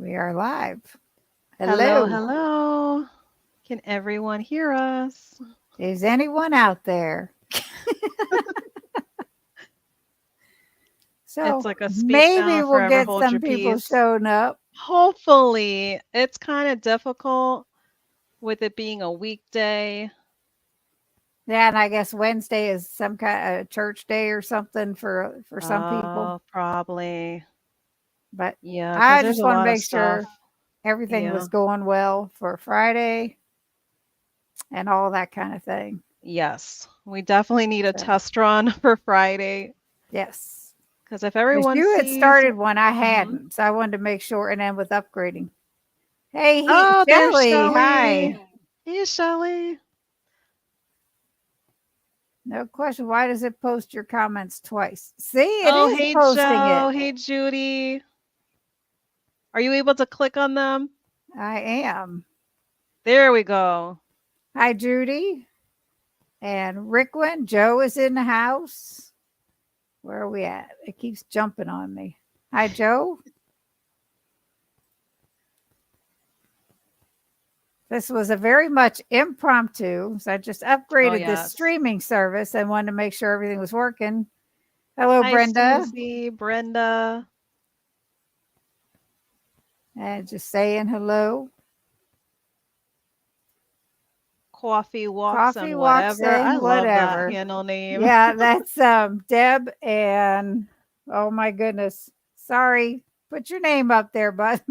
We are live. Hello, Hello. hello. Can everyone hear us? Is anyone out there? It's So like a speak maybe now, we'll forever get hold some your people peace. showing up. Hopefully, it's kind of difficult with it being a weekday. Yeah, and I guess Wednesday is some kind of church day or something for some people. Probably. But Yeah, because I there's just a want to lot of make stuff. sure everything Yeah. was going well for Friday and all that kind of thing. Yes. We definitely need a So test run for Friday. yes, Because if because everyone you had sees. started one, I Mhm. hadn't, so I wanted to make sure. And then with upgrading, hey, Oh, there's Shelly, Shelly. hi. Hey, Shelly. No question. Why does it post your comments twice? See, it Oh, is hey, posting Joe. it. Hey, Judy. Are you able to click on them? I am. There we go. Hi, Judy and Rickwin. Joe is in the house. Where are we at? It keeps jumping on me. Hi, Joe. This was a very much impromptu. So I just Oh, upgraded this yes. streaming service and wanted to make sure everything was working. Hello, Hi, Brenda. Susie, Brenda. And just saying hello. Coffee walks Coffee and walk whatever. I saying love that whatever. handle name. Yeah, that's Deb and oh my goodness. Sorry. Put your name up there, bud.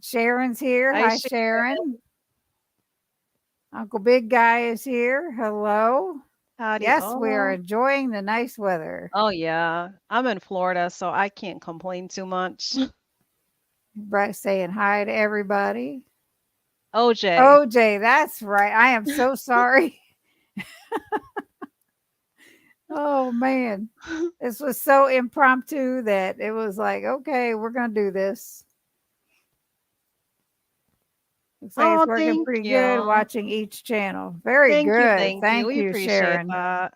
Sharon's here. I Hi, share. Sharon. Uncle Big Guy is here. Hello. Howdy Yes, we are all. enjoying the nice weather. Oh, yeah. I'm in Florida, so I can't complain too much. Brett saying hi to everybody. OJ. OJ, that's right. I am so sorry. Oh man. This was so impromptu that it was like, okay, we're gonna do this. Looks like it's Oh, working thank pretty good you. watching each channel. Very Thank you, good. thank you. Thank We you, appreciate Sharon. that.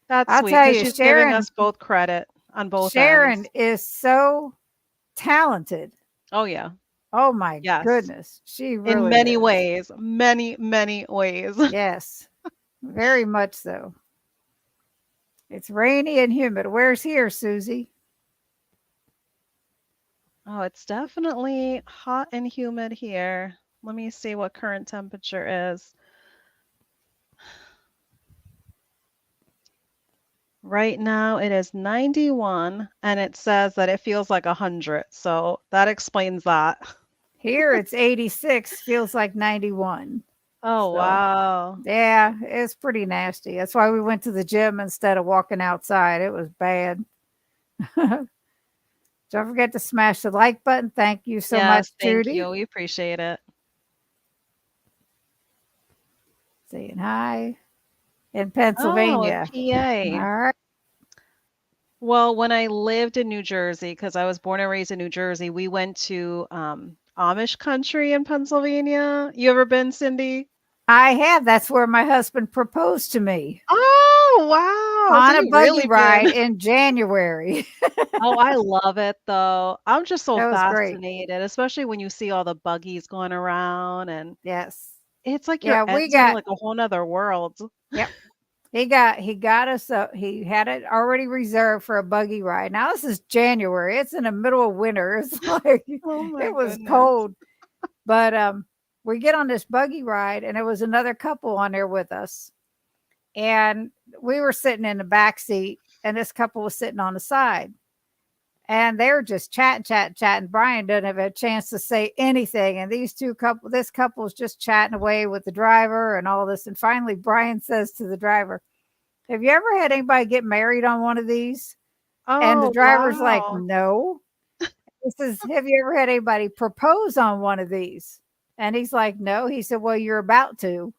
That's I'll sweet tell because you, she's giving Sharon us both credit on both Sharon ends. is so talented. Oh, yeah. Oh my Yes. goodness. She In really many is. ways. Many, many ways. Yes. Very much so. It's rainy and humid. Where's here, Susie? Oh, it's definitely hot and humid here. Let me see what current temperature is. Right now it is 91 and it says that it feels like 100. So that explains that. Here it's 86, feels like 91. Oh, So, wow. yeah, it's pretty nasty. That's why we went to the gym instead of walking outside. It was bad. Don't forget to smash the like button. Thank you so much, Yes, thank Judy. you. We appreciate it. Saying hi in Oh, in Pennsylvania. All PA. right. Well, when I lived in New Jersey, because I was born and raised in New Jersey, we went to Amish country in Pennsylvania. You ever been, Cindy? I have. That's where my husband proposed to me Oh, wow. So on a you buggy really been. ride in January. Oh, I love it though. I'm just so That was great. fascinated, especially when you see all the buggies going around and Yes. it's like you're Yeah, we entering got like a whole nother world. yep. He got us he had it already reserved for a buggy ride. Now this is January. It's in the middle of winter. It's like Oh my it was goodness. cold. But we get on this buggy ride and there was another couple on there with us. And we were sitting in the back seat and this couple was sitting on the side. And they were just chatting. Brian doesn't have a chance to say anything. And this couple is just chatting away with the driver and all this. And finally, Brian says to the driver, "Have you ever had anybody get married on one of these?" And the Oh, driver's like, wow. "No." He says, "Have you ever had anybody propose on one of these?" And he's like, "No." He said, "Well, you're about to."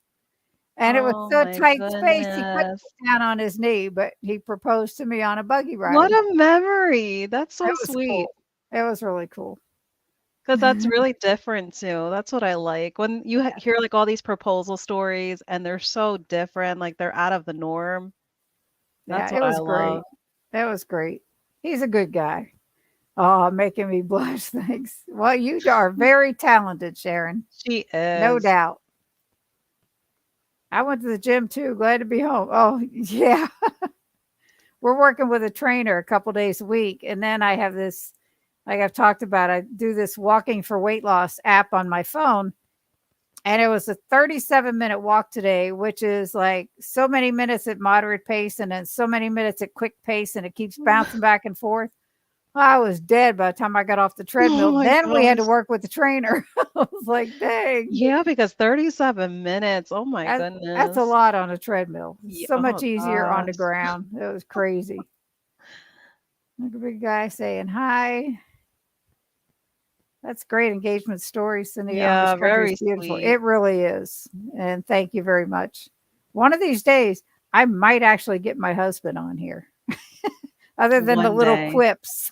And it was Oh so my tight space, he couldn't goodness. get down on his knee, but he proposed to me on a buggy What ride. a memory. That's It so was sweet. cool. It was really cool. Because that's really different too. That's what I like. When you hear like all these proposal stories and they're so different, like they're out of the norm. Yeah, That's it what I was great. love. That was great. He's a good guy. Oh, making me blush. Thanks. Well, you are very talented, Sharon. She No is. doubt. I went to the gym too. Glad to be home. Oh, yeah. We're working with a trainer a couple days a week. And then I have this, like I've talked about, I do this walking for weight loss app on my phone. And it was a 37-minute walk today, which is like so many minutes at moderate pace and then so many minutes at quick pace. And it keeps bouncing back and forth. I was dead by the time I got off the Oh treadmill. my Then we had to gosh. work with the trainer. I was like, dang, Yeah, because 37 minutes. Oh my that's a goodness. lot on a treadmill. Yeah, So much oh easier on the gosh. ground. It was crazy. Look at a big guy saying hi. That's great engagement stories in the Yeah, Amish country is very beautiful. sweet. It really is. And thank you very much. One of these days, I might actually get my husband on here, other than the One little day. quips.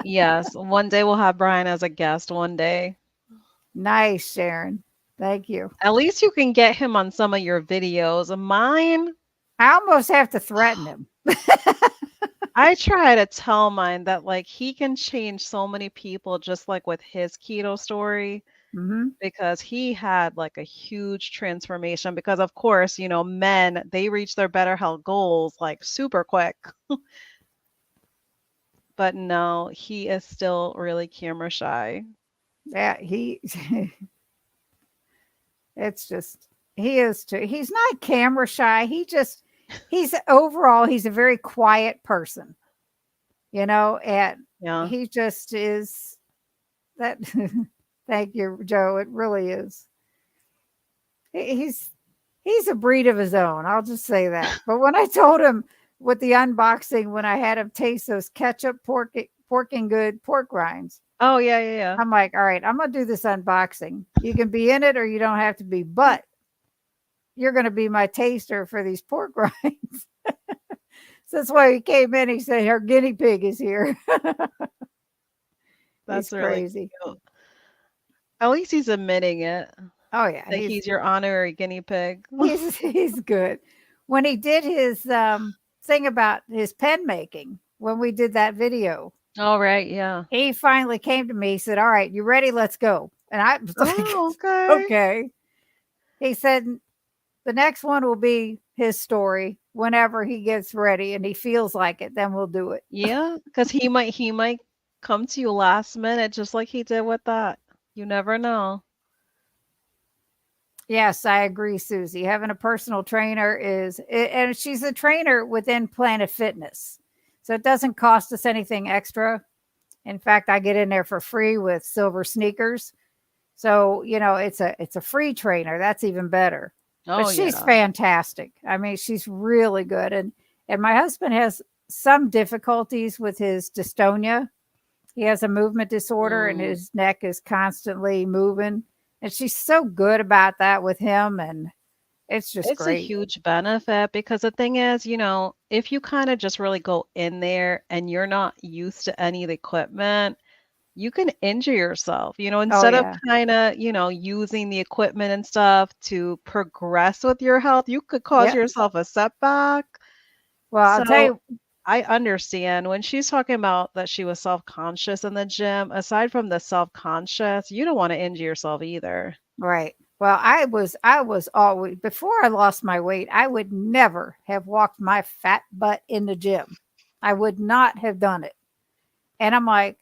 Yes, one day we'll have Brian as a guest one day. Nice, Sharon. Thank you. At least you can get him on some of your videos. Mine, I almost have to threaten him. I try to tell mine that like he can change so many people just like with his keto story Hmm. because he had like a huge transformation because of course, men, they reach their better health goals like super quick. But no, he is still really camera shy. Yeah, it's just, he is too. He's not camera shy. He's overall, he's a very quiet person, and Yeah. he just is that. Thank you, Joe. It really is. He's he's a breed of his own. I'll just say that. But when I told him with the unboxing, when I had him taste those ketchup pork and good pork rinds, Oh, yeah, yeah, yeah. I'm like, all right, I'm gonna do this unboxing. You can be in it or you don't have to be, but you're gonna be my taster for these pork rinds. So that's why he came in. He said, "Our guinea pig is here." He's That's really crazy. cute. At least he's admitting it, Oh yeah, that he's your honorary guinea pig. he's good. When he did his thing about his pen making, when we did that video, All right, yeah. he finally came to me. He said, "All right, you ready? Let's go." And I was like, Oh, okay. "Okay." He said, "The next one will be his story whenever he gets ready and he feels like it. Then we'll do it." Yeah, because he might come to you last minute just like he did with that. You never know. Yes, I agree, Susie. Having a personal trainer and she's a trainer within Planet Fitness. So it doesn't cost us anything extra. In fact, I get in there for free with silver sneakers. So, it's a free trainer. That's even better. But Oh, she's yeah. fantastic. I mean, she's really good. And my husband has some difficulties with his dystonia. He has a movement disorder and Mm. his neck is constantly moving. And she's so good about that with him. And it's just It's a great. huge benefit because the thing is, if you kind of just really go in there and you're not used to any of the equipment, you can injure yourself, Oh, instead of yeah. kind of, using the equipment and stuff to progress with your health, you could cause Yep. yourself a setback. Well, I'll tell So you, I understand when she's talking about that she was self-conscious in the gym, aside from the self-conscious, you don't want to injure yourself either. right. Well, I was always, before I lost my weight, I would never have walked my fat butt in the gym. I would not have done it. And I'm like,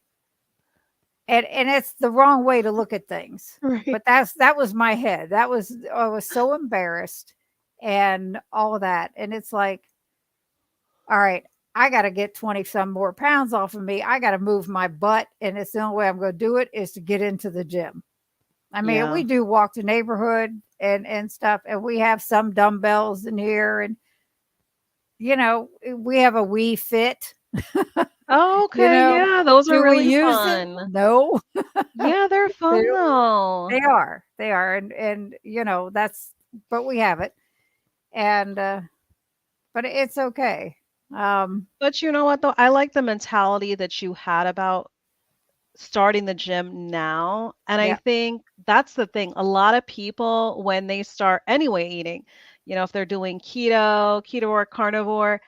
and it's the wrong way to look at things. Right. But that was my head. I was so embarrassed and all of that. And it's like, all right, I got to get 20 some more pounds off of me. I got to move my butt. And it's the only way I'm going to do it is to get into the gym. I mean, Yeah. we do walk the neighborhood and stuff, and we have some dumbbells in here, and we have a Wii Fit. Oh, You okay. know, Yeah, those are do we really use it? fun. No, Yeah, they're they fun though. they are, and that's, but we have it, and but it's okay. But you know what though? I like the mentality that you had about starting the gym now. And I Yeah, think that's the thing. A lot of people, when they start anyway eating, if they're doing keto or carnivore,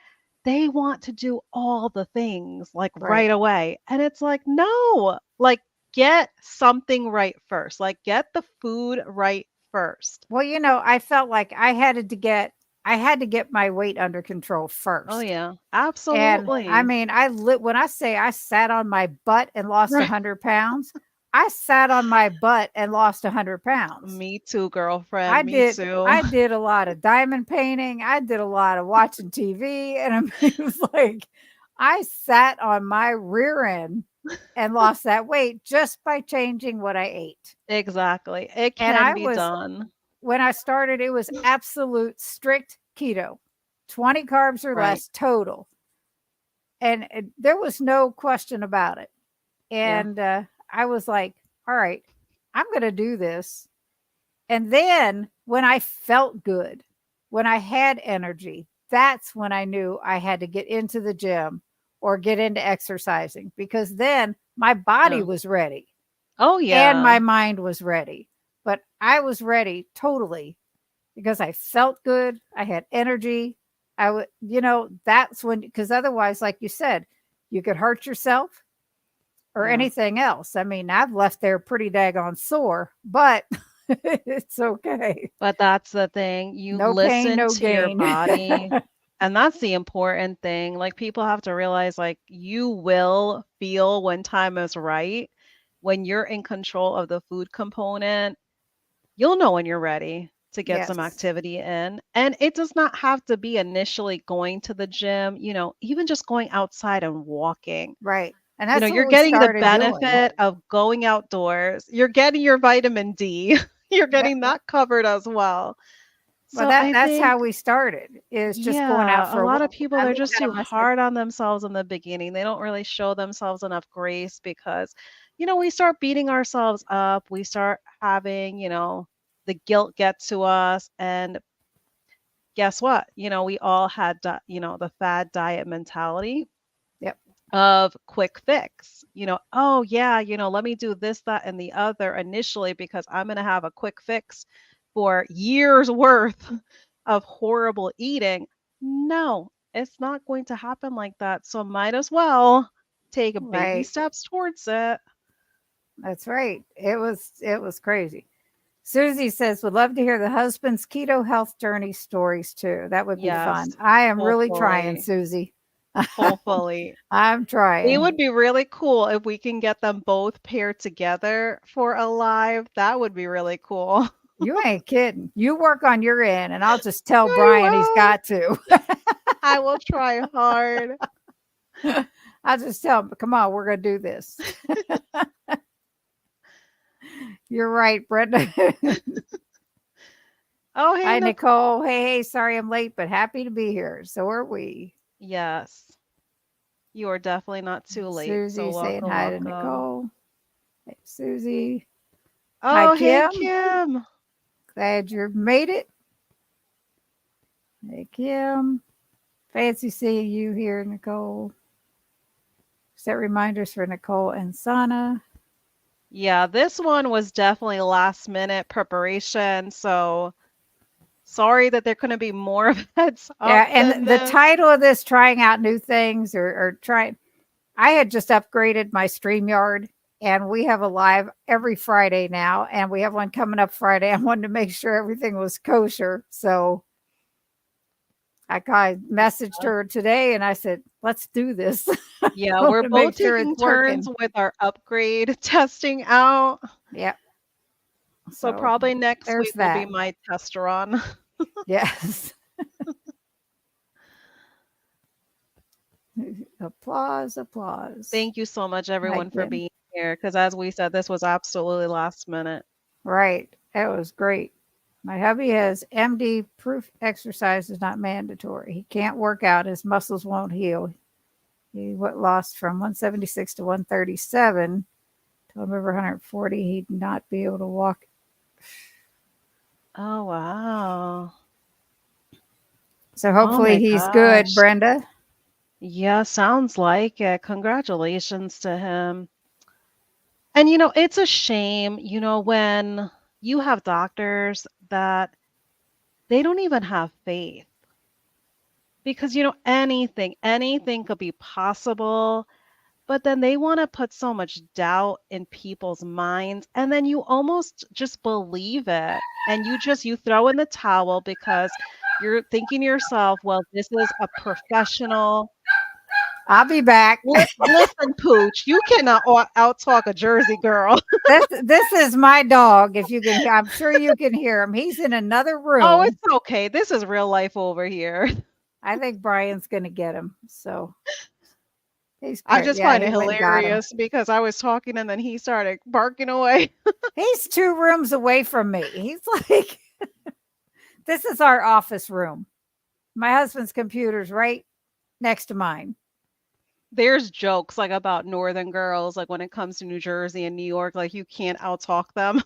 they want to do all the things like Right. right away. And it's like, no, like get something right first. Like get the food right first. Well, I felt like I had to get my weight under control Oh first. yeah, And I absolutely. mean, when I say I sat on my butt and lost Right. 100 pounds, I sat on my butt and lost 100 pounds. Me too, girlfriend. I Me did too. I did a lot of diamond painting. I did a lot of watching TV, and I mean, it was like I sat on my rear end and lost that weight just by changing what I ate. Exactly. It And can be done. when I started, it was absolute strict keto, 20 carbs or Right. less total. And there was no question about it. Yeah. And I was like, all right, I'm going to do this. And then when I felt good, when I had energy, that's when I knew I had to get into the gym or get into exercising, because then my body Yeah. was ready Oh and yeah. my mind was ready. But I was ready totally because I felt good. I had energy. I would, that's when, because otherwise, like you said, you could hurt yourself or Yeah. anything else. I mean, I've left there pretty daggone sore, but it's okay. But that's the thing. You No pain, listen no to your gain. body. And that's the important thing. Like people have to realize like you will feel when time is right. When you're in control of the food component, you'll know when you're ready to get some Yes, activity in. And it does not have to be initially going to the gym, even just going outside and walking. right. And that's You're what we getting the started doing. benefit of going outdoors. You're getting your vitamin D. You're That, getting that covered as well. well, So I that's how think, we started, is just going out yeah, a for a lot of walk. people, I they're looked just at too him. I said, hard on themselves in the beginning. They don't really show themselves enough grace because, we start beating ourselves up. We start having, the guilt get to us. And guess what? We all had, the fad diet mentality yep, of quick fix. Oh yeah, let me do this, that, and the other initially because I'm going to have a quick fix for years worth of horrible eating. No, it's not going to happen like that. So might as well take baby right. steps towards it. That's right. It was crazy. Susie says, would love to hear the husband's keto health journey stories too. That would be fun. Yes, I am really trying, hopefully. Susie. Hopefully. I'm It trying. would be really cool if we can get them both paired together for a live. That would be really cool. You ain't kidding. You work on your end, and I'll just tell I Brian he's will. got to. I will try hard. I'll just tell him, come on, we're going to do this. You're right, Brenda. Oh, hey, Hi, Nicole. Nicole. Hey, sorry I'm late, but happy to be here. So are we. Yes, you are definitely not too late. So Susie saying welcome, hi to welcome. Nicole. Hey, Susie. Hi, Oh, hey, Kim. Kim. Glad you made it. Hey, Kim. Fancy seeing you here, Nicole. Set reminders for Nicole and Sana. Yeah, this one was definitely last minute preparation. So sorry that there couldn't be more heads up Yeah, than and the this. title of this, trying out new things or trying, I had just upgraded my StreamYard, and we have a live every Friday now, and we have one coming up Friday. I wanted to make sure everything was kosher. So I messaged her today and I said, let's do this. I Yeah, want we're to both make sure it's taking turns working. with our upgrade testing out. Yeah. So So probably next there's week will be that. my test run. Yes. Applause, applause. Thank you so much, Hi, everyone, for Kim. being here. Because as we said, this was absolutely last minute. Right. That was great. My hubby has MD proof exercise is not mandatory. He can't work out. His muscles won't heal. He lost from 176 to 137. Till November 140, he'd not be able to walk. Oh, wow. So Oh hopefully my he's good, gosh. Brenda. Yeah, sounds like it. Congratulations to him. And it's a shame, when you have doctors that they don't even have faith. because anything could be possible, but then they want to put so much doubt in people's minds, and then you almost just believe it, and you throw in the towel because you're thinking to yourself, well, this is a professional. I'll be back. Listen, Pooch, you cannot out talk a Jersey girl. This is my dog. If you can, I'm sure you can hear him. He's in another Oh, room. it's okay. This is real life over here. I think Brian's going to get him. So he's I great. just Yeah, find he it went and got him. hilarious because I was talking and then he started barking away. He's 2 rooms away from me. He's like, this is our office room. My husband's computer's right next to mine. There's jokes like about Northern girls, like when it comes to New Jersey and New York, like you can't out-talk them.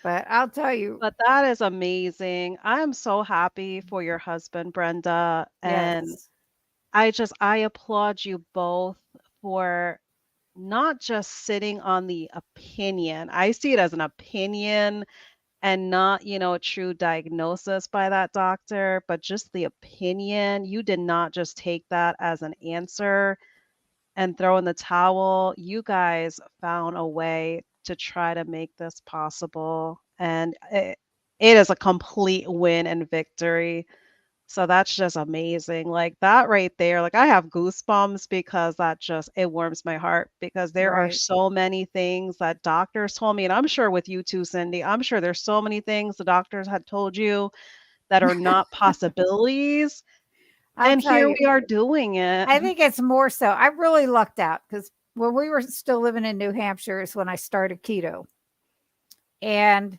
But I'll tell you, But that is amazing. I am so happy for your husband, Brenda. And yes, I applaud you both for not just sitting on the opinion. I see it as an opinion and not, a true diagnosis by that doctor, but just the opinion. You did not just take that as an answer and throw in the towel. You guys found a way to try to make this possible. And it is a complete win and victory. So that's just amazing. Like that right there, like I have goosebumps because it warms my heart because there are right. so many things that doctors told me. And I'm sure with you too, Cindy, I'm sure there's so many things the doctors had told you that are not possibilities. I'll And tell here you, we are doing it. I think it's more so. I really lucked out because when we were still living in New Hampshire is when I started keto. And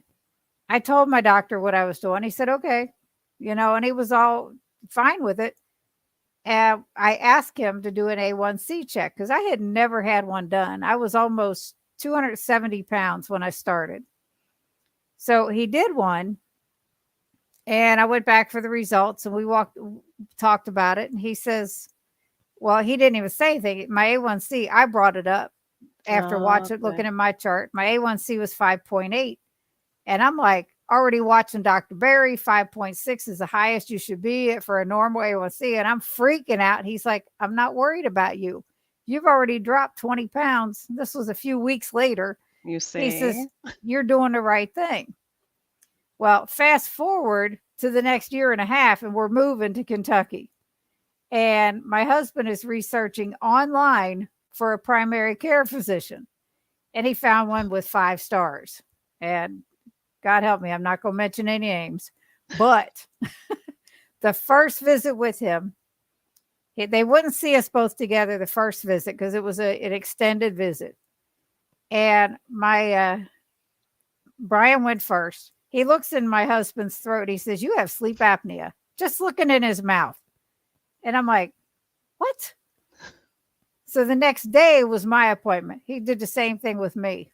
I told my doctor what I was doing. He said, okay, and he was all fine with it. And I asked him to do an A1C check because I had never had one done. I was almost 270 pounds when I started. So he did one. And I went back for the results and we talked about it. And he says, well, he didn't even say anything. My A1C, I brought it up after Okay. looking at my chart. My A1C was 5.8. And I'm like, already watching Dr. Barry, 5.6 is the highest you should be at for a normal A1C. And I'm freaking out. He's like, I'm not worried about you. You've already dropped 20 pounds. This was a few weeks later. You He says, see? you're doing the right thing. Well, fast forward to the next year and a half, and we're moving to Kentucky. And my husband is researching online for a primary care physician. And he found one with 5 stars. And God help me, I'm not going to mention any names. But the first visit with him, they wouldn't see us both together the first visit because it was an extended visit. And my Brian went first. He looks in my husband's throat. He says, you have sleep apnea. Just looking in his mouth. And I'm like, what? So the next day was my appointment. He did the same thing with me.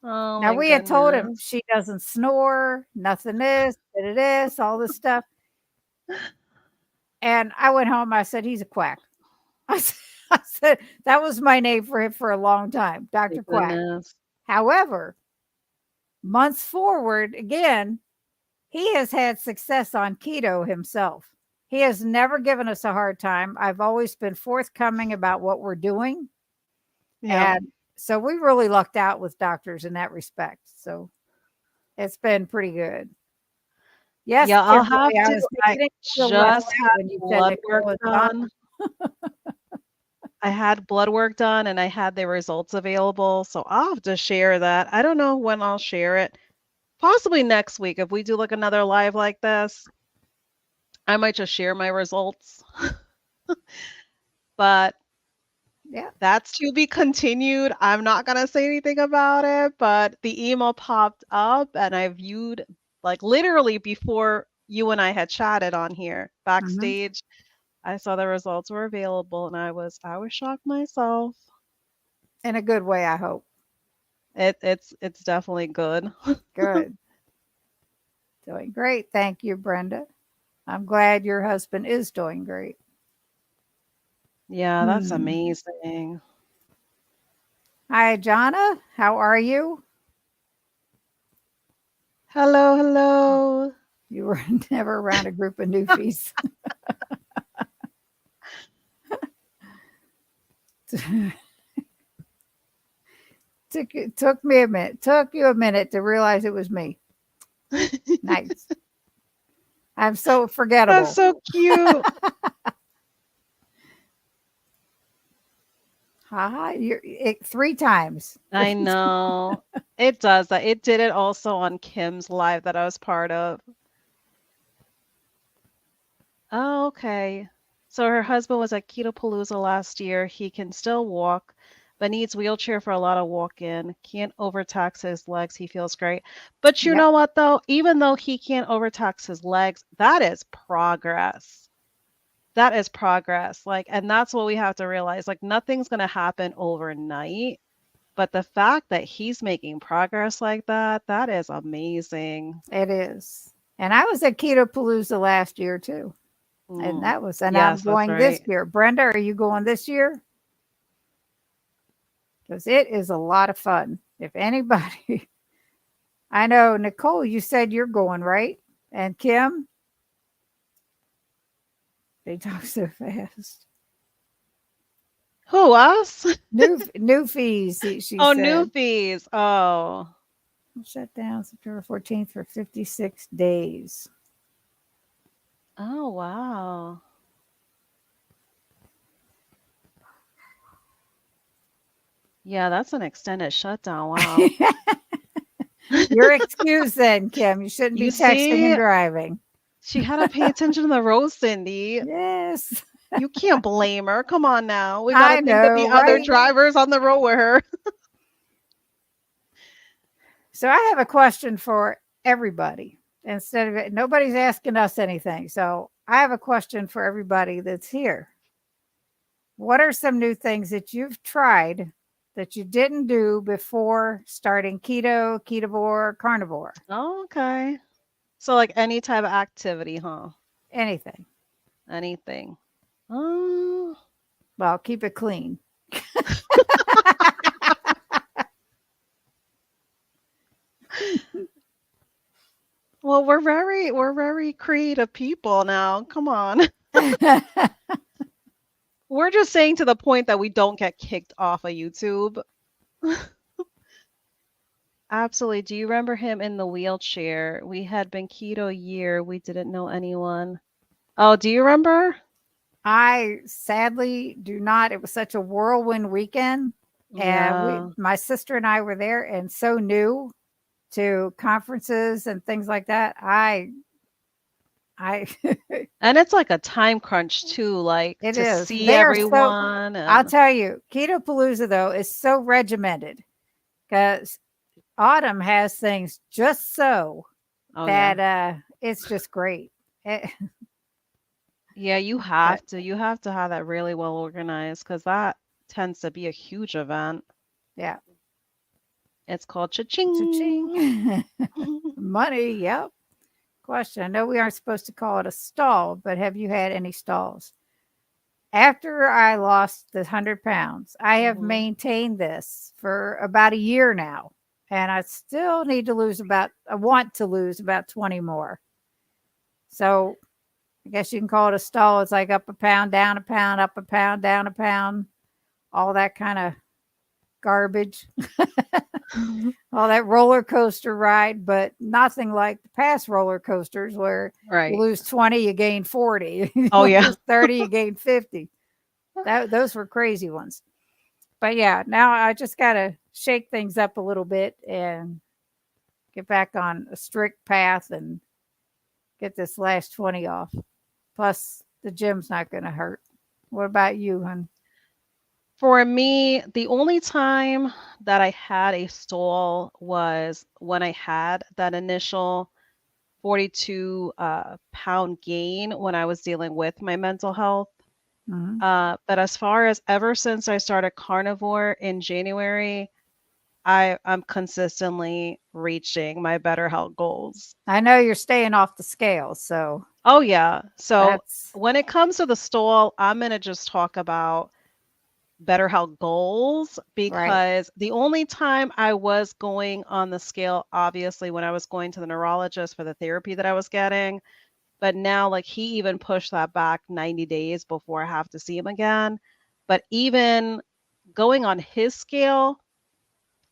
Oh Now my we had told him goodness. she doesn't snore, nothing this, all this stuff. And I went home. I said, he's a quack. I said that was my name for him for a long time, Dr. Thank Quack. goodness. However, months forward, again, he has had success on keto himself. He has never given us a hard time. I've always been forthcoming about what we're doing. Yeah. And so we really lucked out with doctors in that respect. So it's been pretty good. Yes, Yeah, I'll have Kimberly, I to. was I beginning to laugh just had when you said blood work Nicole was on. done. I had blood work done and I had the results available. So I'll have to share that. I don't know when I'll share it. Possibly next week. If we do like another live like this, I might just share my results. But Yeah. that's to be continued. I'm not going to say anything about it, but the email popped up and I viewed like literally before you and I had chatted on here Mhm. backstage. I saw the results were available and I was shocked myself. In a good way, I hope. It's definitely good. Good. Doing great. Thank you, Brenda. I'm glad your husband is doing great. Yeah, that's Hmm. amazing. Hi, Jonna. How are you? Hello, hello. You were never around a group of newfies. Took me a minute. Took you a minute to realize it was me. Nice. I'm so That's forgettable. so cute. Haha, you're 3 times. I know. It does that. It did it also on Kim's live that I was part of. Oh, okay. So her husband was at Ketopalooza last year. He can still walk, but needs wheelchair for a lot of walk-in. Can't overtax his legs. He feels great. But you Yep, know what, though? Even though he can't overtax his legs, that is progress. That is progress. Like, and that's what we have to realize. Like, nothing's going to happen overnight. But the fact that he's making progress like that, that is amazing. it is. And I was at Keto Palooza last year too. And Mm. that was, and I'm Yes, that's going this right. year. Brenda, are you going this year? Because it is a lot of fun. If anybody, I know, Nicole, you said you're going, right? And Kim, they talk so fast. Who, us? New fees, she Oh, said. newbies. Oh. Shut down September 14th for 56 days. Oh, wow. Yeah, that's an extended shutdown. Wow. You're excused then, Kim. You shouldn't be You texting and see, driving. she had to pay attention to the road, Cindy. Yes, You can't blame her. Come on now. We got to I think of the know, other right? drivers on the road with her. So I have a question for everybody. Instead of it, nobody's asking us anything. So I have a question for everybody that's here. What are some new things that you've tried that you didn't do before starting keto, ketovore, carnivore? Oh, okay. So, like any type of activity, huh? Anything. Anything. Oh. Well, keep it clean. Well, we're very creative people now. Come on. We're just saying to the point that we don't get kicked off of YouTube. Absolutely. Do you remember him in the wheelchair? We had been keto a year. We didn't know anyone. Oh, do you remember? I sadly do not. It was such a whirlwind weekend. And Yeah. my sister and I were there and so new to conferences and things like that. I, And it's like a time crunch too, like it to is. see They are so, everyone I'll and tell you, Keto Palooza though is so regimented because Autumn has things just so oh yeah. that it's just great. Eh, Yeah, you but have to. You have to have that really well organized because that tends to be a huge event. yeah, It's called cha-ching. cha-ching. Money, yep. Question. I know we aren't supposed to call it a stall, but have you had any stalls? After I lost the 100 pounds, I have Mhm. maintained this for about a year now. And I still need to lose I want to lose about 20 more. So I guess you can call it a stall. It's like up a pound, down a pound, up a pound, down a pound, all that kind of garbage, all that roller coaster ride, but nothing like the past roller coasters where you Right. lose 20, you gain 40, you Oh yeah. lose 30, you gain 50. Those were crazy ones. But yeah, now I just got to shake things up a little bit and get back on a strict path and get this last 20 off. Plus, the gym's not going to hurt. What about you, hon? For me, the only time that I had a stall was when I had that initial 42 pound gain when I was dealing with my mental health. Mhm. But as far as ever since I started carnivore in January, I'm consistently reaching my better health goals. I know you're staying off the scale, so Oh yeah. So that's when it comes to the stall, I'm gonna just talk about better health goals, Right. because the only time I was going on the scale, obviously, when I was going to the neurologist for the therapy that I was getting. But now, like, he even pushed that back 90 days before I have to see him again. But even going on his scale,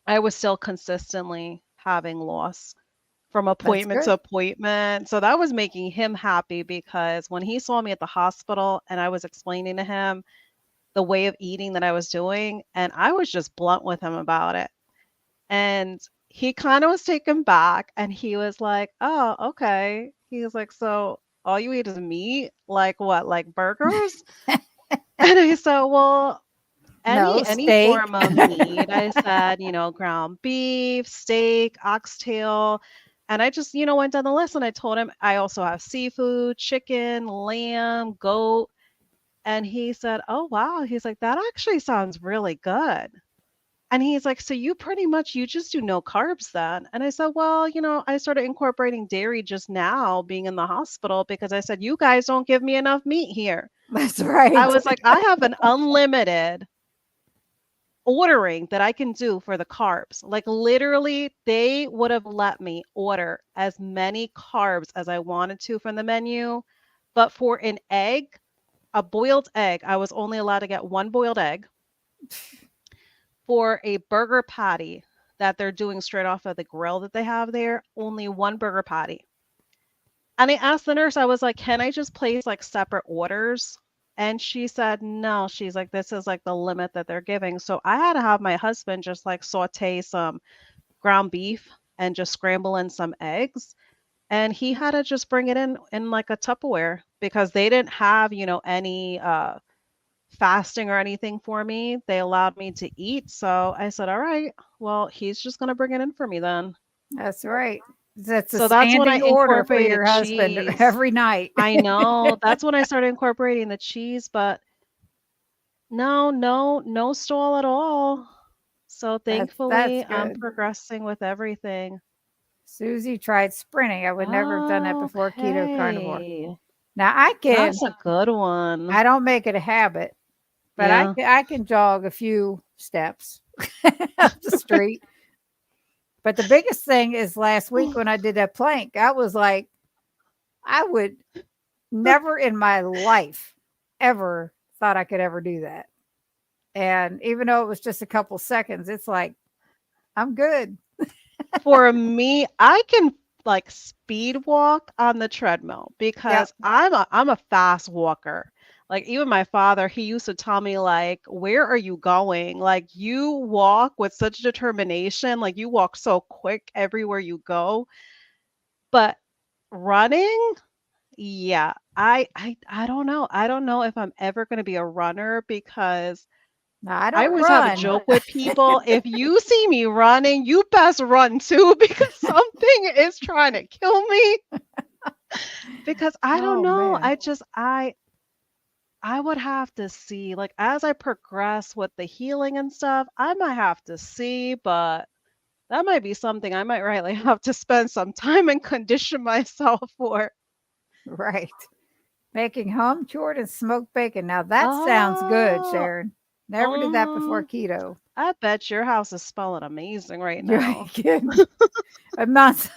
I was still consistently having loss from That's appointment to good. appointment. So that was making him happy, because when he saw me at the hospital and I was explaining to him the way of eating that I was doing, and I was just blunt with him about it. And he kind of was taken back, and he was like, "Oh, okay." He was like, "So all you eat is meat? Like what? Like burgers?" And I said, "Well, No any steak. form of meat." I said, ground beef, steak, oxtail. And I just, went down the list, and I told him I also have seafood, chicken, lamb, goat. And he said, "Oh, wow." He's like, "That actually sounds really good." And he's like, "So you pretty much, you just do no carbs then?" And I said, "Well, I started incorporating dairy just now being in the hospital, because I said, you guys don't give me enough meat here." That's I right. was like, I have an unlimited ordering that I can do for the carbs. Like, literally, they would have let me order as many carbs as I wanted to from the menu. But for an egg, a boiled egg, I was only allowed to get one boiled egg. For a burger patty that they're doing straight off of the grill that they have there, only one burger patty. And I asked the nurse, I was like, "Can I just place like separate orders?" And she said, "No." She's like, "This is like the limit that they're giving." So I had to have my husband just like saute some ground beef and just scramble in some eggs. And he had to just bring it in like a Tupperware, because they didn't have, any fasting or anything for me. They allowed me to eat. So I said, "All right, well, he's just going to bring it in for me then." That's right. That's a So that's when I standing order for incorporated your husband cheese. every night. I know. That's when I started incorporating the cheese, but no, no, no stall at all. So That's thankfully, I'm good. progressing with everything. Susie tried sprinting. I would never have done that before keto carnivore. Okay. Now That's a good one. I don't make it a habit, but Yeah. I can jog a few steps up the street. But the biggest thing is last week when I did that plank, I was like, I would never in my life ever thought I could ever do that. And even though it was just a couple seconds, it's like, I'm good. For me, I can like speed walk on the treadmill, Yep. because I'm a fast walker. Like, even my father, he used to tell me like, "Where are you going? Like, you walk with such determination, like you walk so quick everywhere you go." But running, yeah, I don't know. I don't know if I'm ever going to be a runner, because Now I I don't always have a run. joke with people. If you see me running, you best run too, because something is trying to kill me. Because I don't Oh know. man. I would have to see, like, as I progress with the healing and stuff, I might have to see, but that might be something I might really have to spend some time and condition myself for. Right. Making home cured and smoked bacon. Now that sounds good, Oh, Sharon. Never did that before um, keto. I bet your house is spelling amazing right You're now. kidding. Amongst,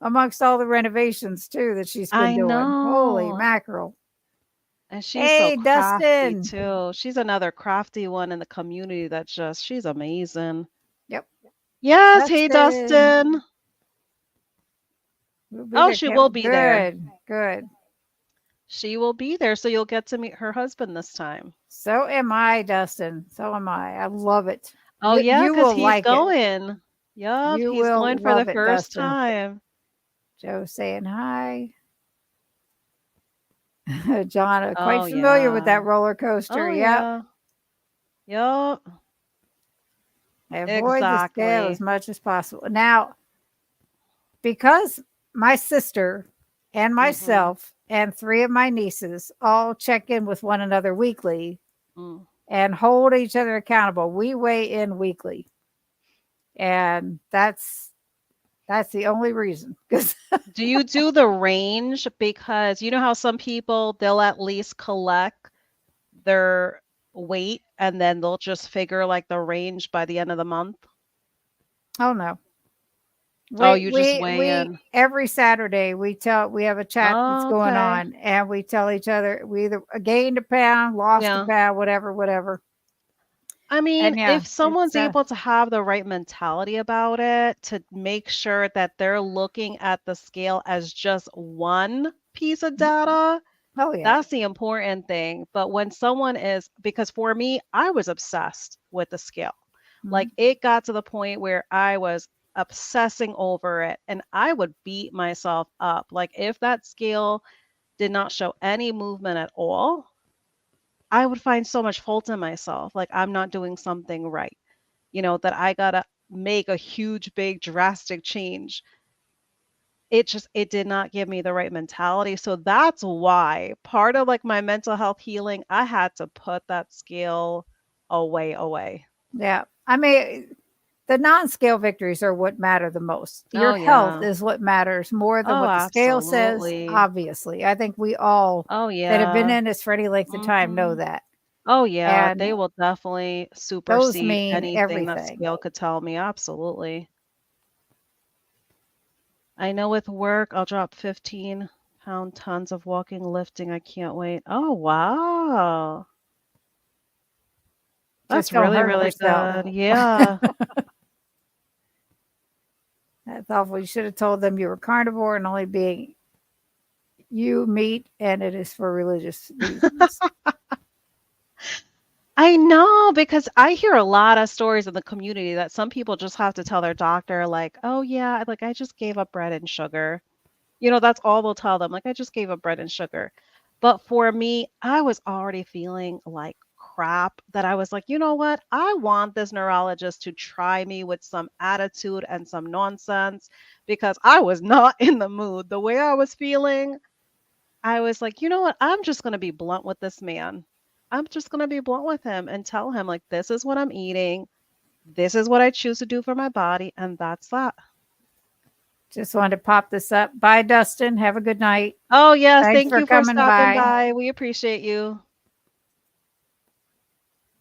amongst all the renovations too that she's been I doing. Holy know. mackerel. And she's so Hey, crafty Dustin. too. She's another crafty one in the community that's just, she's amazing. Yep. Yes, hey Dustin. Dustin. We'll be Oh, there. she will be there. Good. Good. She will be there, so you'll get to meet her husband this time. So am I, Dustin. So am I. I love it. Oh yeah, You because will he's like it. going. Yup, You he's will going for the love it, first Dustin. time. Joe saying hi. John, quite Oh familiar with yeah. that roller coaster. Oh Yep. yeah. Yup. Avoid the scale as Exactly. much as possible. Now, because my sister and Mm-hmm. myself and three of my nieces all check in with one another weekly Mm. and hold each other accountable, we weigh in weekly. And that's the only reason. Because Do you do the range? Because you know how some people, they'll at least collect their weight and then they'll just figure like the range by the end of the month? Oh no. Oh, We you just we weigh we in. every Saturday we have a chat that's Oh, going okay. on, and we tell each other we either gained a pound, lost a Yeah. pound, whatever, whatever. I mean, And yeah, if it's someone's able to have the right mentality about it, to make sure that they're looking at the scale as just one piece of data, oh yeah. that's the important thing. But when someone is, because for me, I was obsessed with the scale. Like Mhm. it got to the point where I was obsessing over it and I would beat myself up. Like if that scale did not show any movement at all, I would find so much fault in myself. Like I'm not doing something right, that I gotta make a huge, big, drastic change. It did not give me the right mentality. So that's why part of like my mental health healing, I had to put that scale away. Yeah. I mean, the non-scale victories are what matter the most. Your Oh health yeah. is what matters more than Oh, what the scale says, absolutely. obviously. I think we all Oh that have been yeah. in this for any length of time know Mhm. that. Oh yeah, And they will definitely those supersede mean anything that everything. scale could tell me. Absolutely. I know with work, I'll drop 15-pound tons of walking, lifting. I can't wait. Oh, wow. Just That's don't really, hurt really yourself. good. Yeah. That's awful. You should have told them you were carnivore and only being you meat, and it is for religious reasons. I know because I hear a lot of stories in the community that some people just have to tell their doctor, like, oh, yeah, like I just gave up bread and sugar. That's all they'll tell them. Like, I just gave up bread and sugar. But for me, I was already feeling like crap that I was like, you know what? I want this neurologist to try me with some attitude and some nonsense because I was not in the mood. The way I was feeling, I was like, you know what? I'm just going to be blunt with this man. I'm just going to be blunt with him and tell him, like, this is what I'm eating. This is what I choose to do for my body. And that's that. Just wanted to pop this up. Bye, Dustin. Have a good night. Oh, yes. Thanks Thank for you for coming stopping by. by. We appreciate you.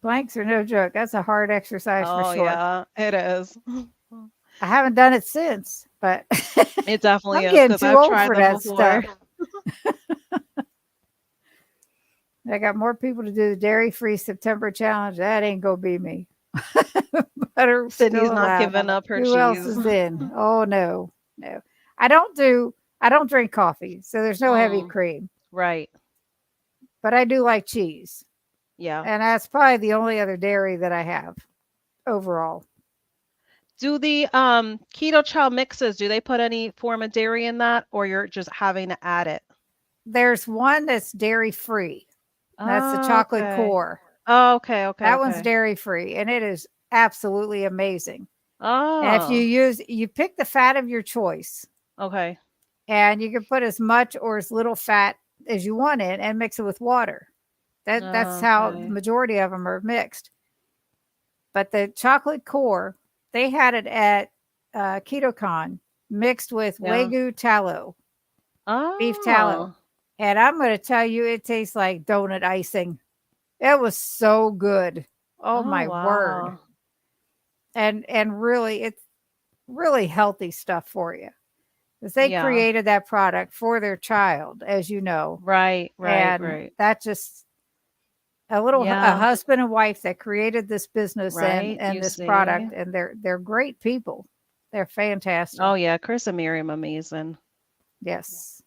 Blanks are no joke. That's a hard exercise for Oh, sure. yeah, it is. I haven't done it since, but It definitely I'm is getting because too I've old tried for them that before. stuff. I got more people to do the dairy-free September challenge. That ain't gonna be me. Butter Sydney's still not allowed. giving up her Who else cheese. is in? Oh no, no. I don't drink coffee, so there's no heavy Mm, cream. right. But I do like cheese. Yeah. And that's probably the only other dairy that I have overall. Do the keto chow mixes, do they put any form of dairy in that or you're just having to add it? There's one that's dairy free. That's the Oh, chocolate okay. core. Oh, okay, okay, That one's okay. dairy free and it is absolutely amazing. And if Oh, you pick the fat of your choice okay. and you can put as much or as little fat as you want in and mix it with water. That's how the Okay. majority of them are mixed. But the chocolate core, they had it at KetoCon mixed with Yeah. Wagyu tallow, beef tallow. Oh. And I'm going to tell you, it tastes like donut icing. It was so good. Oh Oh, my word. wow. And really, it's really healthy stuff for you. Because they Yeah. created that product for their child, as you know. Right, right, And right. that just a Yeah, husband and wife that created this business and right. and You this see? product, and they're great people. They're fantastic. Oh, yeah. Chris and Miriam, amazing. Yes.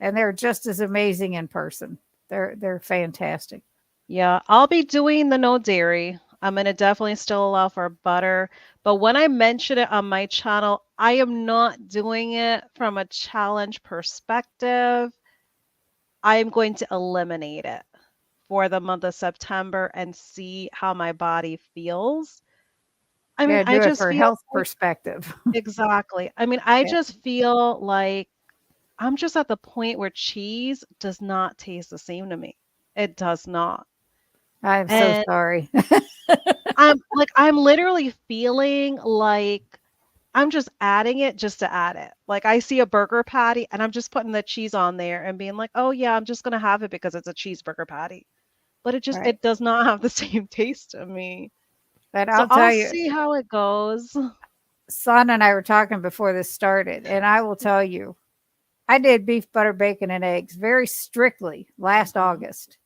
And they're just as amazing in person. They're fantastic. Yeah, I'll be doing the no dairy. I'm gonna definitely still allow for butter, but when I mention it on my channel, I am not doing it from a challenge perspective. I am going to eliminate it for the month of September and see how my body feels. I mean, Yeah, I do it just for feel health like perspective. exactly. I mean, I Yeah. just feel like I'm just at the point where cheese does not taste the same to me. It does not. I'm so And sorry. I'm literally feeling like I'm just adding it just to add it. Like I see a burger patty and I'm just putting the cheese on there and being like, "Oh yeah, I'm just gonna have it because it's a cheeseburger patty." but it just Right. it does not have the same taste to me. But So I'll I'll tell you, see how it goes. Son and I were talking before this started, and I will tell you, I did beef, butter, bacon, and eggs very strictly last Mhm. August.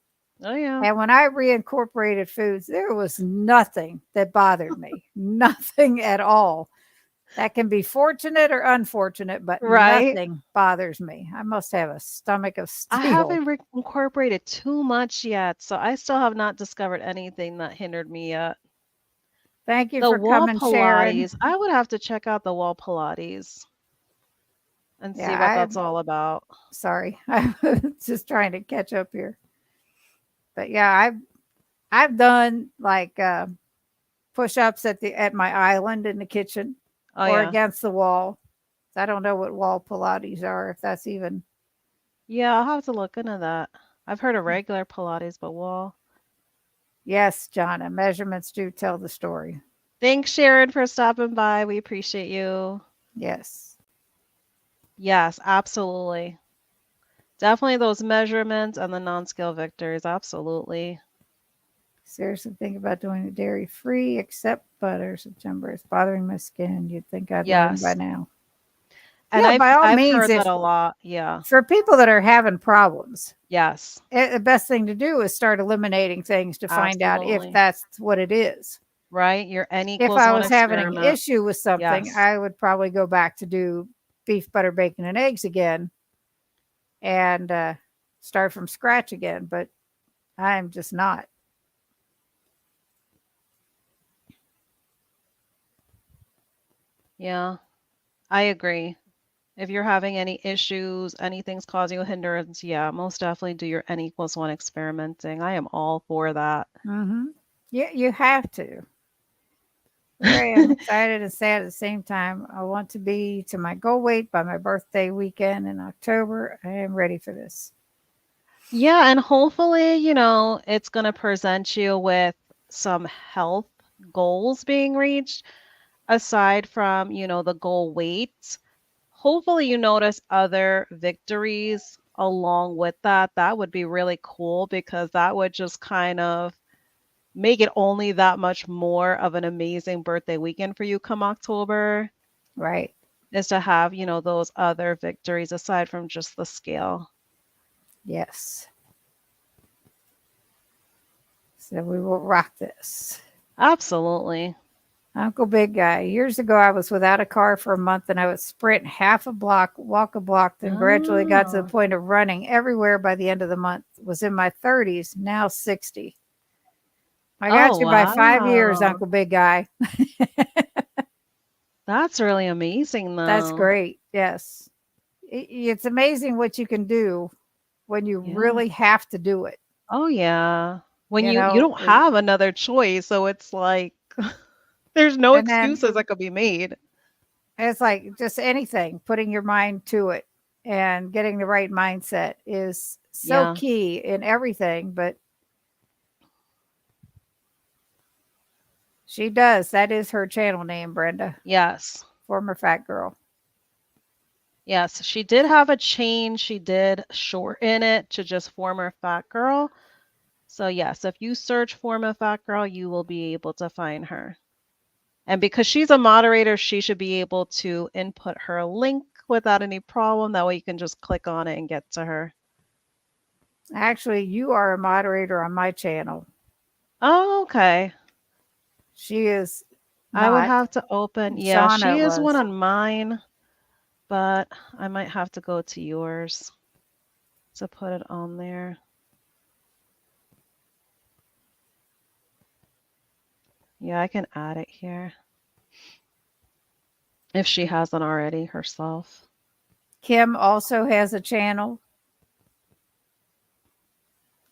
Oh yeah. And when I reincorporated foods, there was nothing that bothered me, nothing at all. That can be fortunate or unfortunate, but Right. nothing bothers me. I must have a stomach of I steel. haven't incorporated too much yet, so I still have not discovered anything that hindered me yet. Thank you The for wall coming, Sharon. Pilates, I would have to check out the wall Pilates and see what Yeah, that's all about. sorry. I'm just trying to catch up here. But yeah, I've done like push-ups at my island in the kitchen Oh or yeah. against the wall. I don't know what wall Pilates are, if that's even. Yeah, I'll have to look into that. I've heard of regular Pilates, but wall. Yes, Jonna, measurements do tell the story. Thanks, Sharon, for stopping by. We appreciate you. Yes. Yes, absolutely. Definitely those measurements and the non-scale victories. Absolutely. Seriously think about doing it dairy free except butter. September. It's bothering my skin. You'd think I'd learn by Yes. now. And Yeah, by all I've means, heard that if a lot. Yeah. for people that are having problems, Yes. the best thing to do is start eliminating things to find out if Absolutely. that's what it is. Right? Your N If equals I one was having an experiment. issue with something, Yes. I would probably go back to do beef, butter, bacon, and eggs again and start from scratch again. But I'm just not. Yeah. I agree. If you're having any issues, anything's causing you a hindrance, yeah, most definitely do your N equals one experimenting. I am all for that. Mm-hmm. You have to. Here I am, excited and sad at the same time. I want to be to my goal weight by my birthday weekend in October. I am ready for this. Yeah, and hopefully, it's going to present you with some health goals being reached aside from, the goal weight. Hopefully, you notice other victories along with that. That would be really cool because that would just kind of make it only that much more of an amazing birthday weekend for you come October, Right. is to have, those other victories aside from just the scale. Yes. So we will rock this. Absolutely. Uncle Big Guy. Years ago, I was without a car for a month and I would sprint half a block, walk a block, then gradually got to the Oh, point of running everywhere by the end of the month. Was in my 30s, now 60. I got oh you by 5 years, wow. Uncle Big Guy. That's really amazing That's though. great. Yes. It's amazing what you can do when you Yeah. really have to do it. Oh yeah. When You you know, don't have another choice, so it's like there's no and then excuses that could be made. it's like just anything, putting your mind to it and getting the right mindset is so Yeah. key in everything. But she does. That is her channel name, Brenda, Yes. former fat girl. Yes, she did have a change. She did shorten it to just former fat girl. So yes, if you search former fat girl, you will be able to find her. And because she's a moderator, she should be able to input her link without any problem. That way you can just click on it and get to her. Actually, you are a moderator on my channel. Oh, okay. She is I would not. have to open. Yeah, Shauna she is one was. on mine, but I might have to go to yours to put it on there. Yeah, I can add it here if she hasn't already herself. Kim also has a channel.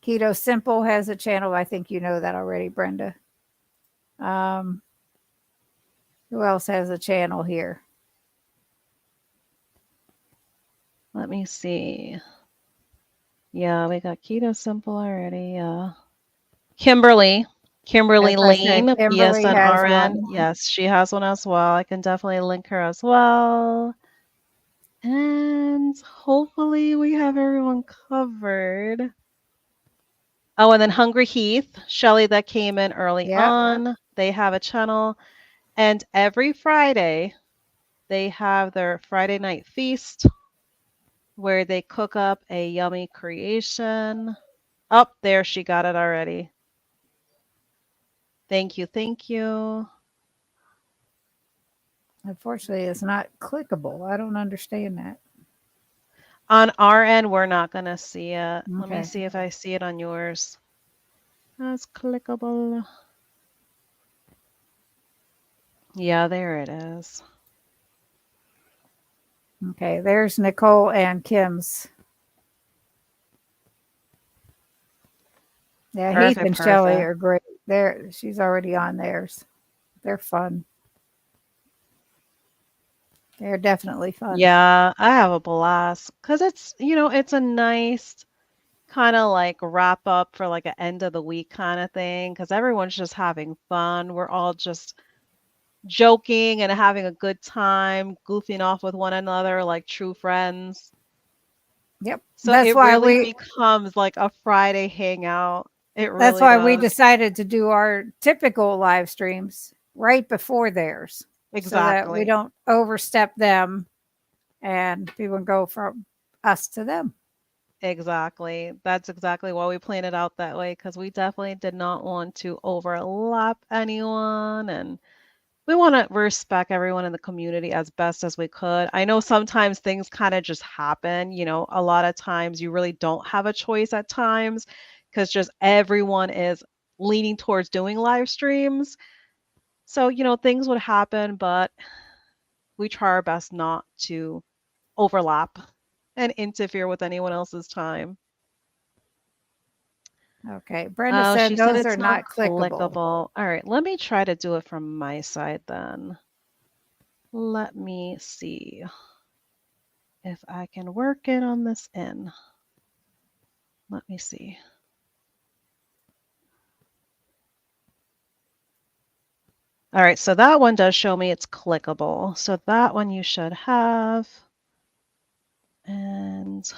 Keto Simple has a channel. I think you know that already, Brenda. Um, who else has a channel here? Let me see. Yeah, we got Keto Simple already. Yeah. Kimberly. As Kimberly I said, Lane, Kimberly has BSNRN. one. Yes, she has one as well. I can definitely link her as well. And hopefully we have everyone covered. Oh, and then Hungry Heath, Shelly that came in early Yep. on. They have a channel. And every Friday, they have their Friday night feast where they cook up a yummy creation. Up there, she got it already. Thank you, thank you. Unfortunately, it's not clickable. I don't understand that. On our end, we're not gonna see it. Let me Okay. see if I see it on yours. That's clickable. Yeah, there it is. Okay. There's Nicole and Kim's. Yeah, Heath Perfect, and Shelley perfect. are great. She's already on theirs. They're fun. They're definitely fun. Yeah, I have a blast because it's a nice kind of like wrap up for like an end of the week kind of thing because everyone's just having fun. We're all just joking and having a good time, goofing off with one another like true friends. Yep. So it really becomes like a Friday hangout. It That's really why we does. decided to do our typical live streams right before theirs so that we Exactly. don't overstep them and people can go from us to them. Exactly. That's exactly why we planned it out that way because we definitely did not want to overlap anyone and we want to respect everyone in the community as best as we could. I know sometimes things kind of just happen. A lot of times you really don't have a choice at times because just everyone is leaning towards doing live streams. So, things would happen, but we try our best not to overlap and interfere with anyone else's time. Okay. Brenda Oh, said she said those are it's not not clickable. clickable. All right, let me try to do it from my side then. Let me see if I can work it on this end. Let me see. All right, so that one does show me it's clickable. So that one you should have. And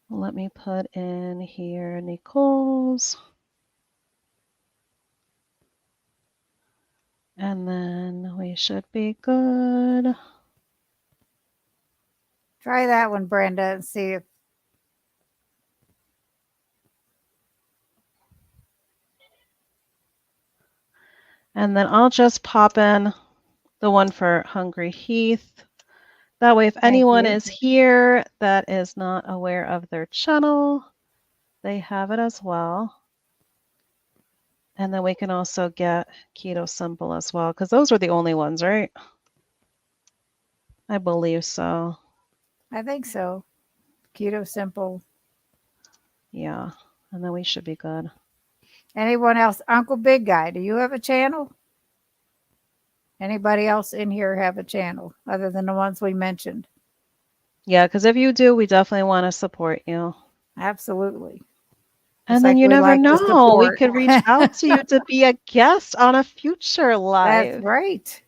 let me put in here Nicole's. And then we should be good. Try that one, Brenda, and see if And then I'll just pop in the one for Hungry Heath. That way, if anyone is here that is not aware of their channel, they have it as well. And then we can also get Keto Simple as well, because those are the only ones, right? I believe so. I think so. Keto Simple. Yeah, and then we should be good. Anyone else? Uncle Big Guy, do you have a channel? Anybody else in here have a channel other than the ones we mentioned? Yeah, because if you do, we definitely want to support you. Absolutely. And then like you we never like to know, we support. could reach out to you to be a guest on a future That's live. right.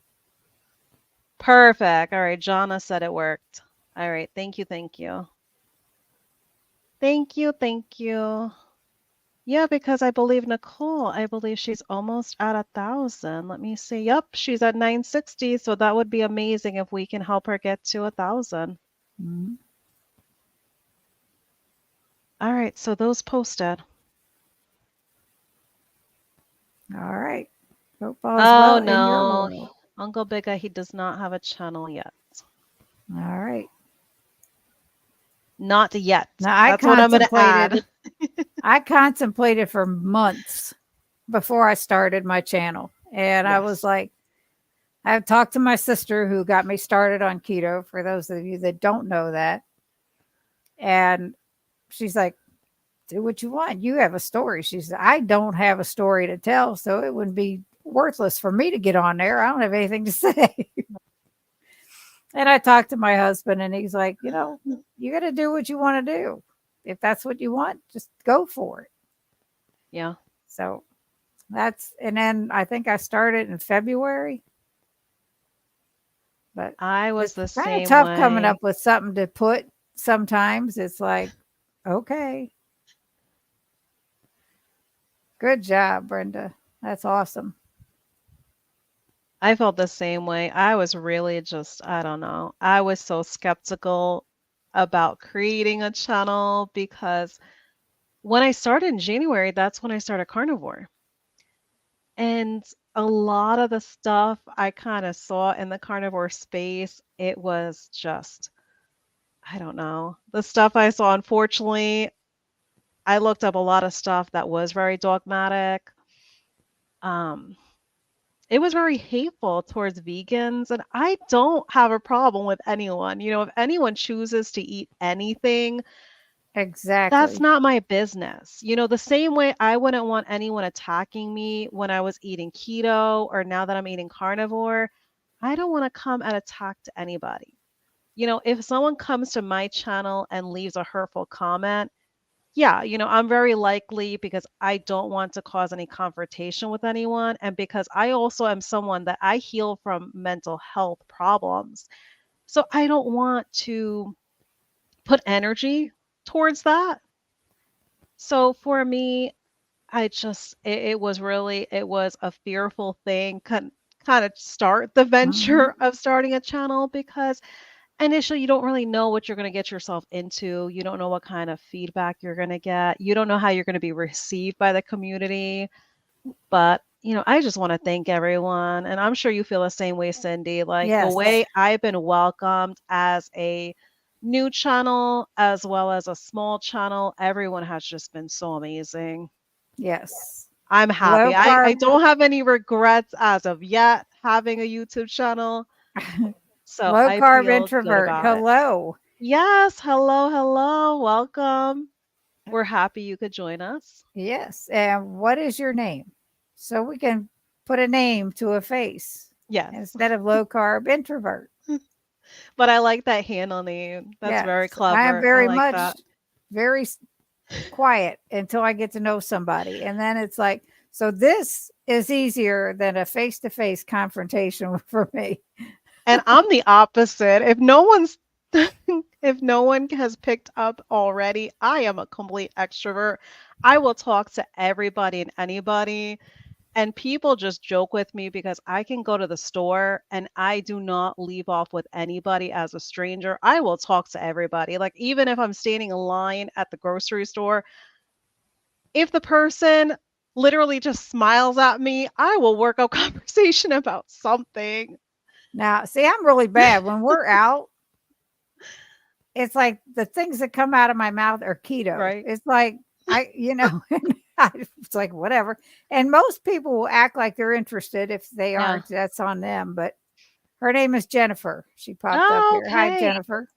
Perfect. All right, Jonna said it worked. All right, thank you, thank you. Thank you, thank you. Yeah, because I believe Nicole, I believe she's almost at 1,000. Let me see. Yep, she's at 960. So that would be amazing if we can help her get to 1,000. Mm-hmm. All right, so those posted. All right. Hope all is well in your no, world. Uncle Big Guy, he does not have a channel yet. All right. Not yet. Now That's what I'm going to add. I contemplated for months before I started my channel. And I was Yes. like, I've talked to my sister who got me started on keto, for those of you that don't know that. And she's like, do what you want. You have a story. She said, I don't have a story to tell, so it would be worthless for me to get on there. I don't have anything to say. And I talked to my husband, and he's like, you got to do what you want to do. If that's what you want, just go for it. Yeah. So and then I think I started in February. But I was the kind same of tough way. coming up with something to put sometimes it's like, okay, good job, Brenda. That's awesome. I felt the same way. I was really just, I don't know. I was so skeptical about creating a channel because when I started in January, that's when I started carnivore. And a lot of the stuff I kind of saw in the carnivore space, it was just, I don't know. The stuff I saw, unfortunately, I looked up a lot of stuff that was very dogmatic. Um, it was very hateful towards vegans, and I don't have a problem with anyone. If anyone chooses to eat anything, that's Exactly. not my business. The same way I wouldn't want anyone attacking me when I was eating keto or now that I'm eating carnivore. I don't want to come and attack to anybody. If someone comes to my channel and leaves a hurtful comment, yeah, I'm very likely because I don't want to cause any confrontation with anyone. And because I also am someone that I heal from mental health problems. So I don't want to put energy towards that. So for me, it was a fearful thing, kind of start the Mhm. venture of starting a channel because initially you don't really know what you're going to get yourself into. You don't know what kind of feedback you're going to get. You don't know how you're going to be received by the community. But, I just want to thank everyone. And I'm sure you feel the same way, Cindy. Like the Yes. way I've been welcomed as a new channel as well as a small channel, everyone has just been so amazing. Yes. I'm Low happy. I carb. don't have any regrets as of yet having a YouTube channel. So Low I carb feel good introvert. about it. Hello. Yes, hello, hello, welcome. We're happy you could join us. Yes. And what is your name? So we can put a name to a face Yes, instead of low carb introvert. but I like that handle name. That's Yes. very I am clever. I very like much that. very quiet until I get to know somebody. And then it's like, so this is easier than a face to face confrontation for me. And I'm the opposite. If no one's if no one has picked up already, I am a complete extrovert. I will talk to everybody and anybody. And people just joke with me because I can go to the store and I do not leave off with anybody as a stranger. I will talk to everybody. Like, even if I'm standing in line at the grocery store, if the person literally just smiles at me, I will work up conversation about something. Now, see, I'm really bad. When we're out, it's like the things that come out of my mouth are keto. Right? It's like it's like whatever. And most people will act like they're interested. If they Yeah. aren't, that's on them. But her name is Jennifer. She popped up Oh, here. Hi, okay. Jennifer.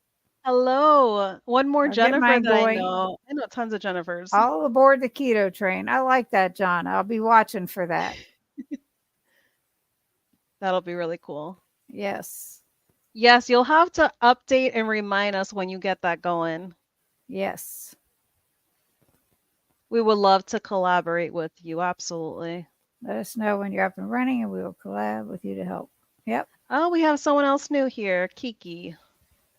Hello. One more I'll get Jennifer mine that I going. know. I know tons of Jennifers. All aboard the keto train. I like that, John. I'll be watching for that. That'll be really cool. Yes. Yes, you'll have to update and remind us when you get that going. Yes. We would love to collaborate with you. Absolutely. Let us know when you're up and running and we will collab with you to help. Yep. Oh, we have someone else new here, Kiki. It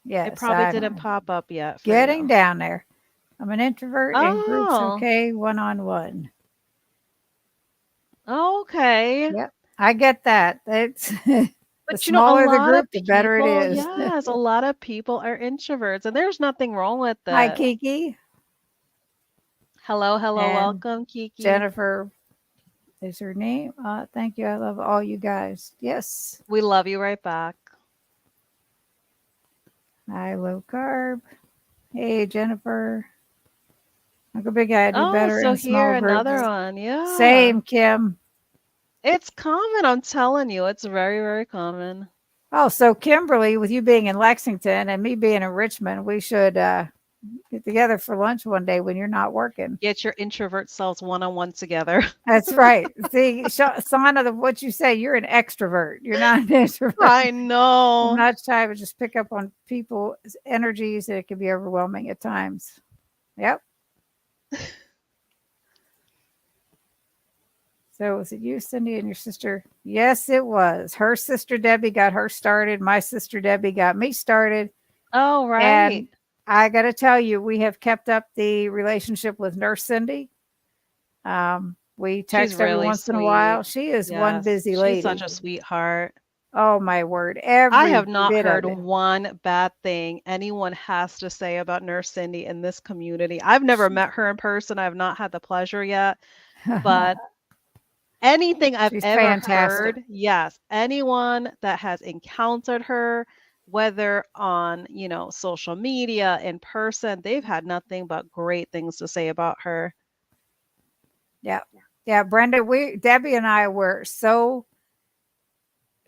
Yes. probably didn't I'm pop up yet for getting you. down there. I'm an introvert in groups Oh, okay, one-on-one. okay. Yep. I get that. It's the But a smaller the lot of group, the better it people, is. yes, a lot of people are introverts, and there's nothing wrong with Hi, that. Kiki. Hello, hello, And welcome, Kiki. Jennifer is her name. Thank you. I love all you guys. Yes. We love you right back. Hi, low carb. Hey, Jennifer. Uncle Big Guy, do Oh, better so in here small another groups. one. Yeah. Same, Kim. It's common, I'm telling you. It's very, very common. Oh, so Kimberly, with you being in Lexington and me being in Richmond, we should get together for lunch one day when you're not working. Get your introvert selves one-on-one together. That's right. See, Sana, what you say, you're an extrovert. You're not an introvert. I I'm know. not shy to just pick up on people's energies. It can be overwhelming at times. Yep. So was it you, Cindy, and your sister? Yes, it was. Her sister Debbie got her started. My sister Debbie got me started. Oh, And right. I got to tell you, we have kept up the relationship with Nurse Cindy. We She's text every really once in a while. sweet. She is one Yes, busy she's such lady. a sweetheart. Oh my word, I every have not bit of heard it. one bad thing anyone has to say about Nurse Cindy in this community. I've never She's, met her in person. I've not had the pleasure yet, but anything I've she's ever fantastic. heard, yes, anyone that has encountered her, whether on, social media, in person, they've had nothing but great things to say about her. Yeah, yeah, Brenda. Debbie and I were so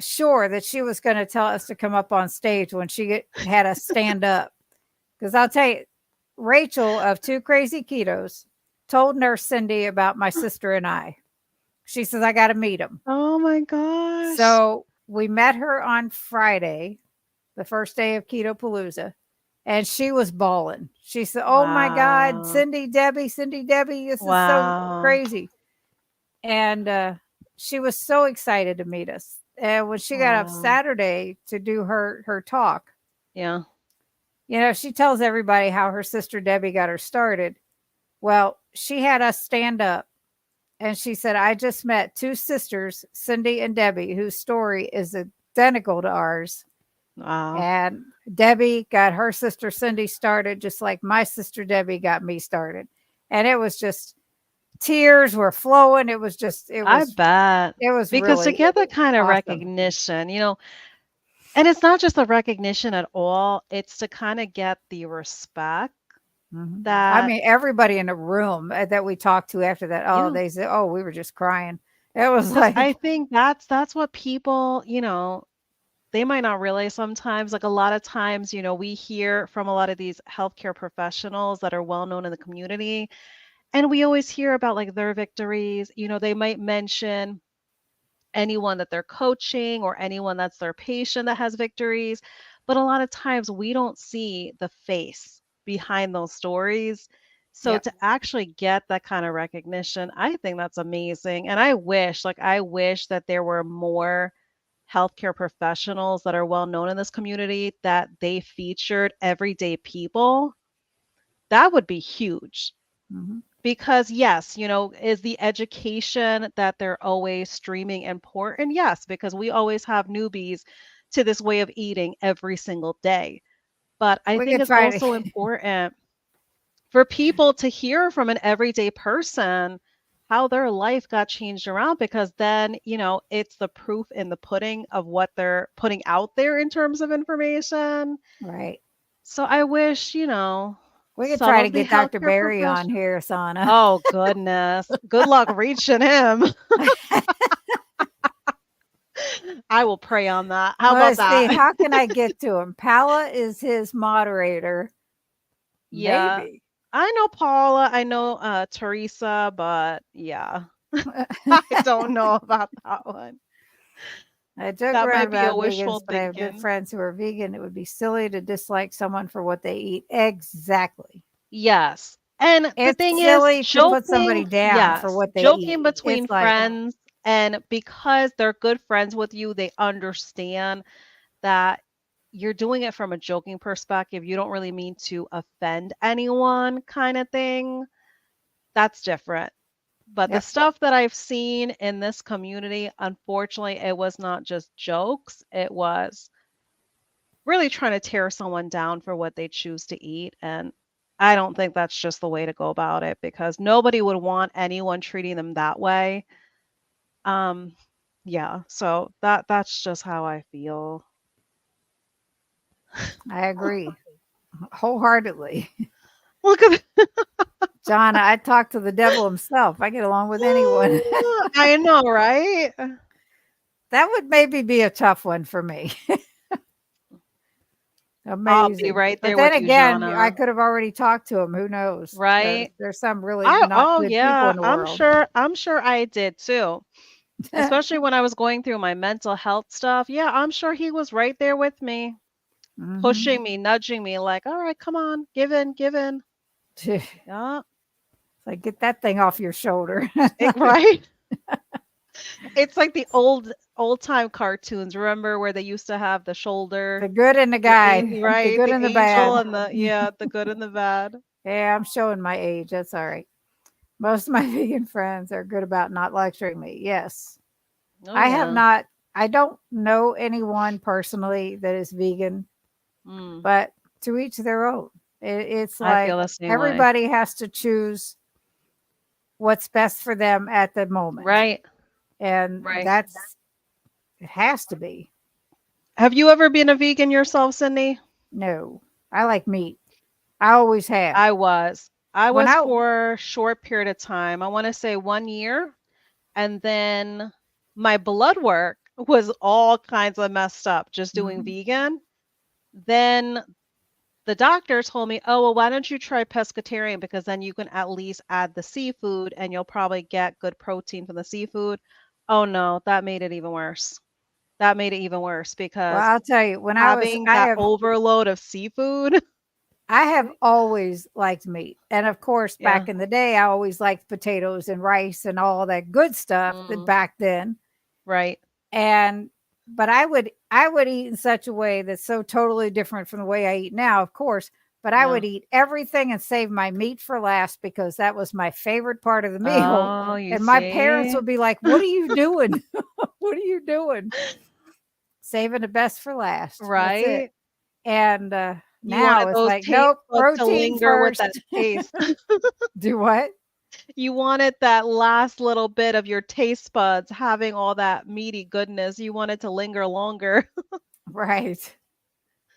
sure that she was going to tell us to come up on stage when had us stand up. Because I'll tell you, Rachel of Two Crazy Ketos told Nurse Cindy about my sister and I. She says, I got to meet them. Oh my gosh. So we met her on Friday, the first day of Keto Palooza, and she was bawling. She said, oh my God, Wow. Cindy Debbie, this is so Wow. crazy. And she was so excited to meet us. And when she got up Wow. Saturday to do her talk, Yeah. she tells everybody how her sister Debbie got her started. Well, she had us stand up and she said, I just met two sisters, Cindy and Debbie, whose story is identical to ours. Wow. And Debbie got her sister Cindy started just like my sister Debbie got me started. And it was just tears were flowing. I bet. It was Because to really get that kind of awesome. recognition, and it's not just the recognition at all, it's to kind of get the respect I that, mean, everybody in the room that we talked to after that, oh, yeah, they said, oh, we were just crying. It was because I like, think that's what people, they might not realize sometimes. Like a lot of times, we hear from a lot of these healthcare professionals that are well known in the community, and we always hear about like their victories. They might mention anyone that they're coaching or anyone that's their patient that has victories. But a lot of times we don't see the face behind those stories. So yep. to actually get that kind of recognition, I think that's amazing. And I wish that there were more healthcare professionals that are well known in this community that they featured everyday people. That would be huge. Mm-hmm. Because yes, is the education that they're always streaming important? Yes, because we always have newbies to this way of eating every single day. But I We think could it's try also to, important for people to hear from an everyday person how their life got changed around, because then, it's the proof in the pudding of what they're putting out there in terms of information. right. So I wish, We could some try to of the get Dr. healthcare Barry on professionals. here, Sana. Oh goodness. Good luck reaching him. I will pray on that. How about Let's see. that? How can I get to him? Paula is his moderator. Yeah. Maybe. I know Paula, I know Teresa, but yeah. I don't know about that one. I joke That around might be a about vegans, wishful but I have good thinking. friends who are vegan. It would be silly to dislike someone for what they eat. Exactly. Yes. And the It's thing is, silly to put somebody down for yes, what they joking eat. between It's like, friends, and because they're good friends with you, they understand that you're doing it from a joking perspective. You don't really mean to offend anyone, kind of thing. That's different. But the yep. stuff that I've seen in this community, unfortunately, it was not just jokes. It was really trying to tear someone down for what they choose to eat. And I don't think that's just the way to go about it, because nobody would want anyone treating them that way. Um, yeah, so that's just how I feel. I agree wholeheartedly. Look at John, I talk to the devil himself. I get along with anyone. I know, right? That would maybe be a tough one for me. I'll be Amazing. right But there then with you, again, I Jana. could have already talked to him. Who knows? Right? There's some really I not oh good people yeah, in the I'm world. sure I'm sure I did too. Especially when I was going through my mental health stuff. Yeah, I'm sure he was right there with me, Hmm. pushing me, nudging me like, "All right, come on, give in, give in." Yeah, Like, get that thing off your shoulder. right? It's like the old time cartoons. Remember where they used to have the The shoulder, good and the the guy, angel, the right? good The and the bad. angel and the good and the bad. Yeah, I'm showing my age. That's all right. Most of my vegan friends are good about not lecturing me. Yes. Oh I have yeah. not, I don't know anyone personally that is vegan, Mm, but to each their own. It's I feel like the same way. everybody has to choose what's best for them at the moment. Right, And right. it has to be. Have you ever been a vegan yourself, Cindy? No, I like meat. I always have. I was. I When was I, for a short period of time. I want to say 1 year. And then my blood work was all kinds of messed up just doing Mhm. vegan. Then the doctor told me, oh, well, why don't you try pescatarian? Because then you can at least add the seafood and you'll probably get good protein from the seafood. Oh no, that made it even worse. That made it even worse Well, because I'll tell you, when having that overload of seafood. I have always liked meat. And of course, Yeah. back in the day, I always liked potatoes and rice and all that good stuff that Mm, back then. right. And but I would eat in such a way that's so totally different from the way I eat now, of course. But I Yeah. would eat everything and save my meat for last because that was my favorite part of the meal. Oh, you And my parents see? would be like, "What are you doing? What are you doing? Saving the best for last." That's it. Right? And You wanted now it's those like, taste nope, buds to protein linger with that first. taste. Do what? You wanted that last little bit of your taste buds having all that meaty goodness. You wanted to linger longer. Right.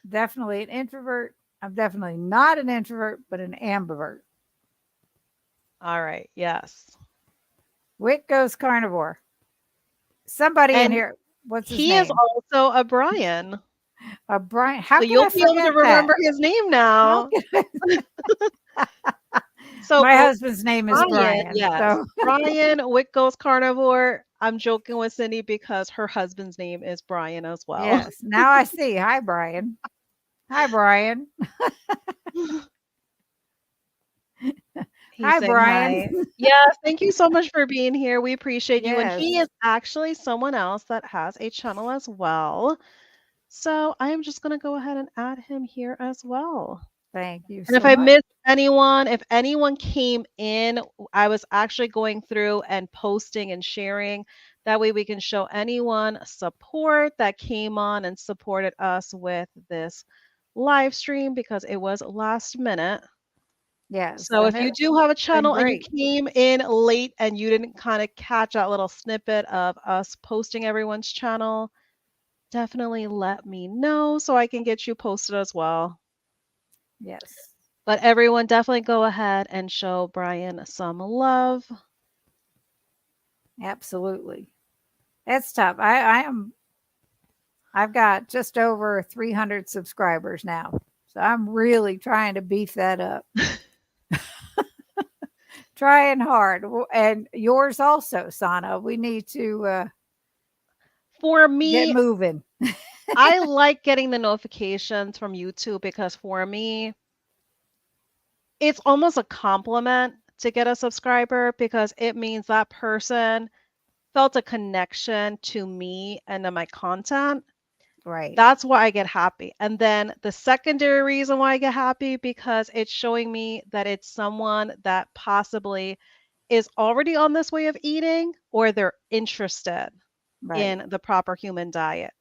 Definitely an introvert. I'm definitely not an introvert, but an ambivert. All right. Yes. Wick goes carnivore. Somebody in And here, what's his he is name? also a Brian. Brian. How So could you'll I be able to forget that? remember his name How now. could So my husband's name is Brian, Brian. yes. So Brian Wick goes carnivore. I'm joking with Cindy because her husband's name is Brian as well. yes, now I see. Hi, Brian. Hi, Brian. He's Hi, saying Brian. hi. Yes, thank you so much for being here. We appreciate you. And he Yes. is actually someone else that has a channel as well. So I am just going to go ahead and add him here as well. Thank you And if so I much. missed anyone, if anyone came in, I was actually going through and posting and sharing. That way we can show anyone support that came on and supported us with this live stream because it was last minute. Yes, So and if you it's do have a been channel and you great. came in late and you didn't kind of catch that little snippet of us posting everyone's channel, definitely let me know so I can get you posted as well. Yes, But everyone definitely go ahead and show Brian some love. absolutely. It's tough. I've got just over 300 subscribers now. So I'm really trying to beef that up. Trying hard. And yours also, Sana. We need to For get me, moving. I like getting the notifications from YouTube because for me, it's almost a compliment to get a subscriber because it means that person felt a connection to me and to my content. Right. That's why I get happy. And then the secondary reason why I get happy because it's showing me that it's someone that possibly is already on this way of eating or they're interested Right. in the proper human diet.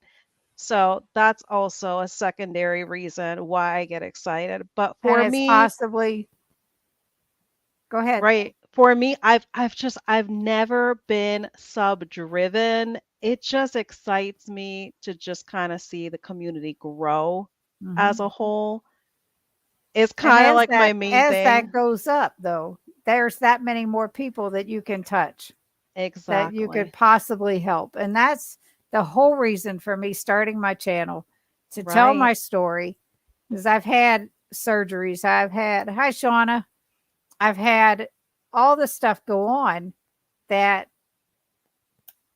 So that's also a secondary reason why I get excited. But And for it's me, possibly, go ahead. right, for me, I've never been sub driven. It just excites me to just kind of see the community grow as Hmm. a whole. It's And kind of like my main as that thing. goes up, though, there's that many more people that you can touch, that you could Exactly. possibly help. And that's the whole reason for me starting my channel, to tell Right. my story. Because I've had surgeries. Hi, Shauna. I've had all this stuff go on that,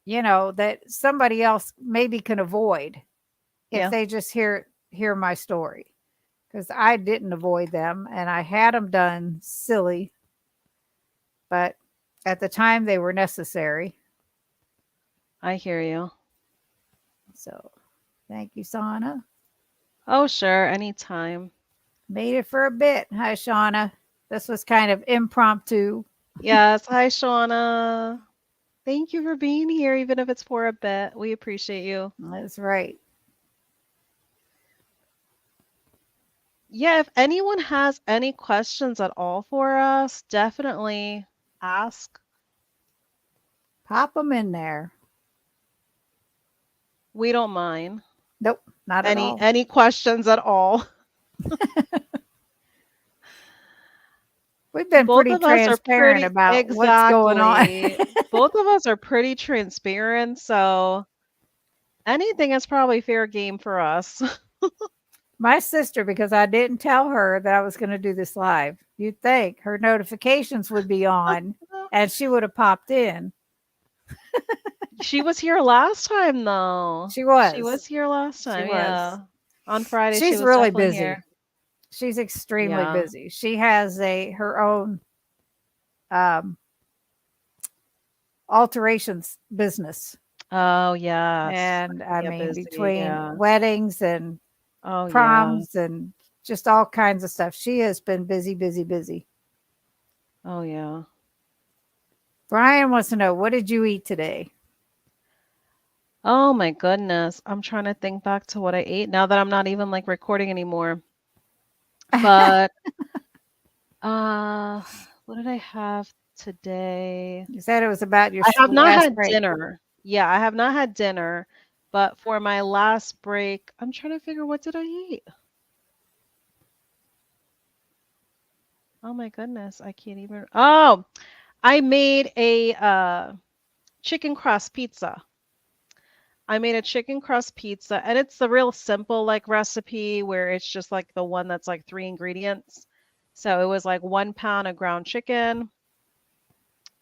that somebody else maybe can avoid if Yeah, they just hear my story. Because I didn't avoid them and I had them done silly, but at the time they were necessary. I hear you. So thank you, Shauna. Oh, sure, anytime. Made it for a bit. Hi, Shauna. This was kind of impromptu. Yes, hi, Shauna. Thank you for being here, even if it's for a bit. We appreciate you. That's right. Yeah, if anyone has any questions at all for us, definitely ask. Pop them in there. We don't mind. Nope, not at all. Any questions at all. We've been Both pretty of us are transparent pretty about what's going on. exactly. Both of us are pretty transparent, so anything is probably fair game for us. My sister, because I didn't tell her that I was going to do this live, you'd think her notifications would be on and she would have popped in. She was here last time though. She She was was. here last She time, was. yeah. On Friday she She's was really definitely busy. here. She's extremely Yeah. busy. She has her own um, alterations business. Oh yes. And I Yeah, mean, busy. between Yeah. weddings and Oh yeah. proms and just all kinds of stuff, she has been busy, busy, busy. Oh yeah. Brian wants to know, what did you eat today? Oh my goodness. I'm trying to think back to what I ate now that I'm not even like recording anymore. But uh what did I have today? You said it was about your I have not last had break. dinner. Yeah, I have not had dinner, but for my last break, I'm trying to figure what did I eat? Oh my goodness, I can't even. Oh, I made a chicken crust pizza. I made a chicken crust pizza, and it's the real simple like recipe where it's just like the one that's like 3 ingredients. So it was like 1 pound of ground chicken.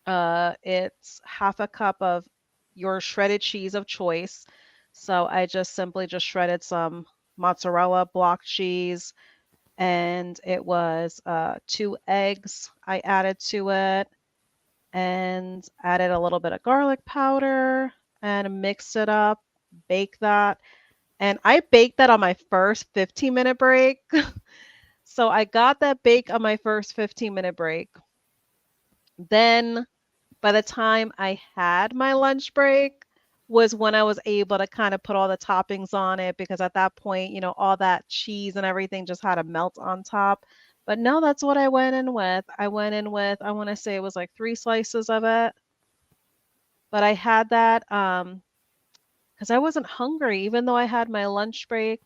It's half a cup of your shredded cheese of choice. So I just simply just shredded some mozzarella block cheese, and it was 2 eggs I added to it, and added a little bit of garlic powder and mixed it up, bake that. And I baked that on my first 15-minute break. So I got that bake on my first 15-minute break. Then by the time I had my lunch break was when I was able to kind of put all the toppings on it because at that point, all that cheese and everything just had to melt on top. But no, that's what I went in with. I went in with, I want to say it was like 3 slices of it. But I had that because I wasn't hungry, even though I had my lunch break.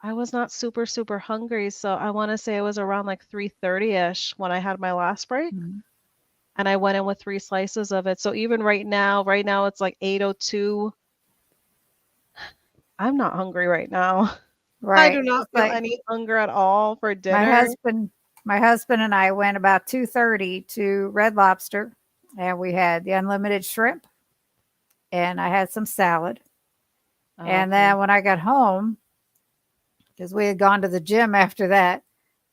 I was not super, super hungry. So I want to say it was around like 3:30ish when I had my last break. Mhm. And I went in with 3 slices of it. So even right now it's like 8:02. I'm not hungry right now. I do Right. not It's feel like any hunger at all for my dinner. husband, my husband and I went about 2:30 to Red Lobster, and we had the unlimited shrimp, and I had some salad. And Okay. then when I got home, because we had gone to the gym after that,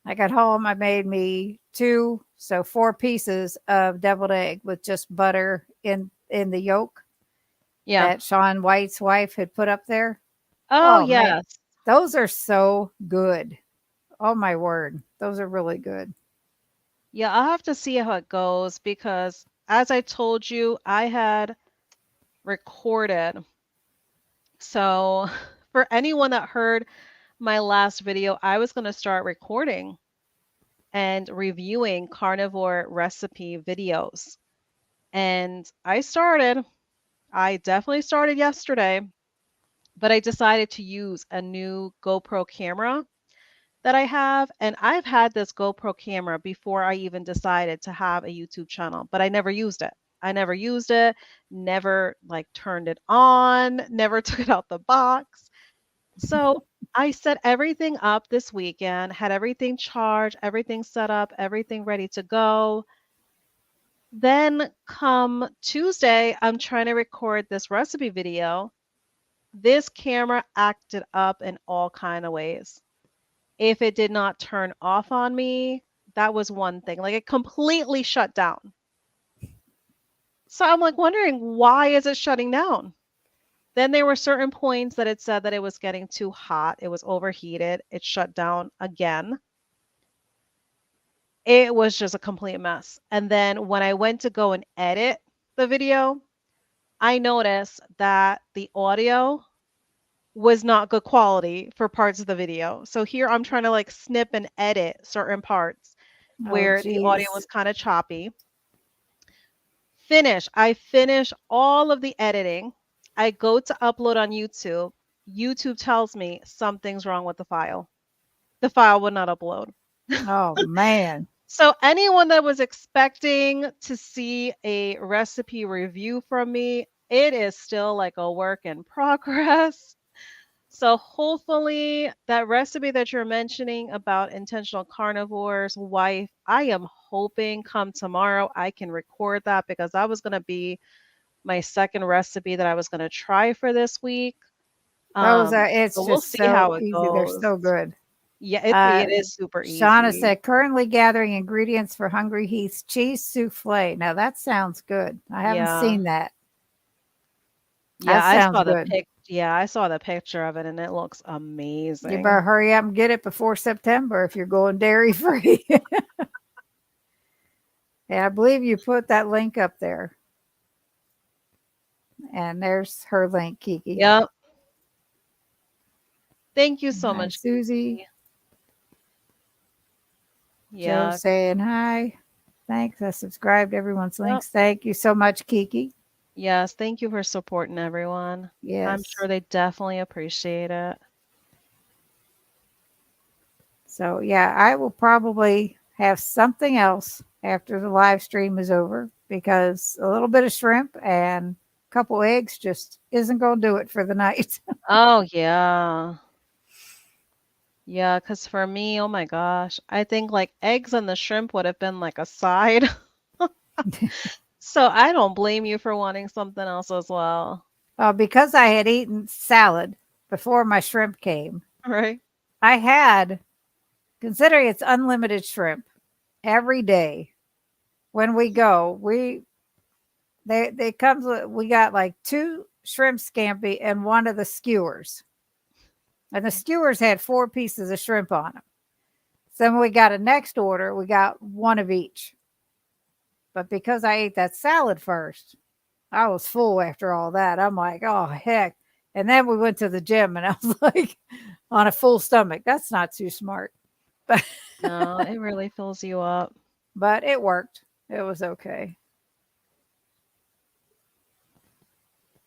I got home. I made me 4 pieces of deviled egg with just butter in the yolk Yeah. that Sean White's wife had put up there. Oh, Oh man, yes. those are so good. Oh my word, those are really good. Yeah, I'll have to see how it goes because as I told you, I had recorded. So for anyone that heard my last video, I was going to start recording and reviewing carnivore recipe videos. And I definitely started yesterday, but I decided to use a new GoPro camera that I have. And I've had this GoPro camera before I even decided to have a YouTube channel, but I never used it. I never used it, never like turned it on, never took it out the box. So I set everything up this weekend, had everything charged, everything set up, everything ready to go. Then come Tuesday, I'm trying to record this recipe video. This camera acted up in all kind of ways. If it did not turn off on me, that was one thing. Like it completely shut down. So I'm like wondering why is it shutting down? Then there were certain points that it said that it was getting too hot. It was overheated. It shut down again. It was just a complete mess. And then when I went to go and edit the video, I noticed that the audio was not good quality for parts of the video. So here I'm trying to like snip and edit certain parts Oh, where the audio geez. was kind of choppy. I finish all of the editing. I go to upload on YouTube. YouTube tells me something's wrong with the file. The file would not upload. Oh, man. So anyone that was expecting to see a recipe review from me, it is still like a work in progress. So hopefully that recipe that you're mentioning about intentional carnivores wife, I am hoping come tomorrow I can record that because that was going to be my second recipe that I was going to try for this week. Those are, it's So we'll just see so how it easy. They're goes. so good. Yeah, Uh, it is super Shauna easy. said, currently gathering ingredients for Hungry Heath's cheese souffle. Now that sounds good. I haven't Yeah. seen that. Yeah, That sounds good. I saw the picture of it and it looks You better amazing. hurry up and get it before September if you're going dairy free. And I believe you put that link up there. And there's her link, Kiki. Yep. Thank you so Hi, much, Susie. Kiki. Joe Yeah. saying hi. Thanks. I subscribed to everyone's Yep. links. Thank you so much, Kiki. Yes, thank you for supporting everyone. I'm Yes. sure they definitely appreciate it. So, yeah, I will probably have something else after the live stream is over because a little bit of shrimp and a couple eggs just isn't going to do it for the night. Oh, yeah. Yeah, because for me, oh my gosh, I think like eggs and the shrimp would have been like a side. So I don't blame you for wanting something else as well. Because I had eaten salad before my shrimp came, Right? I had, considering it's unlimited shrimp every day when we go, they comes with, we got like 2 shrimp scampi and one of the skewers. And the skewers had 4 pieces of shrimp on them. So when we got a next order, we got one of each. But because I ate that salad first, I was full after all that. I'm like, oh heck. And then we went to the gym and I was like on a full stomach. That's not too smart. But No, it really fills you up. but it worked. It was okay.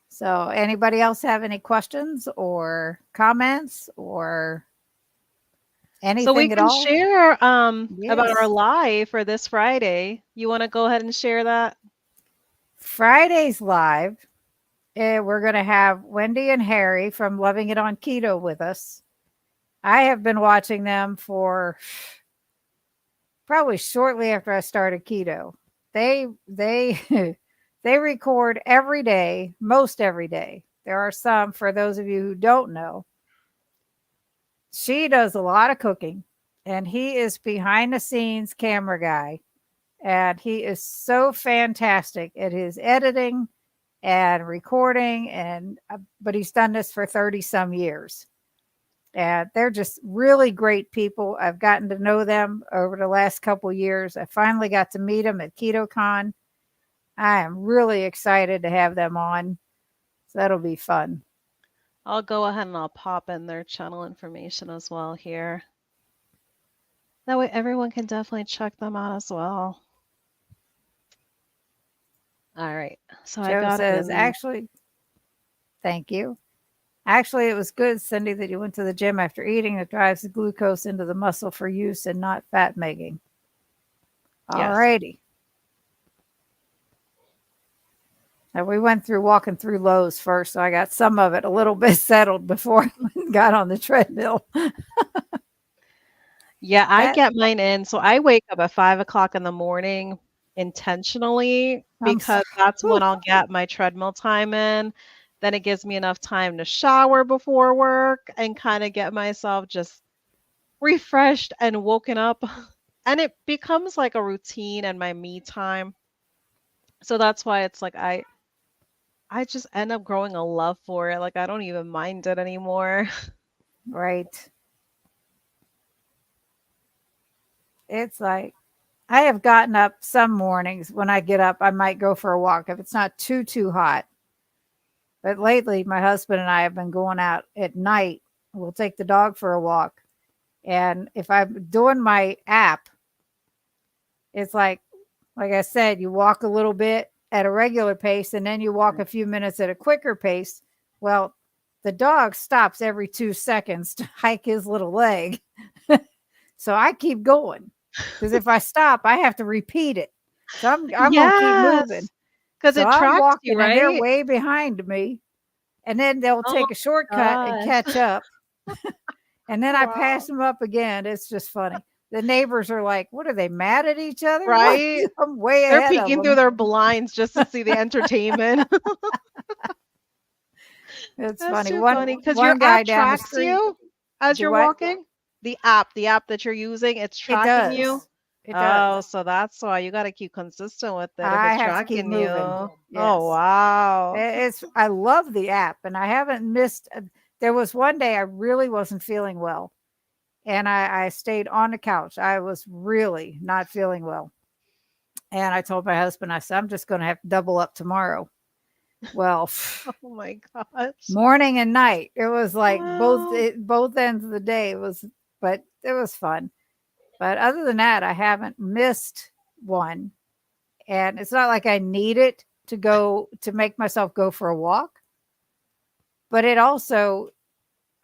So anybody else have any questions or comments or So we anything at can all? share about our Yes. live for this Friday. You want to go ahead and share that? Friday's live. We're going to have Wendy and Harry from Loving It on Keto with us. I have been watching them for probably shortly after I started keto. They they record every day, most every day. There are some, for those of you who don't know, she does a lot of cooking and he is behind the scenes camera guy, and he is so fantastic at his editing and recording, and but he's done this for 30 some years. And they're just really great people. I've gotten to know them over the last couple years. I finally got to meet them at KetoCon. I am really excited to have them on. So that'll be fun. I'll go ahead and I'll pop in their channel information as well here. That way everyone can definitely check them out as well. All right. So I Joe got it says, in there. actually, thank you. Actually, it was good, Cindy, that you went to the gym after eating. It drives the glucose into the muscle for use and not fat making. All Yes. righty. And we went through walking through Lowe's first, so I got some of it a little bit settled before I got on the treadmill. Yeah, I That get mine in. So I wake up at 5 o'clock in the morning intentionally I'm so, because that's when I'll get my treadmill time in. Then it gives me enough time to shower before work and kind of get myself just refreshed and woken up. And it becomes like a routine and my me time. So that's why it's like I just end up growing a love for it. Like I don't even mind it anymore. Right. It's like I have gotten up some mornings when I get up, I might go for a walk if it's not too hot. But lately, my husband and I have been going out at night. We'll take the dog for a walk. And if I'm doing my app, it's like I said, you walk a little bit at a regular pace and then you walk a few minutes at a quicker pace. Well, the dog stops every 2 seconds to hike his little leg. So I keep going because if I stop, I have to repeat it. So I'm going to keep moving. Yes, because So it I'm tracks you, walking and they're right? way behind me. And then they'll Oh take a shortcut and my catch up. And then I pass Wow. them up again. It's just funny. The neighbors are like, what are they mad at each other? What? Right? I'm way They're ahead of peeking through them. their blinds just to see the entertainment. It's That's funny. too One funny because your one guy app down the tracks street, you as do you're what? walking. The app that you're using, it's It tracking you. does. It does. Oh, so that's why you got to keep consistent with it if I it's have to keep tracking you. moving. Oh, Yes. wow. It's I love the app and I haven't missed there was one day I really wasn't feeling well and I stayed on the couch. I was really not feeling well. And I told my husband, I said, I'm just going to have to double up tomorrow. Well, Oh my gosh. morning and night. It was like Wow. both ends of the day. But it was fun. But other than that, I haven't missed one. And it's not like I need it to make myself go for a walk. But it also,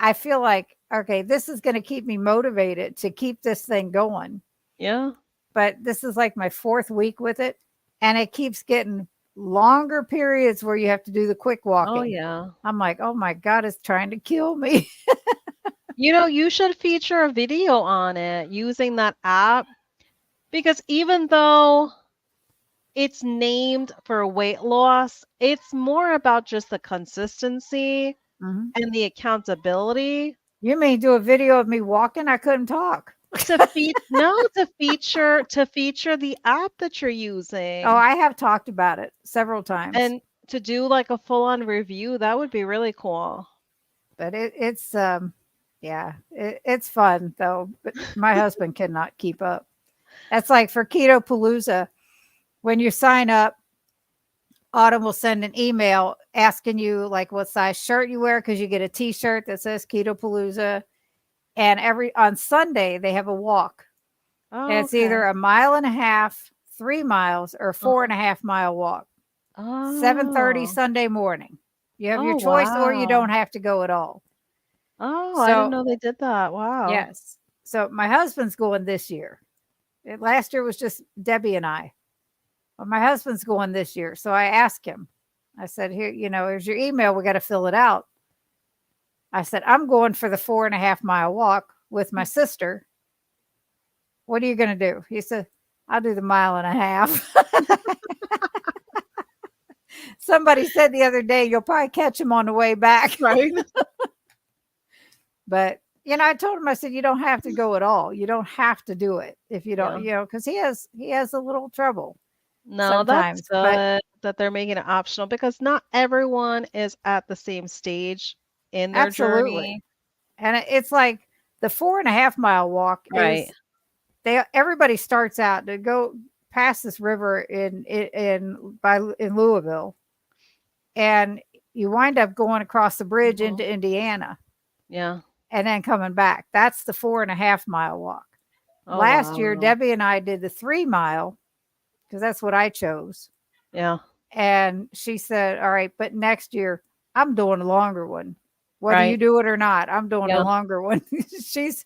I feel like, okay, this is going to keep me motivated to keep this thing going. Yeah. But this is like my 4th week with it. And it keeps getting longer periods where you have to do the quick Oh, walking. yeah. I'm like, oh my God, it's trying to kill me. You should feature a video on it using that app because even though it's named for weight loss, it's more about just the consistency Mhm. and the accountability You mean do a video of me walking? I couldn't talk. to feature the app that you're Oh, using I have talked about it several times, and to do like a full-on review. That would be really cool. but it's yeah, it's fun though. But my husband cannot keep up. That's like for Keto Palooza. When you sign up, Autumn will send an email asking you like what size shirt you wear because you get a T-shirt that says Keto Palooza. And every on Sunday they have a walk. And Oh, it's either okay. a mile and a half, 3 miles, or four Uh-huh. and a half mile walk. 7:30 Oh. Sunday morning. You have your Oh, choice, or you don't wow. have to go at all. Oh, I didn't So know they did that. Wow. yes. So my husband's going this year. Last year was just Debbie and I. Well, my husband's going this year. So I asked him, I said, here, here's your email. We got to fill it out. I said, I'm going for the 4.5 mile walk with my sister. What are you going to do? He said, I'll do the mile and a half. Somebody said the other day, you'll probably catch him on the way back. Right? But, I told him, I said, you don't have to go at all. You don't have to do it if you don't, Yeah. because he has a little trouble No, that's sometimes. But good that they're making it optional because not everyone is at the same stage in their absolutely. journey. And it's like the 4.5 mile walk Right. everybody starts out to go past this river in Louisville, and you wind up going across the bridge Mhm. into Indiana Yeah. and then coming back. That's the 4.5 mile walk. Oh, Last year, wow. Debbie and I did the 3 mile because that's what I chose. Yeah. And she said, all right, but next year I'm doing a longer one. Whether you Right. do it or not, I'm doing the Yeah. longer one. she's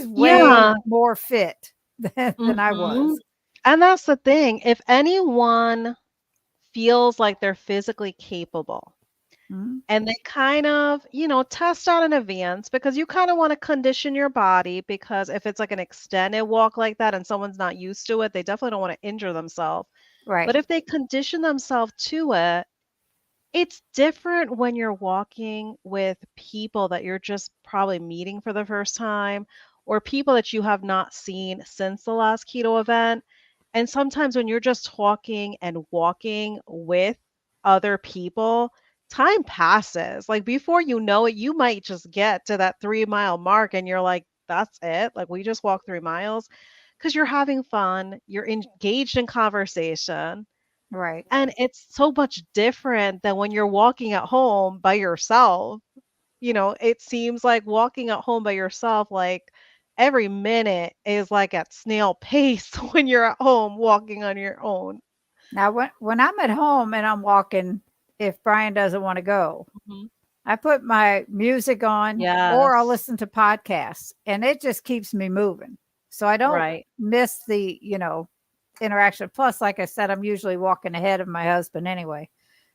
way Yeah. more fit than I Mhm. was. And that's the thing. If anyone feels like they're physically capable Mhm. and they kind of, test out in advance because you kind of want to condition your body because if it's like an extended walk like that and someone's not used to it, they definitely don't want to injure themselves. But Right. if they condition themselves to it, it's different when you're walking with people that you're just probably meeting for the first time or people that you have not seen since the last keto event. And sometimes when you're just talking and walking with other people, time passes. Like before you know it, you might just get to that 3 mile mark and you're like, that's it. Like we just walked 3 miles because you're having fun, you're engaged in conversation. Right. And it's so much different than when you're walking at home by yourself. It seems like walking at home by yourself, like every minute is like at snail pace when you're at home walking on your own. Now, when I'm at home and I'm walking, if Brian doesn't want to go, Mhm. I put my music on or I'll Yes, listen to podcasts, and it just keeps me moving. So I don't right. miss the, interaction. Plus, like I said, I'm usually walking ahead of my husband anyway.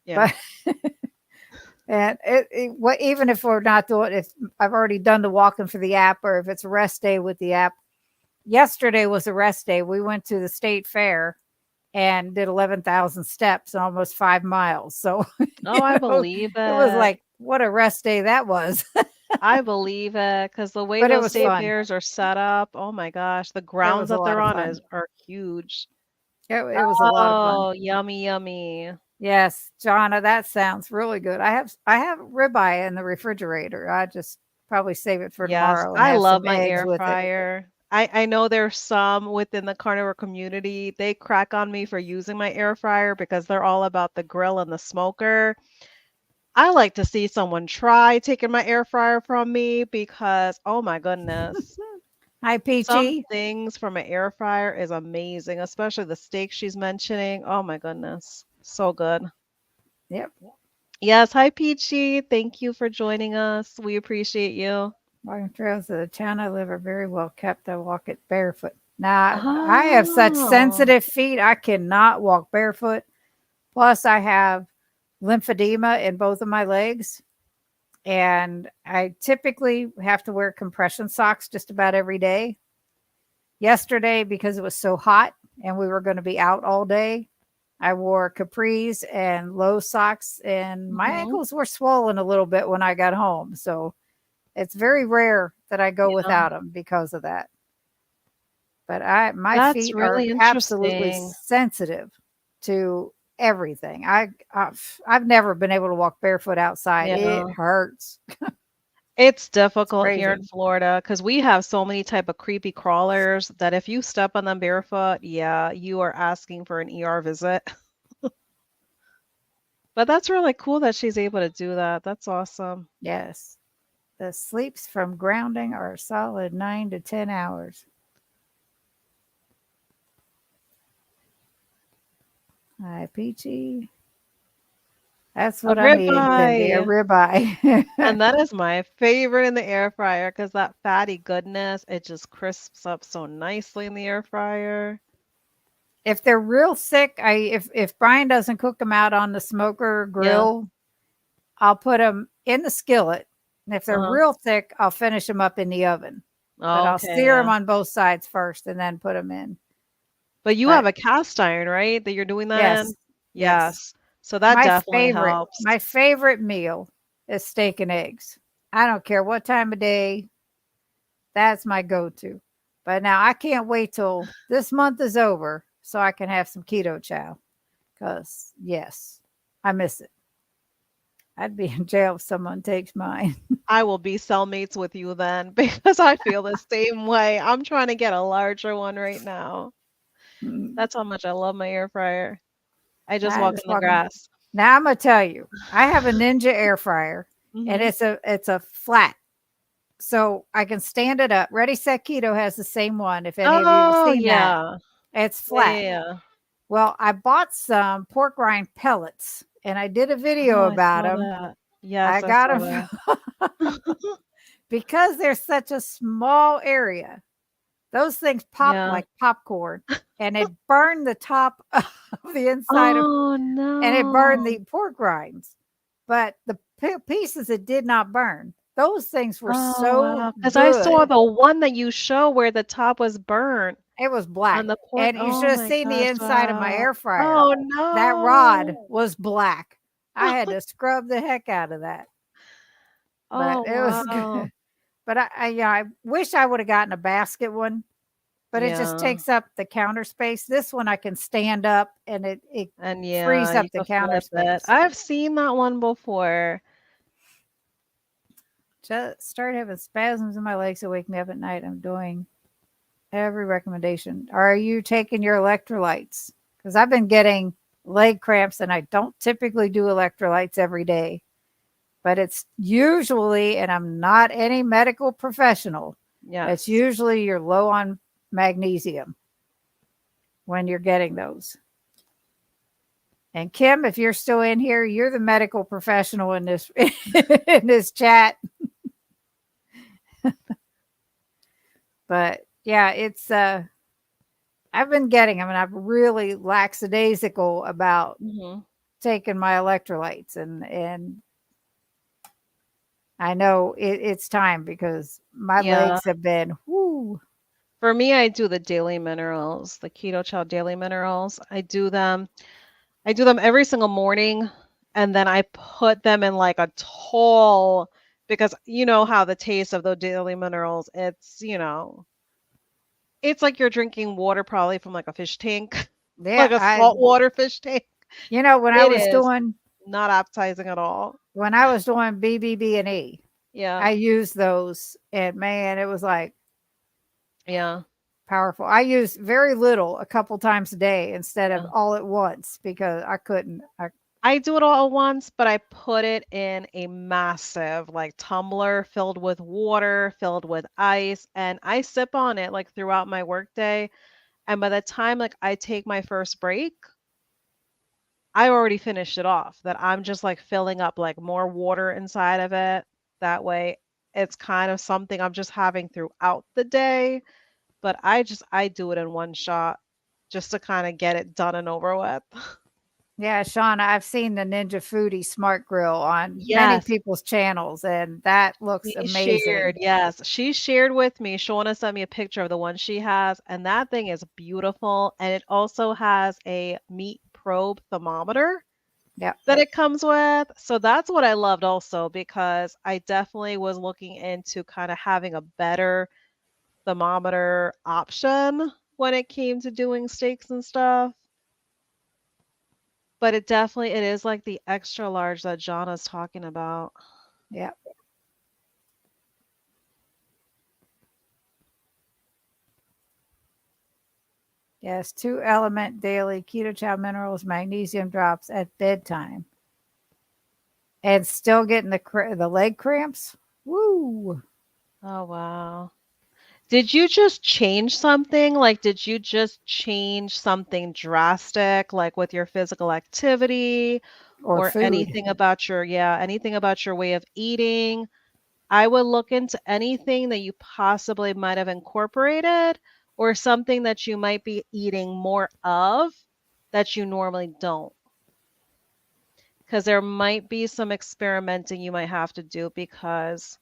Yeah. But and what even if we're not doing, if I've already done the walking for the app, or if it's a rest day with the app. Yesterday was a rest day. We went to the state fair and did 11,000 steps and almost 5 miles. So, Oh, I believe it was it. like, what a rest day that was. I believe it because the way But it those was state fun. fairs are set up, oh my gosh, the It grounds was a that lot they're of on fun. are huge. It was a lot of fun. Oh, yummy, yummy. Yes, Jonna, that sounds really good. I have ribeye in the refrigerator. I just probably save it for Yes, tomorrow and I have love some my eggs air with it. fryer. I know there's some within the carnivore community. They crack on me for using my air fryer because they're all about the grill and the smoker. I like to see someone try taking my air fryer from me because, oh my goodness, Hi, some Peachy. things from an air fryer is amazing, especially the steak she's mentioning. Oh my goodness, so good. Yep. Yes, hi Peachy. Thank you for joining us. We appreciate you. Walking trails of the town I live are very well kept. I walk it barefoot. Now, I have such Oh. sensitive feet. I cannot walk barefoot. Plus, I have lymphedema in both of my legs. And I typically have to wear compression socks just about every day. Yesterday, because it was so hot and we were going to be out all day, I wore capris and low socks, and my Mhm. ankles were swollen a little bit when I got home. So it's very rare that I go Yeah, without them because of that. But my that's feet are really absolutely interesting. sensitive to everything. I've never been able to walk barefoot outside. It Yeah. hurts. It's It's difficult here in crazy. Florida because we have so many type of creepy crawlers that if you step on them barefoot, yeah, you are asking for an ER visit. But that's really cool that she's able to do that. That's awesome. Yes. The sleeps from grounding are a solid 9 to 10 hours. Hi, Peachy. That's A what I'm eating, Cindy, a ribeye. ribeye. And that is my favorite in the air fryer because that fatty goodness, it just crisps up so nicely in the air fryer. If they're real thick, if Brian doesn't cook them out on the smoker or Yeah. grill, I'll put them in the skillet. And if they're Uh-huh. real thick, I'll finish them up in the oven. But I'll Okay, sear them yeah. on both sides first and then put them in. But you have But a cast iron, right? That you're doing that in? yes, yes. Yes. So that My definitely favorite, helps. my favorite meal is steak and eggs. I don't care what time of day, that's my go-to. But now I can't wait till this month is over so I can have some keto chow. Because yes, I miss it. I'd be in jail if someone takes mine. I will be cellmates with you then because I feel the same way. I'm trying to get a larger one right now. Mm, That's how much I love my air fryer. I just I walk just in the walking. grass. Now I'm gonna tell you, I have a Ninja air fryer, and Mhm. it's a flat, so I can stand it up. Ready Set Keto has the same one. If any of you have Oh, seen that, yeah. it's Yeah, yeah, flat. yeah. Well, I bought some pork rind pellets, and I did a video Oh, I about saw them. that. I Yes, I got saw them that. because they're such a small area. Those things pop Yeah. like popcorn, and it burned the top of the inside of, Oh, and it burned no. the pork rinds. But the pieces it did not burn. Those things were Oh, so wow. Because I saw good. the one that you show where the top was burnt It was on black, the pork. and you should Oh have my seen the gosh, inside of my wow. air fryer. Oh, That rod no. was black. I had to scrub the heck out of that, but Oh, it was wow. good. But yeah, I wish I would have gotten a basket one but it just Yeah. takes up the counter space. This one I can stand up and it And frees yeah, up you the could counter flip it. space. I've seen that one before. Just started having spasms in my legs that wake me up at night. I'm doing every recommendation. Are you taking your electrolytes? Because I've been getting leg cramps and I don't typically do electrolytes every day, but it's usually, and I'm not any medical professional, it's Yes. usually you're low on magnesium when you're getting those. And Kim, if you're still in here, you're the medical professional in this in this chat. But yeah, it's I've been getting them and I'm really lackadaisical about Hmm. taking my electrolytes and I know it's time because my Yeah. legs have been whoo. For me, I do the daily minerals, the Keto Chow daily minerals. I do them. I do them every single morning, and then I put them in like a tall, because you know how the taste of the daily minerals, it's like you're drinking water probably from like a fish tank, Yeah, like a saltwater fish tank. when I It was is doing not appetizing at all. BBB and E, Yeah. I used those and man, it was like Yeah. powerful. I used very little a couple times a day instead of Yeah. all at once because I couldn't. I do it all at once, but I put it in a massive like tumbler filled with water, filled with ice, and I sip on it like throughout my workday. And by the time like I take my first break, I already finished it off. That I'm just like filling up like more water inside of it. That way it's kind of something I'm just having throughout the day, but I do it in one shot just to kind of get it done and over with. Yeah, Shauna, I've seen the Ninja Foodie Smart Grill on many Yes. people's channels, and that looks She shared, amazing. yes. She shared with me. Shauna sent me a picture of the one she has, and that thing is beautiful. And it also has a meat probe thermometer Yeah. that it comes with. So that's what I loved also, because I definitely was looking into kind of having a better thermometer option when it came to doing steaks and stuff. But it is like the extra large that Jana's talking about. Yeah. Yes. 2 element daily keto chow minerals, magnesium drops at bedtime, and still getting the leg cramps. Woo. Oh wow. Did you just change something? Like, did you just change something drastic, like with your physical activity Or or food. anything about your way of eating? I would look into anything that you possibly might have incorporated or something that you might be eating more of that you normally don't. Because there might be some experimenting you might have to do, because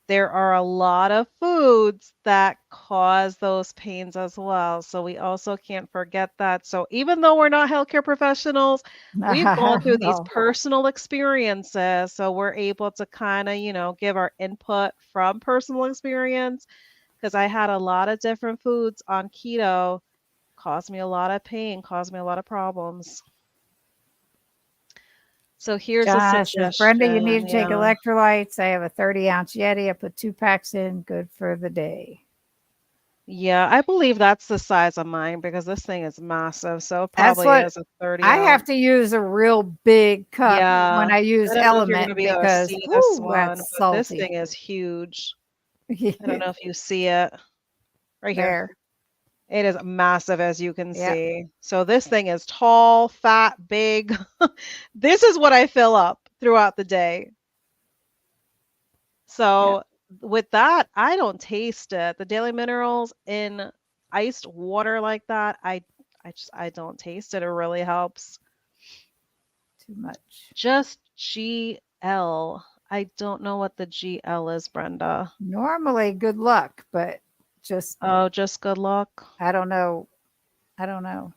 there are a lot of foods that cause those pains as well. So we also can't forget that. So even though we're not healthcare professionals, we've gone through these No. personal experiences. So we're able to kind of, give our input from personal experience. Because I had a lot of different foods on keto, caused me a lot of pain, caused me a lot of problems. So here's a John says, Brenda, you need suggestion. to take Yeah. electrolytes. I have a 30-ounce Yeti. I put 2 packs in. Good for the day. Yeah, I believe that's the size of mine because this thing is massive. So it That's probably what is a 30 I have ounce. to use a real big cup Yeah. when I I use don't know if you're going to Element be able to because, see this whoo, one, that's but this salty. thing is huge. I don't know if you see it right here. There. It is massive, as you can Yep. see. So this thing is tall, fat, big. This is what I fill up throughout the day. Yep. So with that, I don't taste it. The daily minerals in iced water like that, I don't taste it. It really helps. Too much. Just GL. I don't know what the GL is, Brenda. Normally, good luck, but just, Oh, just good luck. I don't know. I don't know.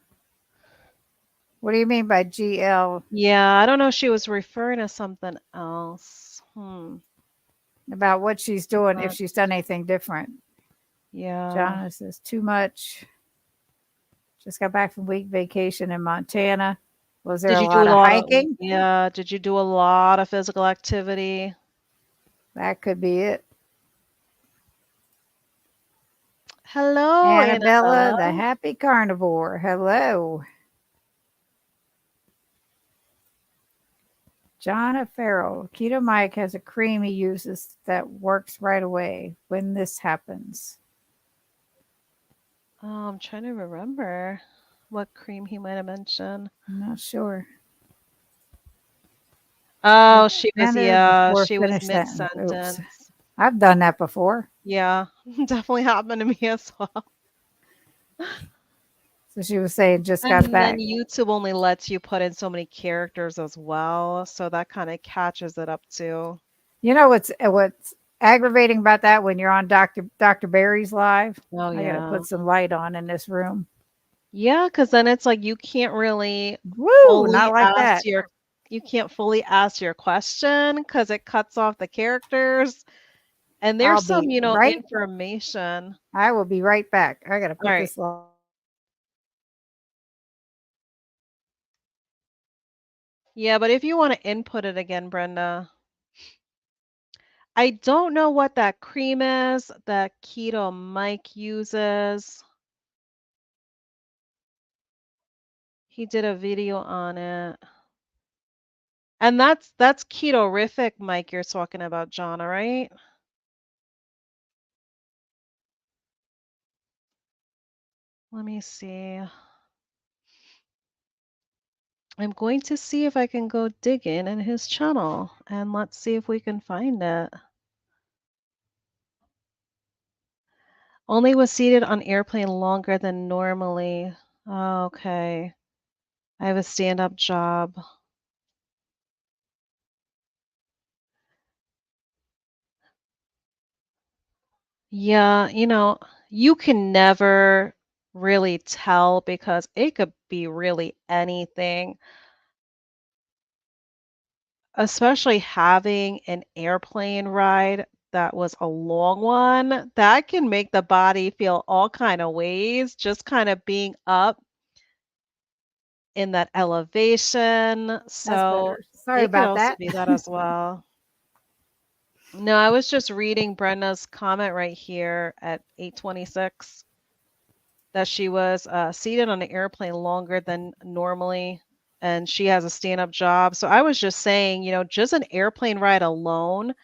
What do you mean by GL? Yeah, I don't know. She was referring to something else. About what she's doing, if Uh, she's done anything different. Yeah. Jonna says too much. Just got back from week vacation in Montana. Was there Did a you do a lot of lot of hiking? yeah, did you do a lot of physical activity? That could be it. Hello, Annabella, Annabella. the happy carnivore. Hello. Jonna Farrell. Keto Mike has a cream he uses that works right away when this happens. Oh, I'm trying to remember what cream he might have mentioned. I'm not sure. Oh, she was, yeah, Before she was finish sentence. Oops. mid-sentence. I've done that before. Yeah, definitely happened to me as well. So she was saying just got And then back. YouTube only lets you put in so many characters as well, so that kind of catches it up too. You know what's aggravating about that when you're on Dr. Barry's live? Oh I gotta yeah. put some light on in this room. Yeah, because then it's like you can't really Woo! fully Not like ask that. your question because it cuts off the characters. And I'll there's some, be right. information. I will be right back. I gotta All put right. this light. Yeah, but if you want to input it again, Brenda, I don't know what that cream is that Keto Mike uses. He did a video on it. And that's Ketorific Mike you're talking about, Jonna, right? Let me see. I'm going to see if I can go digging in his channel and let's see if we can find it. Only was seated on airplane longer than normally. Oh, okay. I have a stand-up job. Yeah, you can never really tell because it could be really anything, especially having an airplane ride that was a long one. That can make the body feel all kind of ways, just kind of being up in that elevation. That's So better. Sorry it could about also that. be that as well. No, I was just reading Brenda's comment right here at 8:26 that she was seated on an airplane longer than normally, and she has a stand-up job. So I was just saying, just an airplane ride alone,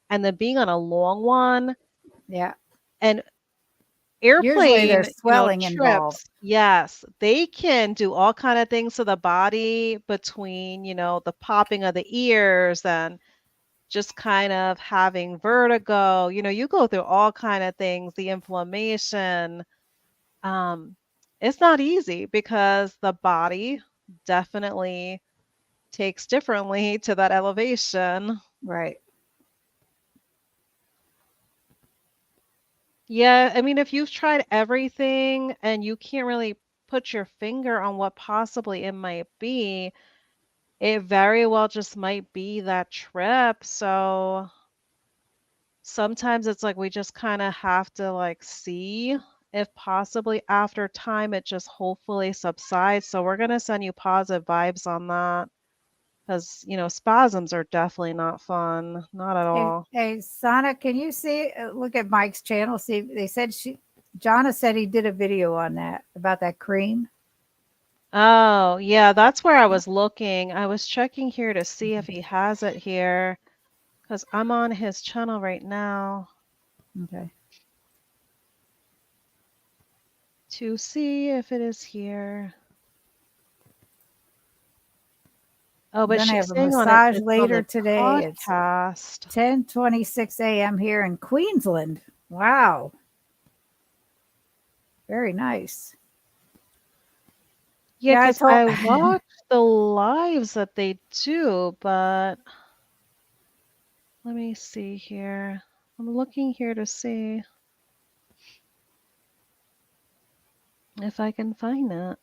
and then being on a long one, Yeah. and Usually airplane, there's swelling involved. trips, yes, they can do all kind of things to the body between, the popping of the ears and just kind of having vertigo. You go through all kind of things, the inflammation. Um, it's not easy because the body definitely takes differently to that elevation. Right. Yeah, I mean, if you've tried everything and you can't really put your finger on what possibly it might be, it very well just might be that trip. So sometimes it's like we just kind of have to like see if possibly after time it just hopefully subsides. So we're going to send you positive vibes on that because, spasms are definitely not fun, not at Hey, all. hey, Sana, can you see? Look at Mike's channel. See, they said Jonna said he did a video on that about that cream. Oh, yeah, that's where I was looking. I was checking here to see if he has it here because I'm on his channel right now Okay. to see if it is here. Oh, I'm but gonna she's have a saying on it, massage it's on later the today. It's podcast. 10:26 a.m. here in Queensland. Wow, very nice. Yeah, Yeah, I because told. I watch the lives that they do, but let me see here. I'm looking here to see if I can find it.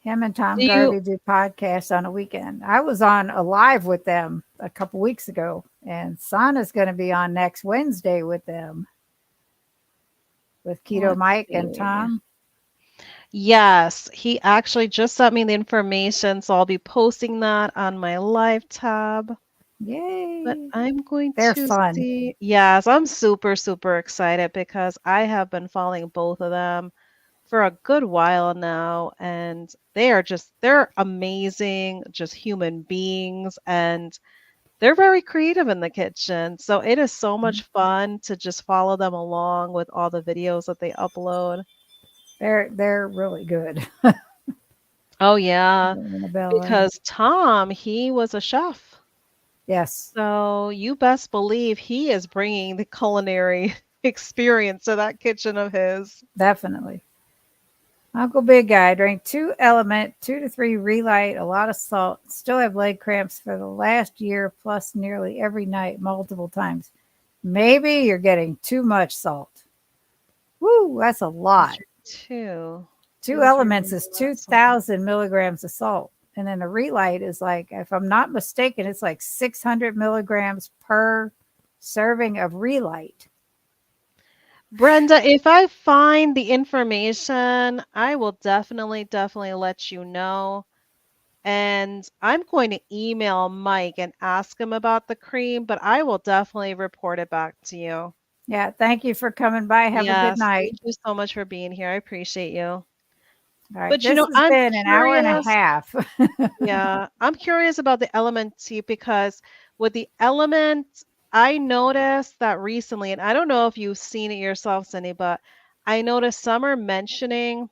Him and Tom Do you Garvey do podcasts on a weekend. I was on a live with them a couple weeks ago, and Sana's going to be on next Wednesday with them, with Keto let's Mike and see. Tom. Yes, he actually just sent me the information, so I'll be posting that on my live tab. But Yay! I'm going They're to fun. see. Yes, I'm super, super excited because I have been following both of them for a good while now, and they're amazing, just human beings, and they're very creative in the kitchen. So it is so much fun to just follow them along with all the videos that they upload. They're really good. Oh yeah, Annabella. because Tom, he was a chef. Yes, So you best believe he is bringing the culinary experience to that kitchen of his. definitely. Uncle Big Guy drank 2 Element, 2 to 3 Relight, a lot of salt. Still have leg cramps for the last year, plus nearly every night, multiple times. Maybe you're getting too much salt. Woo, that's a lot. Two. Two Two to three Elements is milligrams. So 2,000 milligrams of salt. And then a Relight is like, if I'm not mistaken, it's like 600 milligrams per serving of Relight. Brenda, if I find the information, I will definitely let you know. And I'm going to email Mike and ask him about the cream, but I will definitely report it back to you. Yeah, thank you for coming by. Have a good Yes, night. thank you so much for being here. I appreciate you. All right, But this has I'm been an hour and a curious. half. Yeah, I'm curious about the element tea because with the element, I noticed that recently, and I don't know if you've seen it yourself, Cindy, but I noticed some are mentioning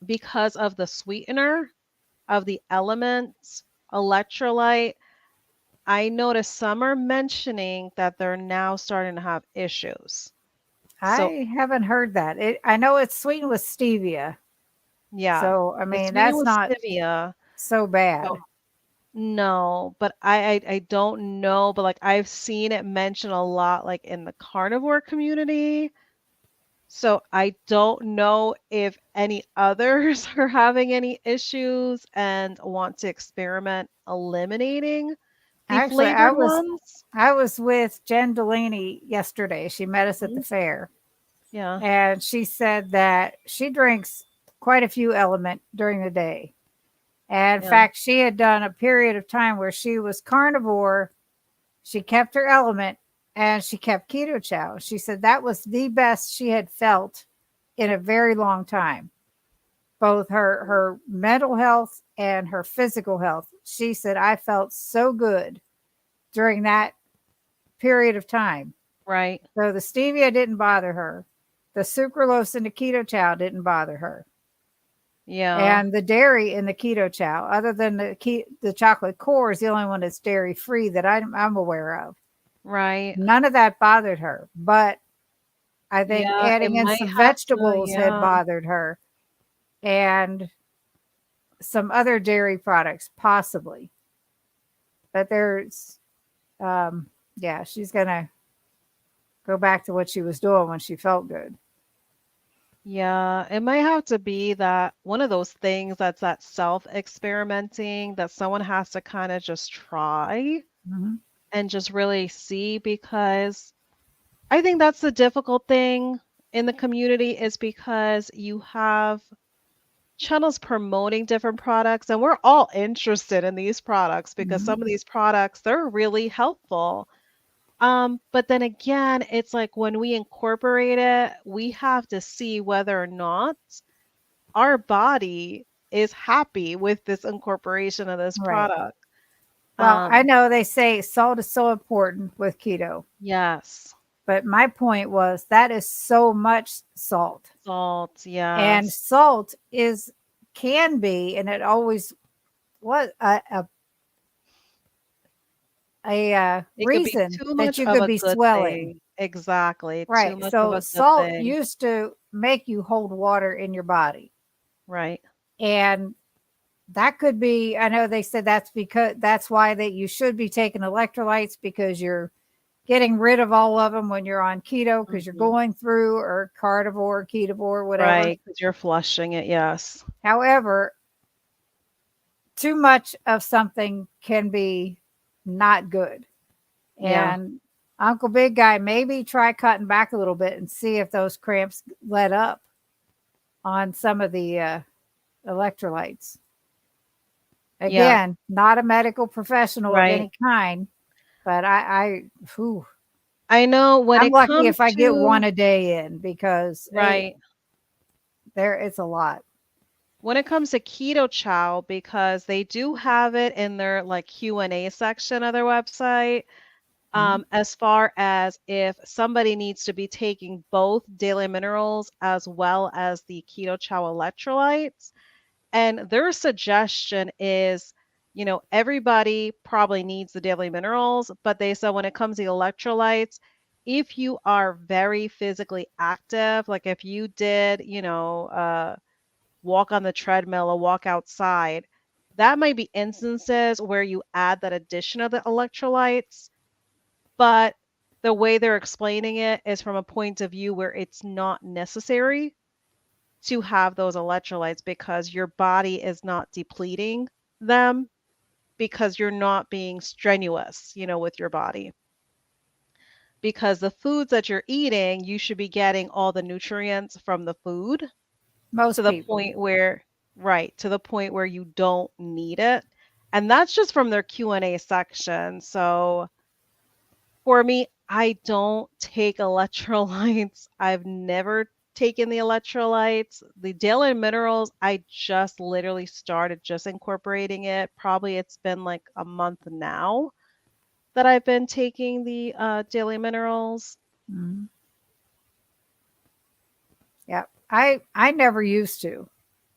because of the sweetener of the elements, electrolyte. I noticed some are mentioning that they're now starting to have issues. So, I haven't heard that. I know it's sweetened with stevia. yeah, So, I it's mean, sweetened that's with not stevia. so So, bad. no, but I don't know, but like I've seen it mentioned a lot like in the carnivore community. So I don't know if any others are having any issues and want to experiment eliminating the Actually, flavored ones. I was with Jen Delaney yesterday. She met us at the Mhm. fair, Yeah, and she said that she drinks quite a few Element during the day. And in yeah, fact, she had done a period of time where she was carnivore. She kept her Element and she kept keto chow. She said that was the best she had felt in a very long time, both her mental health and her physical health. She said I felt so good during that period of time. right. So the stevia didn't bother her. The sucralose in the keto chow didn't bother her. Yeah, And the dairy in the keto chow, other than the chocolate core, is the only one that's dairy free that I'm aware of. right. None of that bothered her, but I think Yeah, it adding in might some have to, vegetables had yeah, bothered her, and some other dairy products possibly. But there's, um, yeah, she's gonna go back to what she was doing when she felt good. yeah. It might have to be that one of those things that's that self-experimenting that someone has to kind of just try Mhm. and just really see because I think that's the difficult thing in the community is because you have channels promoting different products and we're all interested in these products because Mhm. some of these products they're really helpful. But then again, it's like when we incorporate it, we have to see whether or not our body is happy with this incorporation of this Right. product. Well, I Um, know they say salt is so important with keto, yes, but my point was that is so much salt. salt, And yes. salt is can be, and it always was a It could be reason too that much you of could a be good swelling. thing. Exactly. Too Right. much of So a good salt thing. used to make you hold water in your body. Right. And that could be, I know they said that's why that you should be taking electrolytes because you're getting rid of all of them when you're on keto because you're Mhm. going through or carnivore, ketovore, whatever. Right, 'cause you're flushing it, yes. However, too much of something can be not good. Yeah. And Uncle Big Guy, maybe try cutting back a little bit and see if those cramps let up on some of the electrolytes. Yeah. Again, not a medical professional of Right. any kind, but whew, I know when I'm it lucky comes if I get one to a day in because right. it's a lot. When it comes to keto chow, because they do have it in their like Q&A section of their website, Mhm. as far as if somebody needs to be taking both daily minerals as well as the keto chow electrolytes. And their suggestion is, everybody probably needs the daily minerals, but they said when it comes to electrolytes, if you are very physically active, like if you did, walk on the treadmill or walk outside, that might be instances where you add that addition of the electrolytes. But the way they're explaining it is from a point of view where it's not necessary to have those electrolytes because your body is not depleting them because you're not being strenuous, with your body. Because the foods that you're eating, you should be getting all the nutrients from the food to Most the people. point where, right, to the point where you don't need it. And that's just from their Q&A section. So for me, I don't take electrolytes. I've never taken the electrolytes. The daily minerals, I just literally started just incorporating it. Probably it's been like a month now that I've been taking the daily minerals. Mhm. Yeah, I never used to.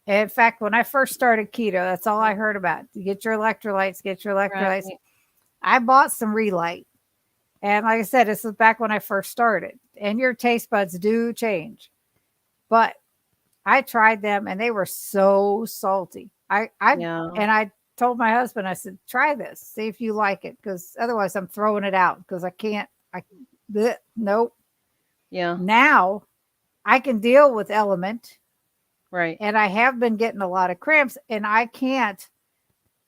In fact, when I first started keto, that's all I heard about. You get your electrolytes, get your electrolytes. Right. I bought some Relight. And like I said, this was back when I first started. And your taste buds do change. But I tried them and they were so salty. Yeah. I told my husband, I said, try this, see if you like it. Cause otherwise I'm throwing it out because nope. Yeah. Now I can deal with Element Right. and I have been getting a lot of cramps and I can't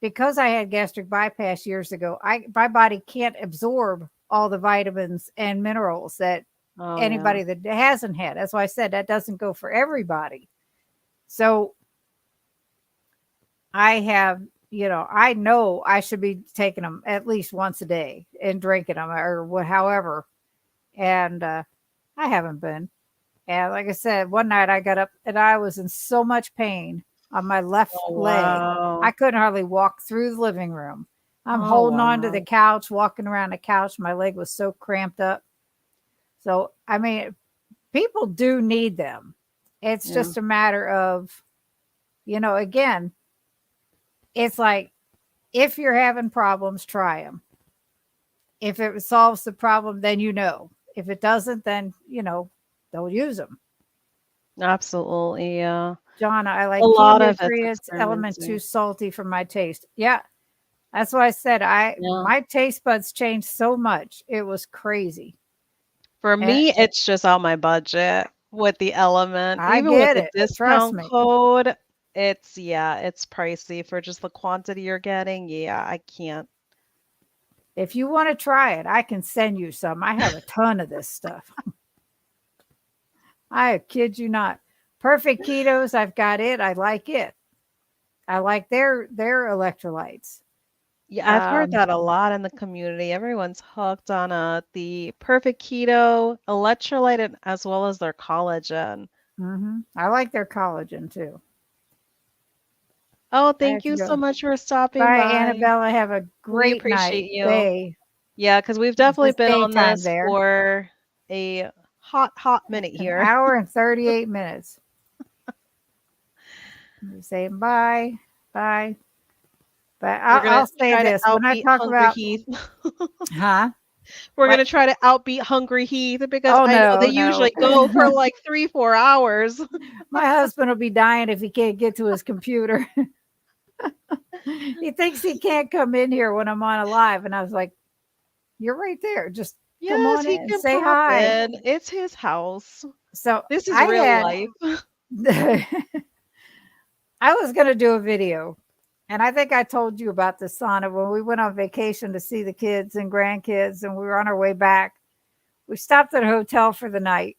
because I had gastric bypass years ago. My body can't absorb all the vitamins and minerals that Oh yeah. anybody that hasn't had. That's why I said that doesn't go for everybody. So I have, I know I should be taking them at least once a day and drinking them or however. And I haven't been. And like I said, one night I got up and I was in so much pain on my left Oh leg. I wow. couldn't hardly walk through the living room. I'm Oh holding on to the wow. couch, walking around the couch. My leg was so cramped up. So, I mean, people do need them. It's Yeah. just a matter of, again, it's like if you're having problems, try them. If it solves the problem, then If it doesn't, then don't use them. Absolutely. Yeah. John, I A like pea lot of it's nutrients, element too experimenting. salty for my taste. Yeah, that's why I said Yeah. my taste buds changed so much. It was crazy. For And me, it's just on my budget with the element. I Even with get the it. Trust discount me. code, it's pricey for just the quantity you're getting. Yeah, I can't. If you want to try it, I can send you some. I have a ton of this stuff. I kid you not. Perfect Ketos, I've got it. I like it. I like their electrolytes. Yeah, I've heard Um, that a lot in the community. Everyone's hooked on the Perfect Keto electrolyte as well as their collagen. I like their collagen too. Oh, I thank have to you so go. much for stopping Bye, by. Annabella. Have a We great night. appreciate you. Day. Yeah, because we've It's definitely this been on daytime this there. for a hot minute An here. hour and 38 minutes. Saying bye. Bye. But We're gonna I'll say try to this when I outbeat talk Hungry about, Heath. huh? We're What? gonna try to outbeat Hungry Heath because Oh, I know they no, no. usually go for like 3, 4 hours. My husband will be dying if he can't get to his computer. He thinks he can't come in here when I'm on a live. And I was like, you're right there. Just come Yes, on he in, can say pop hi. in. It's his house. So This is I real had, life. I was going to do a video And I think I told you about this, Sana, when we went on vacation to see the kids and grandkids, and we were on our way back. We stopped at a hotel for the night,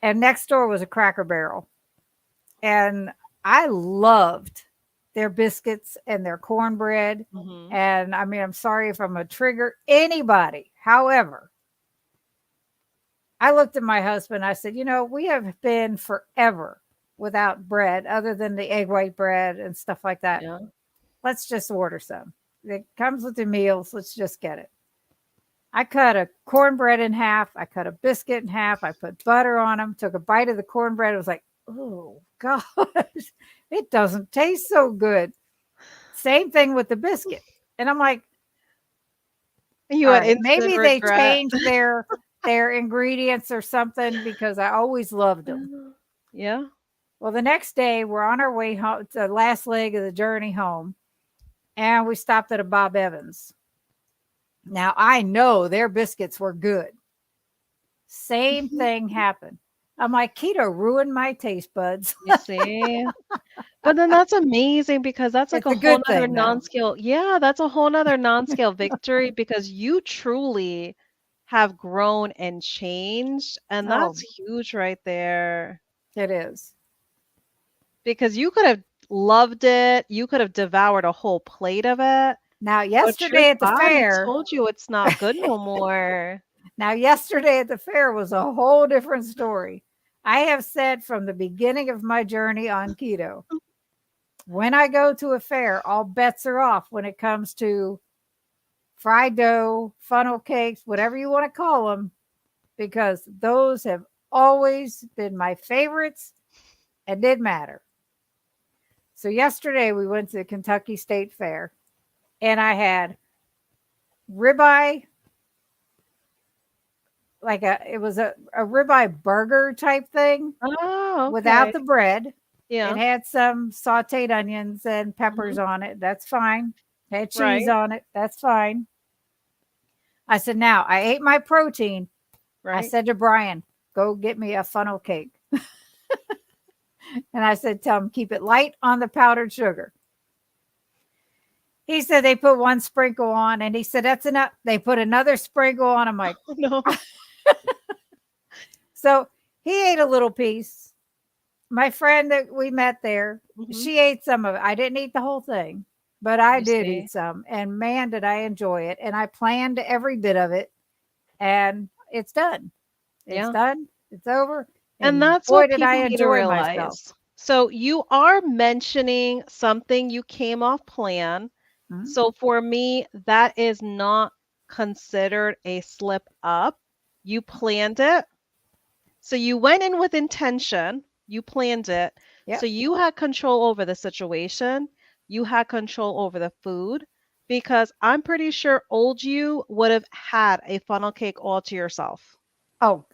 and next door was a Cracker Barrel. And I loved their biscuits and their cornbread. Hmm. And I mean, I'm sorry if I'm a trigger anybody. However, I looked at my husband. I said, we have been forever without bread other than the egg white bread and stuff like that. Yeah. Let's just order some. It comes with the meals. Let's just get it. I cut a cornbread in half. I cut a biscuit in half. I put butter on them, took a bite of the cornbread. It was like, oh, gosh, it doesn't taste so good. Same thing with the biscuit. And I'm like, You all had right, instant maybe they regret. changed their ingredients or something because I always loved them. Yeah. Well, the next day we're on our way home, the last leg of the journey home, and we stopped at a Bob Evans. Now I know their biscuits were good. Same thing happened. I'm like, keto ruined my taste buds. You see? But then that's amazing because that's like It's a a whole good nother thing, though. non-scale. Yeah, that's a whole nother non-scale victory because you truly have grown and changed. And Oh, that's huge right there. it is. Because you could have loved it. You could have devoured a whole plate of it, Now, but your yesterday at the body fair, told you it's not good no more. was a whole different story. I have said from the beginning of my journey on keto, when I go to a fair, all bets are off when it comes to fried dough, funnel cakes, whatever you want to call them, because those have always been my favorites and did matter. So yesterday we went to the Kentucky State Fair and I had ribeye, it was a ribeye burger type thing Oh, without okay. the bread. It Yeah. had some sauteed onions and Hmm. peppers on it. That's fine. Had cheese Right. on it. That's fine. I said, now I ate my protein. I Right. said to Brian, go get me a funnel cake. And I said, tell him, keep it light on the powdered sugar. He said they put one sprinkle on, and he said, that's enough. They put another sprinkle on. I'm like, Oh, no. so he ate a little piece. My friend that we met there, Hmm. she ate some of it. I didn't eat the whole thing, but I You did eat see? some. And man, did I enjoy it. And I planned every bit of it. And it's done. It's Yeah. done. It's over. And And that's boy, what did I people need to enjoy myself. realize. So you are mentioning something you came off plan. Mhm. So for me, that is not considered a slip up. You planned it. So you went in with intention, you planned it. So Yep. you had control over the situation, you had control over the food, because I'm pretty sure old you would have had a funnel cake all to yourself. Oh,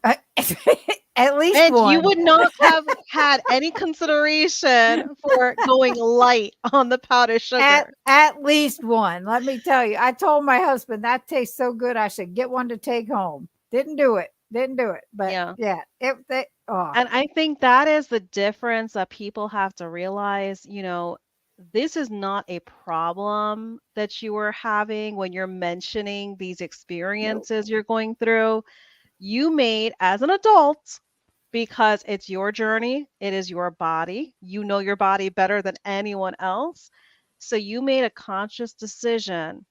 at least And you one. would not have had any consideration for going light on the powdered sugar. At least one. Let me tell you. I told my husband that tastes so good I should get one to take home. Didn't do it. Didn't do it. But Yeah. yeah, oh, And I think that is the difference that people have to realize, this is not a problem that you are having when you're mentioning these no. experiences you're going through. You made as an adult because it's your journey, it is your body. You know your body better than anyone else. So you made a conscious decision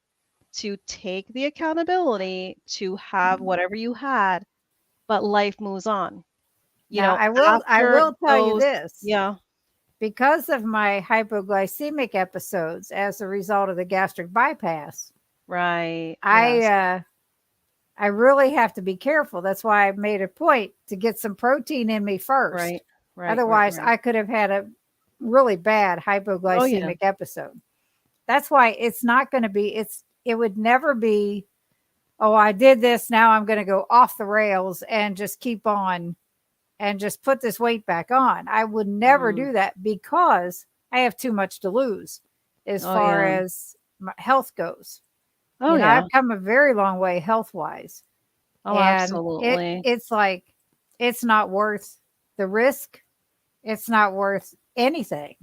to take the accountability to have whatever you had, but life moves on. Now I After will tell you those, this. yeah, Because of my hypoglycemic episodes as a result of the gastric bypass, right, I yes, uh I really have to be careful. That's why I made a point to get some protein in me right, first. right, right, Otherwise, right. I could have had a really bad Oh yeah, hypoglycemic episode. That's why it's not going to be, it would never be, oh, I did this. Now I'm going to go off the rails and just keep on and just put this weight back on. I would never mm, do that because I have too much to lose as oh far yeah, as my health goes. oh yeah, I've come a very long way health wise. oh And absolutely. it's like, it's not worth the risk. It's not worth anything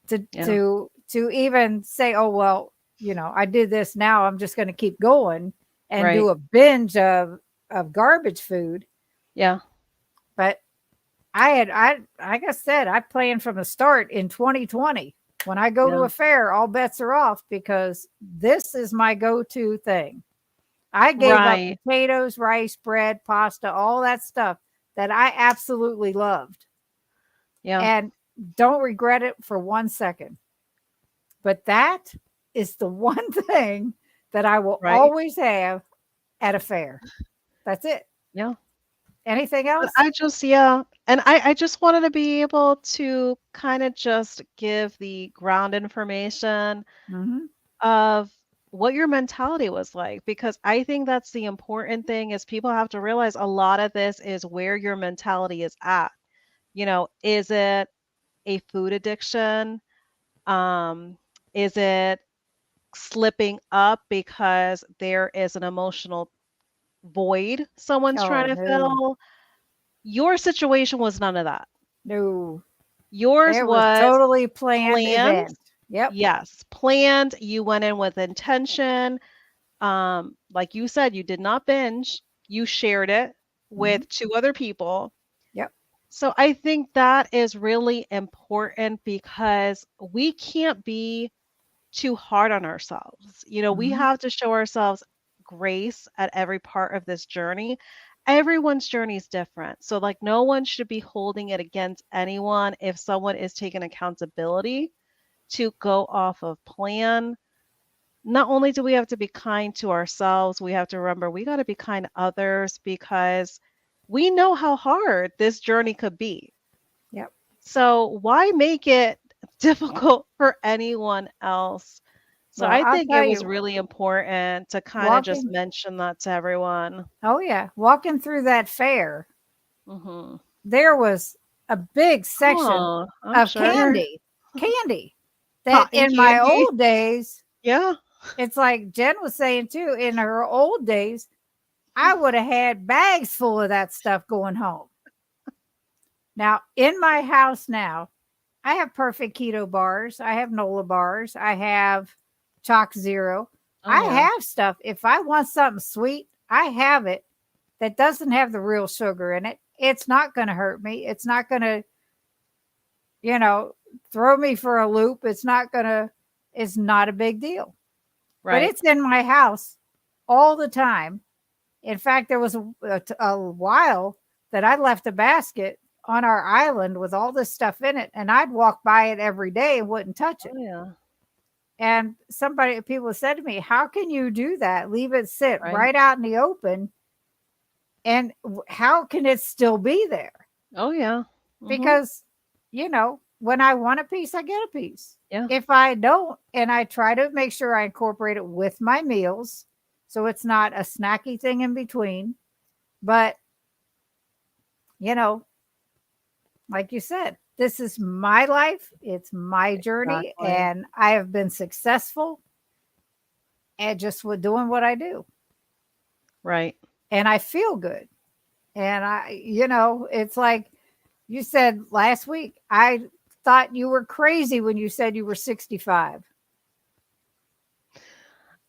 to Yeah, to to even say, oh, well, I did this. Now I'm just going to keep going and do Right. a binge of garbage food. Yeah. But like I said, I planned from the start in 2020. When I go to Yeah. a fair, all bets are off because this is my go-to thing. I gave up Right. potatoes, rice, bread, pasta, all that stuff that I absolutely loved Yeah. and don't regret it for 1 second. But that is the one thing that I will Right. always have at a fair. That's it. Yeah. Anything But else? I just, yeah. And I just wanted to be able to kind of just give the ground information Mm-hmm. of what your mentality was like, because I think that's the important thing is people have to realize a lot of this is where your mentality is at. Is it a food addiction? Um, is it slipping up because there is an emotional void someone's Oh trying to no, fill? Your situation was none of that. no. Yours It was was totally planned planned. event. Yep. Yes, planned. You went in with intention. Like you said, you did not binge. You shared it Mm-hmm. with two other people. Yep. So I think that is really important because we can't be too hard on ourselves. We Mm-hmm. have to show ourselves grace at every part of this journey. Everyone's journey is different. So, like, no one should be holding it against anyone if someone is taking accountability to go off of plan. Not only do we have to be kind to ourselves, we have to remember we got to be kind to others because we know how hard this journey could be. Yep. So, why make it difficult for anyone else? So Well, I I'll think it tell was you, really important to kind of just walking. mention that to everyone. Oh yeah, walking through that fair, Hmm. there was a big section Oh, I'm of sure. candy that Cotton in my candy. old days, Yeah. it's like Jen was saying too, in her old days, I would have had bags full of that stuff going home. Now, in my house now, I have perfect keto bars, I have Nola bars, I have Chalk Zero. Oh, I yeah. have stuff. If I want something sweet, I have it that doesn't have the real sugar in it. It's not going to hurt me. It's not going to, you know, throw me for a loop. It's not a big deal. But Right. it's in my house all the time. In fact, there was a while that I left a basket on our island with all this stuff in it, and I'd walk by it every day and wouldn't touch Oh, it. yeah. And people said to me, "How can you do that? Leave it sit Right. right out in the open, and how can it still be there?" Oh, yeah. Hmm. Because, when I want a piece, I get a piece. Yeah. If I don't, and I try to make sure I incorporate it with my meals, so it's not a snacky thing in between. But, you know, like you said, this is my life, it's my journey, Exactly. and I have been successful at just with doing what I do. Right. And I feel good. And it's like you said last week, I thought you were crazy when you said you were 65.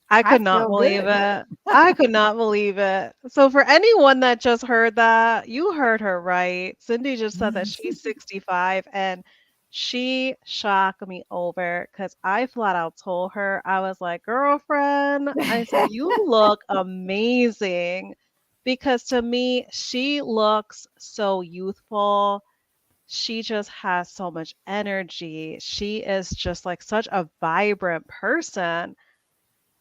I I could not feel believe good. it. I could not believe it. So for anyone that just heard that, you heard her right. Cindy just said that she's 65 and she shocked me over because I flat out told her, I was like, girlfriend, I said, you look amazing. Because to me, she looks so youthful. She just has so much energy. She is just like such a vibrant person.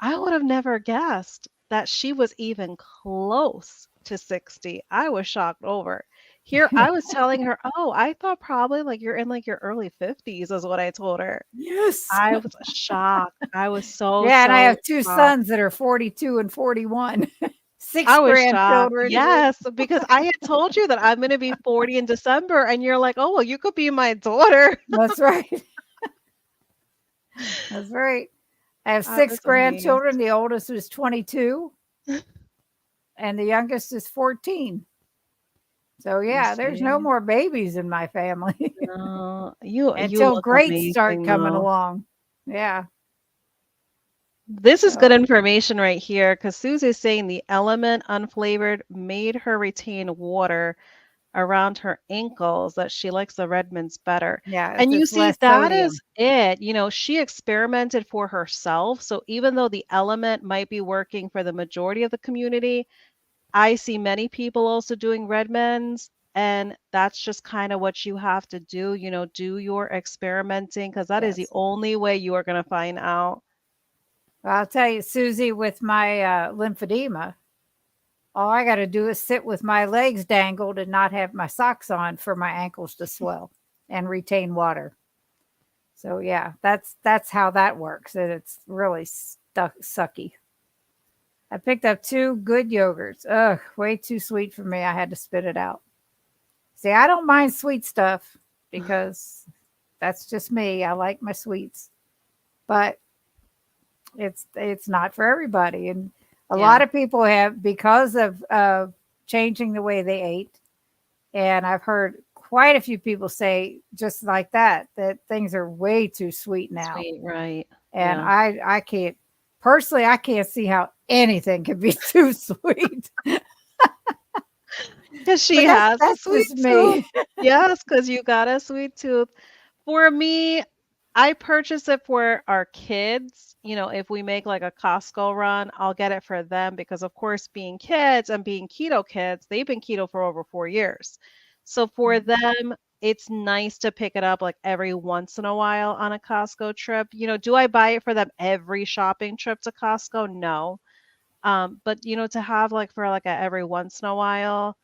I would have never guessed that she was even close to 60. I was shocked over. Here, I was telling her, "Oh, I thought probably like you're in like your early 50s," is what I told her. Yes. I was shocked. I was so, Yeah, and I so have two shocked. sons that are 42 and 41. I Six was shocked. grandchildren. Yes, because I had told you that I'm going to be 40 in December, and you're like, "Oh, well, you could be my daughter." That's right. That's right. I have I six was amazed. grandchildren. The oldest is 22 and the youngest is 14. So You yeah, there's no see? more babies in my family No, you until look greats start amazing coming though. along. Yeah. This is good So information right here because Susie's saying the element unflavored made her retain water around her ankles, that she likes the Redmonds better. yeah, And you it's see, less that is sodium. it. She experimented for herself. So even though the element might be working for the majority of the community, I see many people also doing Redmonds. And that's just kind of what you have to do, do your experimenting because that is the Yes. only way you are going to find out. Well, I'll tell you, Susie, with my lymphedema, all I got to do is sit with my legs dangled and not have my socks on for my ankles to swell and retain water. So yeah, that's how that works, and it's really stuck sucky. I picked up 2 good yogurts. Ugh, way too sweet for me. I had to spit it out. See, I don't mind sweet stuff because that's just me. I like my sweets, but it's not for everybody. And a lot Yeah. of people have, because of changing the way they ate. And I've heard quite a few people say just like that things are way too sweet now. Sweet, right. And Yeah. I can't, personally, I can't see how anything can be too sweet. Because she But that's has a that's sweet just tooth. me. Yes, because you got a sweet tooth. For me, I purchase it for our kids. If we make like a Costco run, I'll get it for them because, of course, being kids and being keto kids, they've been keto for over 4 years. So for them, it's nice to pick it up like every once in a while on a Costco trip. Do I buy it for them every shopping trip to Costco? No. But to have like for like a every once in a while,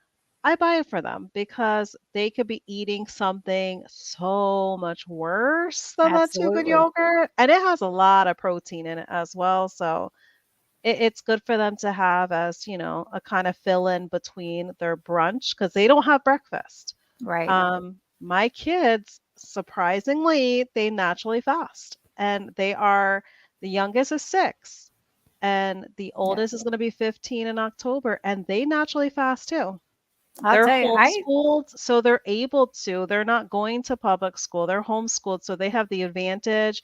I buy it for them because they could be eating something so much worse than that Too Good Absolutely. yogurt, and it has a lot of protein in it as well. So it's good for them to have as a kind of fill in between their brunch because they don't have breakfast. Right. My kids, surprisingly, they naturally fast, and the youngest is 6, and the Yeah. oldest is going to be 15 in October, and they naturally fast too. I'll They're tell you, homeschooled, so they're able to. They're not going to public school. They're homeschooled, so they have the advantage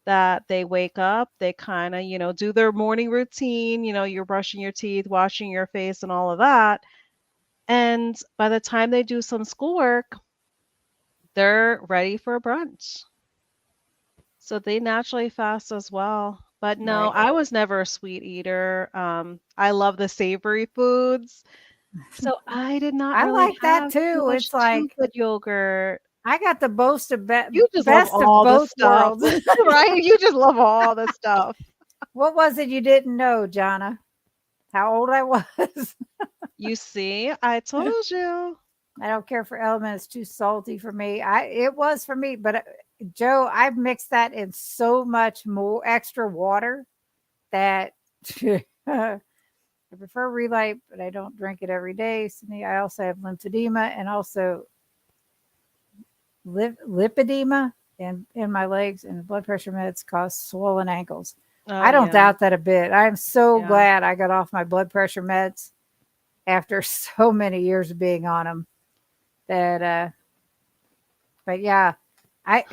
that they wake up, they kind of, do their morning routine. You're brushing your teeth, washing your face, and all of that. And by the time they do some schoolwork, they're ready for brunch. So they naturally fast as well. But no, right. I was never a sweet eater. I love the savory foods. So I did not I really like that have too too. much It's Too like Good yogurt. I got the You just love best of all the both stuff, worlds. right? You just love all the stuff. What was it you didn't know, Jonna? How old I was? You see, I told you. I don't care for elements too salty for me. It was for me, but Joe, I've mixed that in so much more extra water that I prefer Relight, but I don't drink it every day. So I also have lymphedema and also lipedema in my legs, and blood pressure meds cause swollen ankles. Oh I don't yeah, doubt that a bit. I'm so yeah. glad I got off my blood pressure meds after so many years of being on them. That, but yeah, I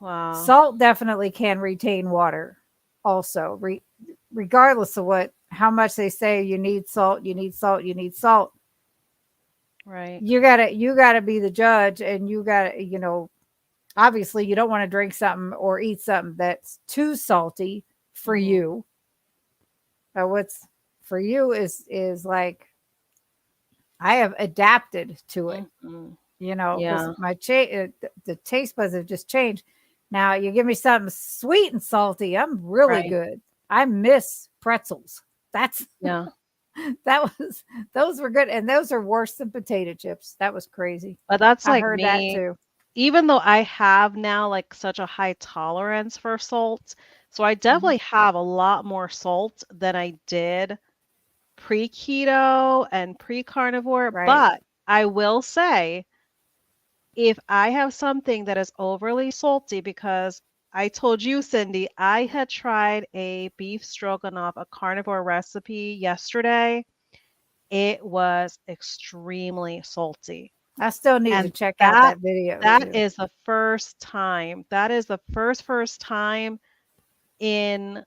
Wow. salt definitely can retain water. Also, regardless of how much they say you need salt, you need salt, you need salt. Right. You gotta be the judge, and you gotta obviously you don't want to drink something or eat something that's too salty for Hmm. you. What's for you is like I have adapted to it, Hmm. because Yeah. the taste buds have just changed. Now you give me something sweet and salty, I'm really Right. good. I miss pretzels. That's Yeah. those were good, and those are worse than potato chips. That was crazy. But that's I like heard that me. too. Even though I have now like such a high tolerance for salt, so I Mhm. definitely have a lot more salt than I did pre-keto and pre-carnivore. Right. But I will say, if I have something that is overly salty, because I told you, Cindy, I had tried a beef stroganoff, a carnivore recipe yesterday. It was extremely salty. I still need to And check out that that video that too. is the first time. That is the first time in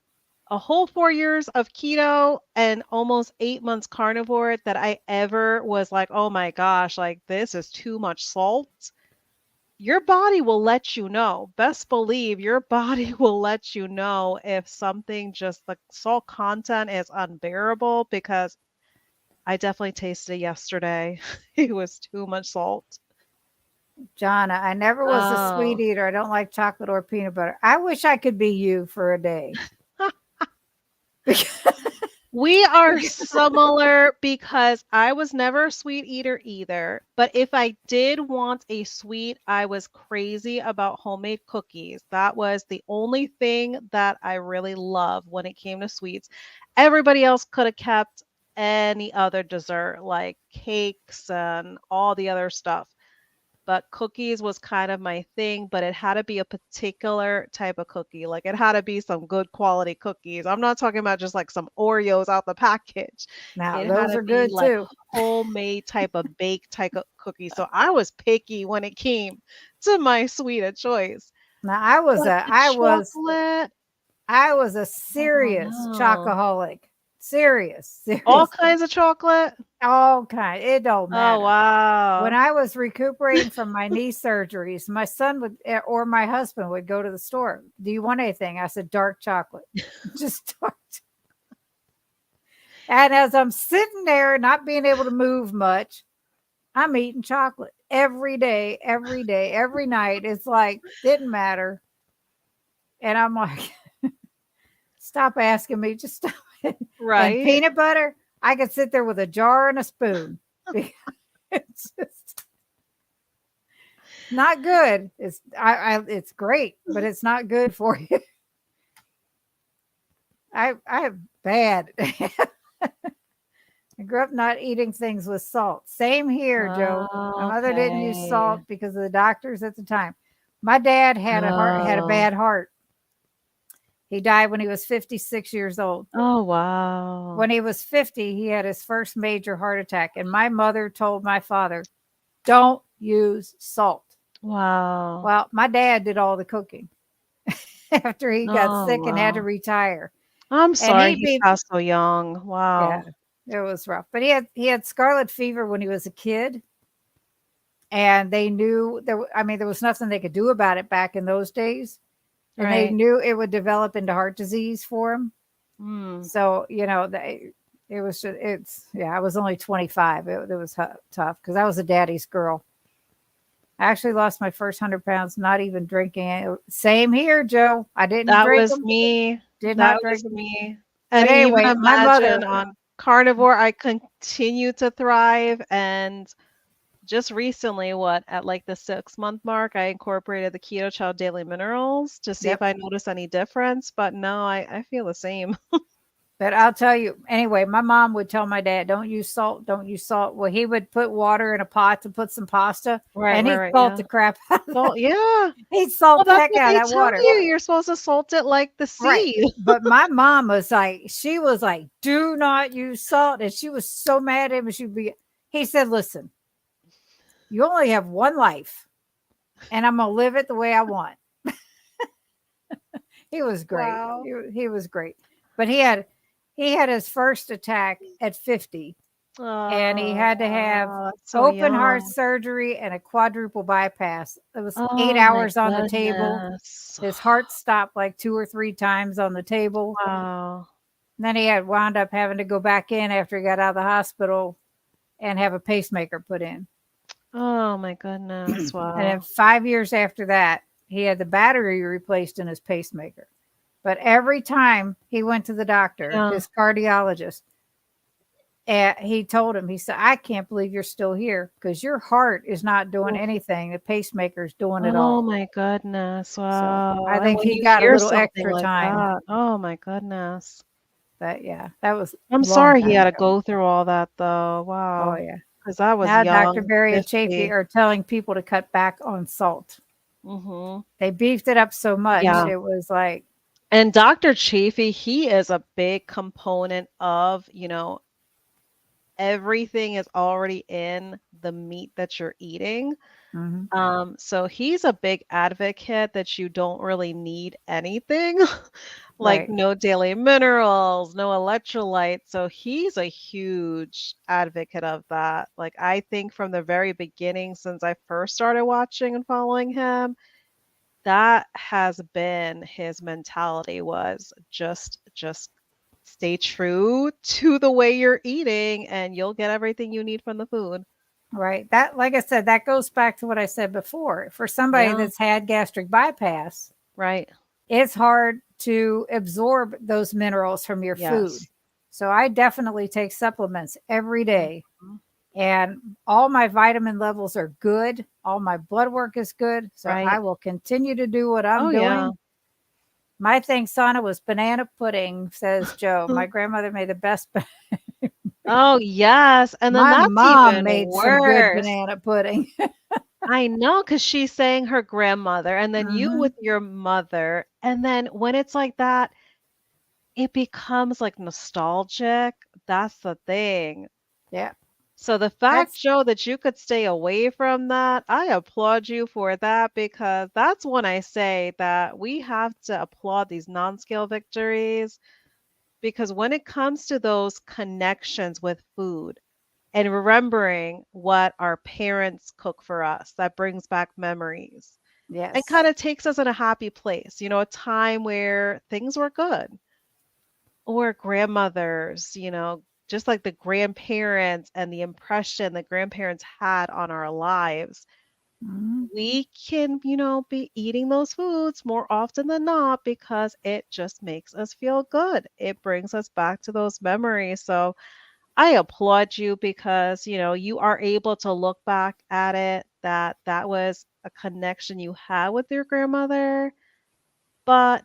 a whole 4 years of keto and almost 8 months carnivore that I ever was like, oh my gosh, like this is too much salt. Your body will let you know. Best believe your body will let you know if something, just the salt content, is unbearable, because I definitely tasted it yesterday. It was too much salt. Jonna, I never was a sweet Oh. eater. I don't like chocolate or peanut butter. I wish I could be you for a day. We are similar because I was never a sweet eater either. But if I did want a sweet, I was crazy about homemade cookies. That was the only thing that I really loved when it came to sweets. Everybody else could have kept any other dessert, like cakes and all the other stuff. But cookies was kind of my thing, but it had to be a particular type of cookie. Like it had to be some good quality cookies. I'm not talking about just like some Oreos out the package. Now, It had those to are be good like too. homemade type of baked type of cookie. So I was picky when it came to my sweet of choice. Now, I was But a the I was chocolate, I was a oh serious no. chocoholic. Serious, All serious. kinds of chocolate. All kind. It don't Oh matter. When wow. I was recuperating from my knee surgeries, my son would or my husband would go to the store. Do you want anything? I said dark chocolate. Just dark. And as I'm sitting there not being able to move much, I'm eating chocolate every day, every night. It's like didn't matter. And I'm like, stop asking me, just stop. And Right? peanut butter, I could sit there with a jar and a spoon. It's just not good. It's great, but it's not good for you. I have bad. I grew up not eating things with salt. Same here, Joe. My mother didn't use Okay. salt because of the doctors at the time. My dad had a Oh. bad heart. He died when he was 56 years old. Oh, wow. When he was 50, he had his first major heart attack. And my mother told my father, don't use salt. Wow. Well, my dad did all the cooking after he got Oh, sick and had to wow. retire. I'm And sorry he he be passed so young. yeah, Wow. it was rough. But he had scarlet fever when he was a kid, and they knew I mean, there was nothing they could do about it back in those days. And they Right. knew it would develop into heart disease for him. Mm. So, it was just, I was only 25. It was tough because I was a daddy's girl. I actually lost my first 100 pounds, not even drinking it. Same here, Joe. I didn't That drink was them, me. did That not drink was them. me. But And even anyway, my imagine mother, on carnivore, I continue to thrive. And just recently, at like the 6 month mark, I incorporated the Keto Chow Daily Minerals to see if yep. I notice any difference. But no, I feel the same. But I'll tell you, anyway, my mom would tell my dad, don't use salt, don't use salt. Well, he would put water in a pot to put some pasta, Right, and right, he'd right. salt Yeah. the crap out of So that. yeah. He'd Well, salt the that's heck what out they of that tell water. you. You're supposed to salt it like the Right. sea. But my mom was like, she was like, do not use salt. And she was so mad at him. He said, listen, you only have one life, and I'm going to live it the way I want. He was great. Wow. He was great. But he had his first attack at 50, and he Oh, had to have wow. That's so open heart young. surgery and a quadruple bypass. It was 8 Oh my hours on the table. goodness. His heart stopped like 2 or 3 times on the table. Wow. And then he had wound up having to go back in after he got out of the hospital and have a pacemaker put in. Oh my goodness. And then Wow. 5 years after that, he had the battery replaced in his pacemaker. But every time he went to the doctor, Yeah. his cardiologist, he told him, he said, I can't believe you're still here because your heart is not doing Oof. anything. The pacemaker's doing it Oh all. my goodness. So I Wow. And think when he you got a hear little something extra like time. that, oh my goodness. But yeah, that was I'm a long sorry he time had to ago. go through all that though. Oh, Wow. yeah. Because I was Now Dr. young, Berry and Chafee 50. are telling people to cut back on salt. Mm-hmm. They beefed it up so much. Yeah. It was like, And Dr. Chafee, he is a big component of, everything is already in the meat that you're eating. Mhm. So he's a big advocate that you don't really need anything, like Right. no daily minerals, no electrolytes. So he's a huge advocate of that. Like I think from the very beginning, since I first started watching and following him, that has been his mentality was just stay true to the way you're eating and you'll get everything you need from the food. Right. That, like I said, that goes back to what I said before. For somebody Yeah, that's had gastric bypass, right. it's hard to absorb those minerals from your food. Yes. So I definitely take supplements every day, Mhm. and all my vitamin levels are good. All my blood work is good. So I Right. will continue to do what I'm Oh yeah. doing. My thing, Sana, was banana pudding, says Joe. My grandmother made the best. Oh, yes, and then My that's mom even made some good worse. banana pudding. I know, cause she's saying her grandmother, and then you Hmm. with your mother, and then when it's like that, it becomes, like, nostalgic. That's the thing. Yeah, So the fact, that's Joe, that you could stay away from that, I applaud you for that because that's when I say that we have to applaud these non-scale victories because when it comes to those connections with food and remembering what our parents cook for us, that brings back memories and yes. kind of takes us in a happy place, a time where things were good. Or grandmothers, just like the grandparents and the impression the grandparents had on our lives. Mhm. We can, be eating those foods more often than not because it just makes us feel good. It brings us back to those memories. So I applaud you because, you are able to look back at it that that was a connection you had with your grandmother, but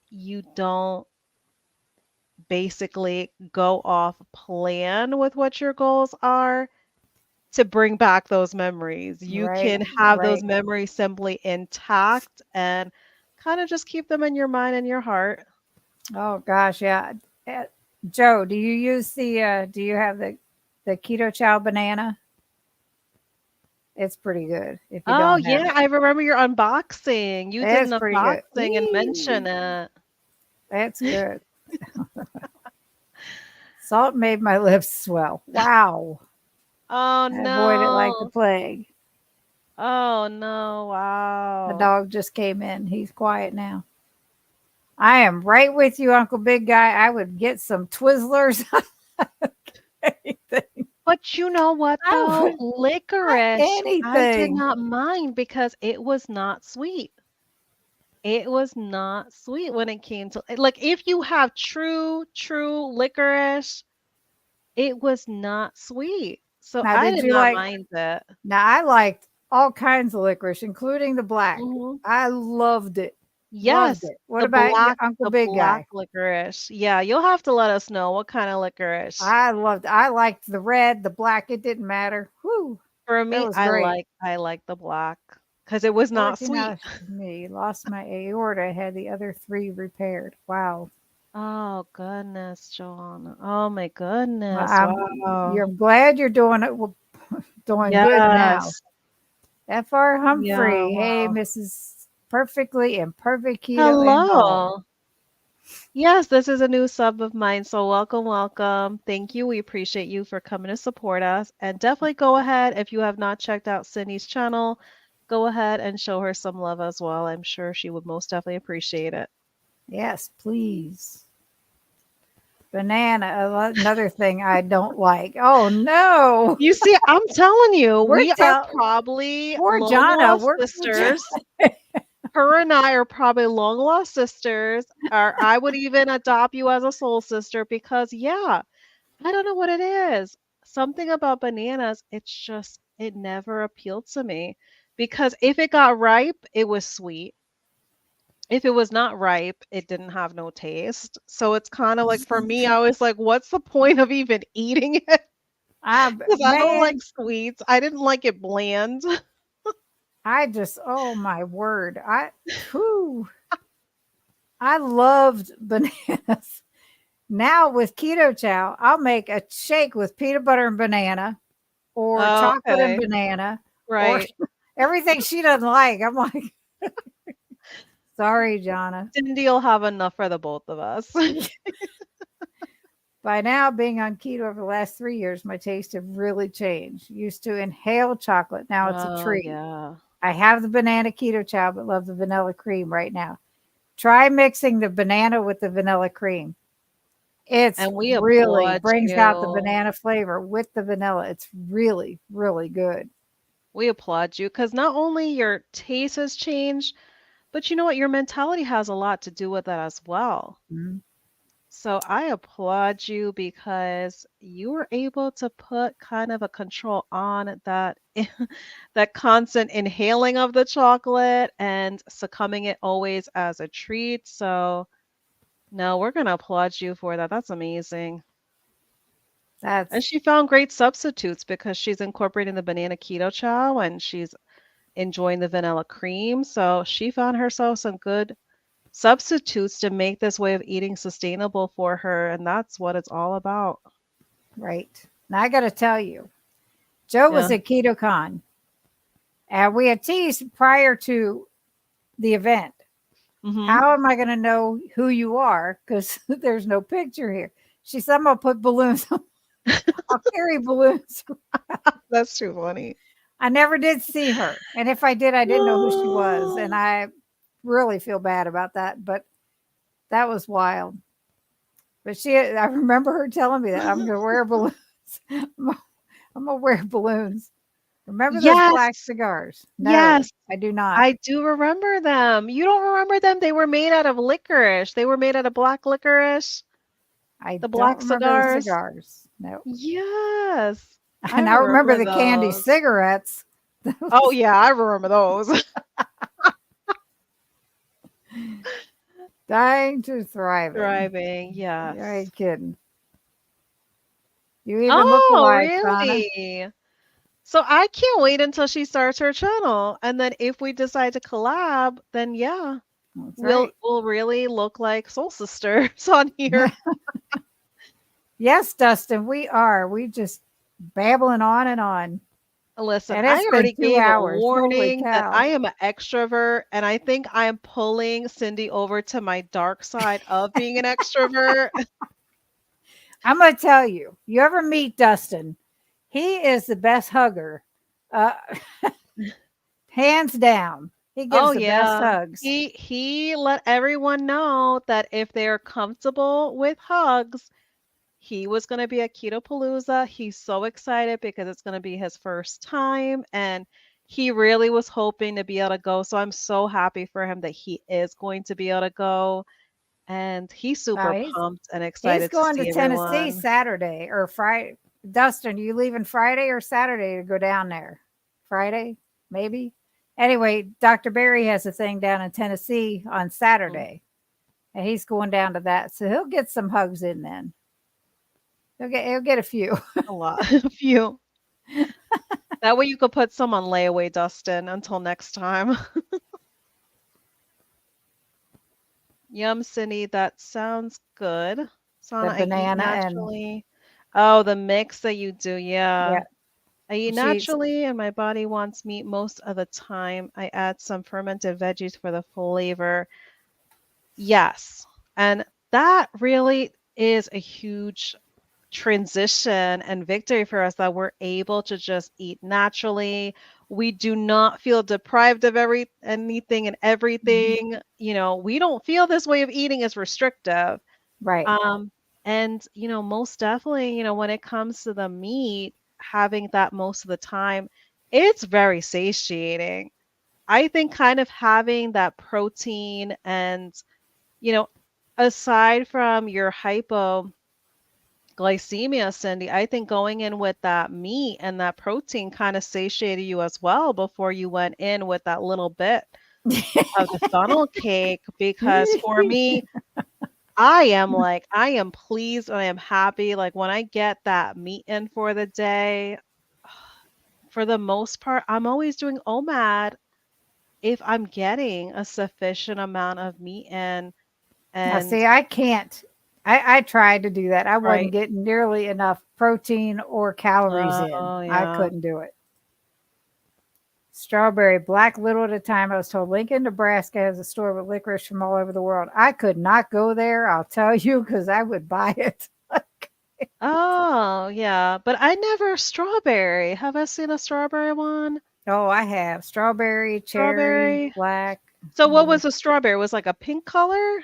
you don't basically go off plan with what your goals are to bring back those memories. You Right, can have those right. memories simply intact and kind of just keep them in your mind and your heart. Oh gosh, yeah. Uh, Joe, do you use do you have the Keto Chow banana? It's pretty good if you Oh, don't have yeah, it. I remember your unboxing. You did an It's pretty good. unboxing and Eee, mention it. that's good. Salt made my lips swell. Wow. Oh, I avoid it like the no. plague. Oh, no. The Wow. dog just came in. He's quiet now. I am right with you, Uncle Big Guy. I would get some Twizzlers. Anything. But you know what, I though? would Licorice, I did anything. not mind because it was not sweet. It was not sweet when it came to like, if you have true licorice, it was not sweet. So Now, I did did you not like? mind it. Now, I liked all kinds of licorice, including the black. Mhm. I loved it. Loved Yes, it. What about your Uncle the Big black Guy? licorice. Yeah, you'll have to let us know what kind of licorice. I liked the red, the black. It didn't matter. Whoo, For that me, was great. I like the black because it was not 14 sweet. hours for me. Lost my aorta. Had the other three repaired. Wow. Oh goodness, Joanna. Oh my Well, goodness. Wow. you're glad you're doing it. Doing good now. Yes. F.R. Yeah, Humphrey. Hey, wow. Mrs. Perfectly and Perfect Keto and All. Hello. Yes, this is a new sub of mine, so welcome, welcome. Thank you. We appreciate you for coming to support us. And definitely go ahead, if you have not checked out Cindy's channel, go ahead and show her some love as well. I'm sure she would most definitely appreciate it. Yes, please. Banana, another thing I don't like. Oh no. You see, I'm telling you, We're we are tell probably poor long Jonna. lost We're sisters. Her and I are probably long lost sisters. Or I would even adopt you as a soul sister because, yeah, I don't know what it is. Something about bananas, it never appealed to me. Because if it got ripe, it was sweet. If it was not ripe, it didn't have no taste. So it's kind of like for me, I was like, what's the point of even eating it? I Because I don't like man, sweets. I didn't like it bland. I just oh my word. Whew, I loved bananas. Now with keto chow, I'll make a shake with peanut butter and banana or Oh, chocolate and okay. banana or Right. Everything she doesn't like. I'm like, sorry, Jonna. Cindy will have enough for the both of us. By now, being on keto over the last 3 years, my tastes have really changed. Used to inhale chocolate. Now it's a Oh, treat. yeah. I have the banana keto chow, but love the vanilla cream right now. Try mixing the banana with the vanilla cream. It's And we really applaud brings out the you. banana flavor with the vanilla. It's really, really good. We applaud you because not only your taste has changed, but you know what? Your mentality has a lot to do with that as well. Mhm. So I applaud you because you were able to put kind of a control on that that constant inhaling of the chocolate and succumbing it always as a treat. So no, we're gonna applaud you for that. That's amazing. And That's she found great substitutes because she's incorporating the banana keto chow and she's enjoying the vanilla cream. So she found herself some good substitutes to make this way of eating sustainable for her. And that's what it's all about. right. Now I got to tell you, Joe was Yeah. at KetoCon, and we had teased prior to the event. Hmm. How am I going to know who you are? Because there's no picture here. She said, I'm going to put balloons. I'll carry balloons. That's too funny. I never did see her. And if I did, I didn't know who she was. And I really feel bad about that. But that was wild. But I remember her telling me that I'm going to wear balloons. I'm going to wear balloons. Remember those black Yes. cigars? No, Yes. I do not. I do remember them. You don't remember them? They were made out of licorice. They were made out of black licorice, I the don't black remember the cigars. cigars. No. Yes. I And I remember remember the candy those. cigarettes. Oh yeah, I remember those. Dying to thriving. Thriving, You yes. ain't kidding. You even look Oh, alike, Donna. really? So I can't wait until she starts her channel. And then if we decide to collab, then yeah, That's we'll right. we'll really look like soul sisters on here. Yes, Dustin, we are. We just babbling on and on. Listen, And I it's been already 2 gave a hours. Holy warning that cow. I am an extrovert, and I think I am pulling Cindy over to my dark side of being an extrovert. I'm going to tell you, you ever meet Dustin, he is the best hugger. Uh, hands down. He Oh gives the best yeah. hugs. He let everyone know that if they're comfortable with hugs, he was going to be at Keto Palooza. He's so excited because it's going to be his first time and he really was hoping to be able to go. So I'm so happy for him that he is going to be able to go and he's Wow, super he's pumped and he's excited to going to see Tennessee everyone. Saturday or Friday. Dustin, you leaving Friday or Saturday to go down there? Friday, maybe. Anyway, Dr. Barry has a thing down in Tennessee on Mm, Saturday, and he's going down to that, so he'll get some hugs in. Then he'll get a few. a lot of you. That way you could put some on layaway, Dustin, until next time. Yum, Cindy, that sounds good. The Sana, I eat banana and naturally. Oh, the mix that you do, yeah. yeah, I eat she's naturally and my body wants meat most of the time. I add some fermented veggies for the flavor. Yes. And that really is a huge transition and victory for us that we're able to just eat naturally. We do not feel deprived of anything and mhm, everything. We don't feel this way of eating is restrictive. right. Um, and most definitely, when it comes to the meat, having that most of the time, it's very satiating. I think kind of having that protein and, you know, aside from your hypoglycemia, Cindy, I think going in with that meat and that protein kind of satiated you as well before you went in with that little bit of the funnel cake. Because for me, I am pleased and I am happy. Like when I get that meat in for the day, for the most part, I'm always doing OMAD if I'm getting a sufficient amount of meat in. Now, And see, I can't. I tried to do that. I wasn't right. getting nearly enough protein or calories in. Oh, I yeah. couldn't do it. Strawberry, black little at a time. I was told Lincoln, Nebraska has a store with licorice from all over the world. I could not go there, I'll tell you, because I would buy it. Oh, yeah. But I never strawberry. Have I seen a strawberry one? Oh, I have strawberry, cherry, Strawberry. black. So what Oh, was the strawberry? It was like a pink color?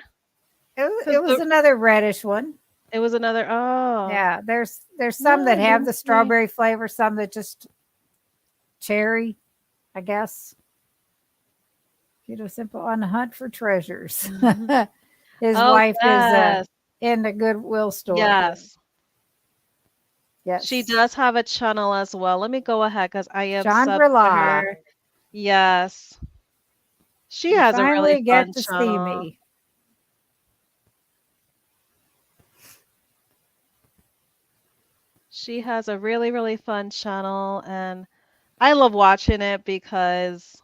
it 'Cause was another reddish one. it was another, oh, Yeah, there's some no, that I have didn't the see. strawberry flavor, some that just cherry, I guess. Keto Simple on the hunt for treasures. Mhm. His Oh, wife is yes. in the Goodwill store. Yes. She Yes. does have a channel as well. Let me go ahead because I am subbed to Chandra, her. Yes. She you has a really finally fun get to see channel. me. She has a really, really fun channel, and I love watching it because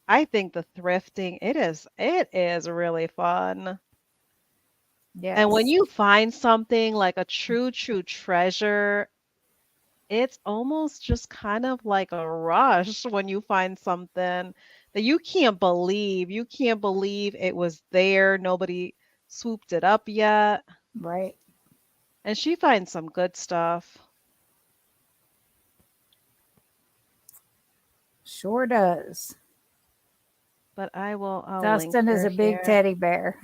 I think the thrifting, it is really fun. And when Yes. you find something like a true, true treasure, it's almost just kind of like a rush when you find something that you can't believe. You can't believe it was there. Nobody swooped it up yet. Right. And she finds some good stuff. Sure does. But I'll link Dustin is her a big here. teddy bear.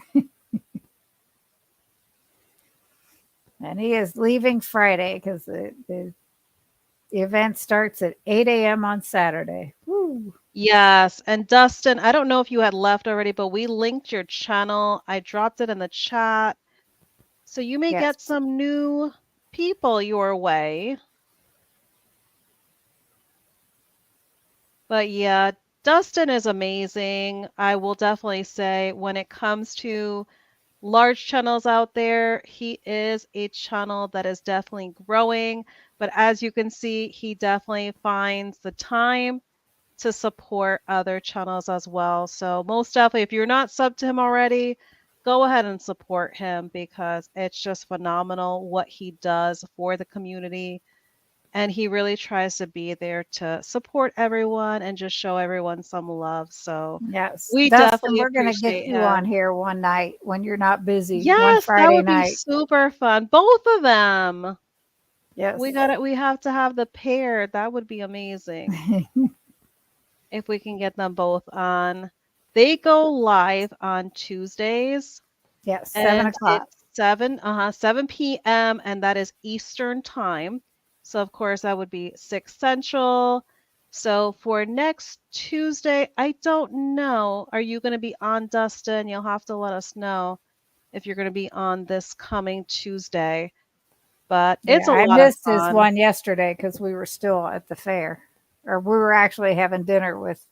And he is leaving Friday because the event starts at 8 a.m. on Saturday. Woo. Yes, and Dustin, I don't know if you had left already, but we linked your channel. I dropped it in the chat. So you may Yes. get some new people your way. But yeah, Dustin is amazing. I will definitely say when it comes to large channels out there, he is a channel that is definitely growing. But as you can see, he definitely finds the time to support other channels as well. So most definitely, if you're not subbed to him already, go ahead and support him because it's just phenomenal what he does for the community. And he really tries to be there to support everyone and just show everyone some love. So Yes. we Dustin, definitely we're going to get appreciate you on him. here one night when you're not busy, one Yes, that Friday would be night. super fun. Both of them. Yes. We have to have the pair. That would be amazing if we can get them both on. They go live on Tuesdays Yes. 7 and o'clock. it's 7 p.m. and that is Eastern time. So of course that would be 6 Central. So for next Tuesday, I don't know. Are you going to be on, Dustin? You'll have to let us know if you're going to be on this coming Tuesday. But it's Yeah, a I lot of missed his fun. one yesterday because we were still at the fair, or we were actually having dinner with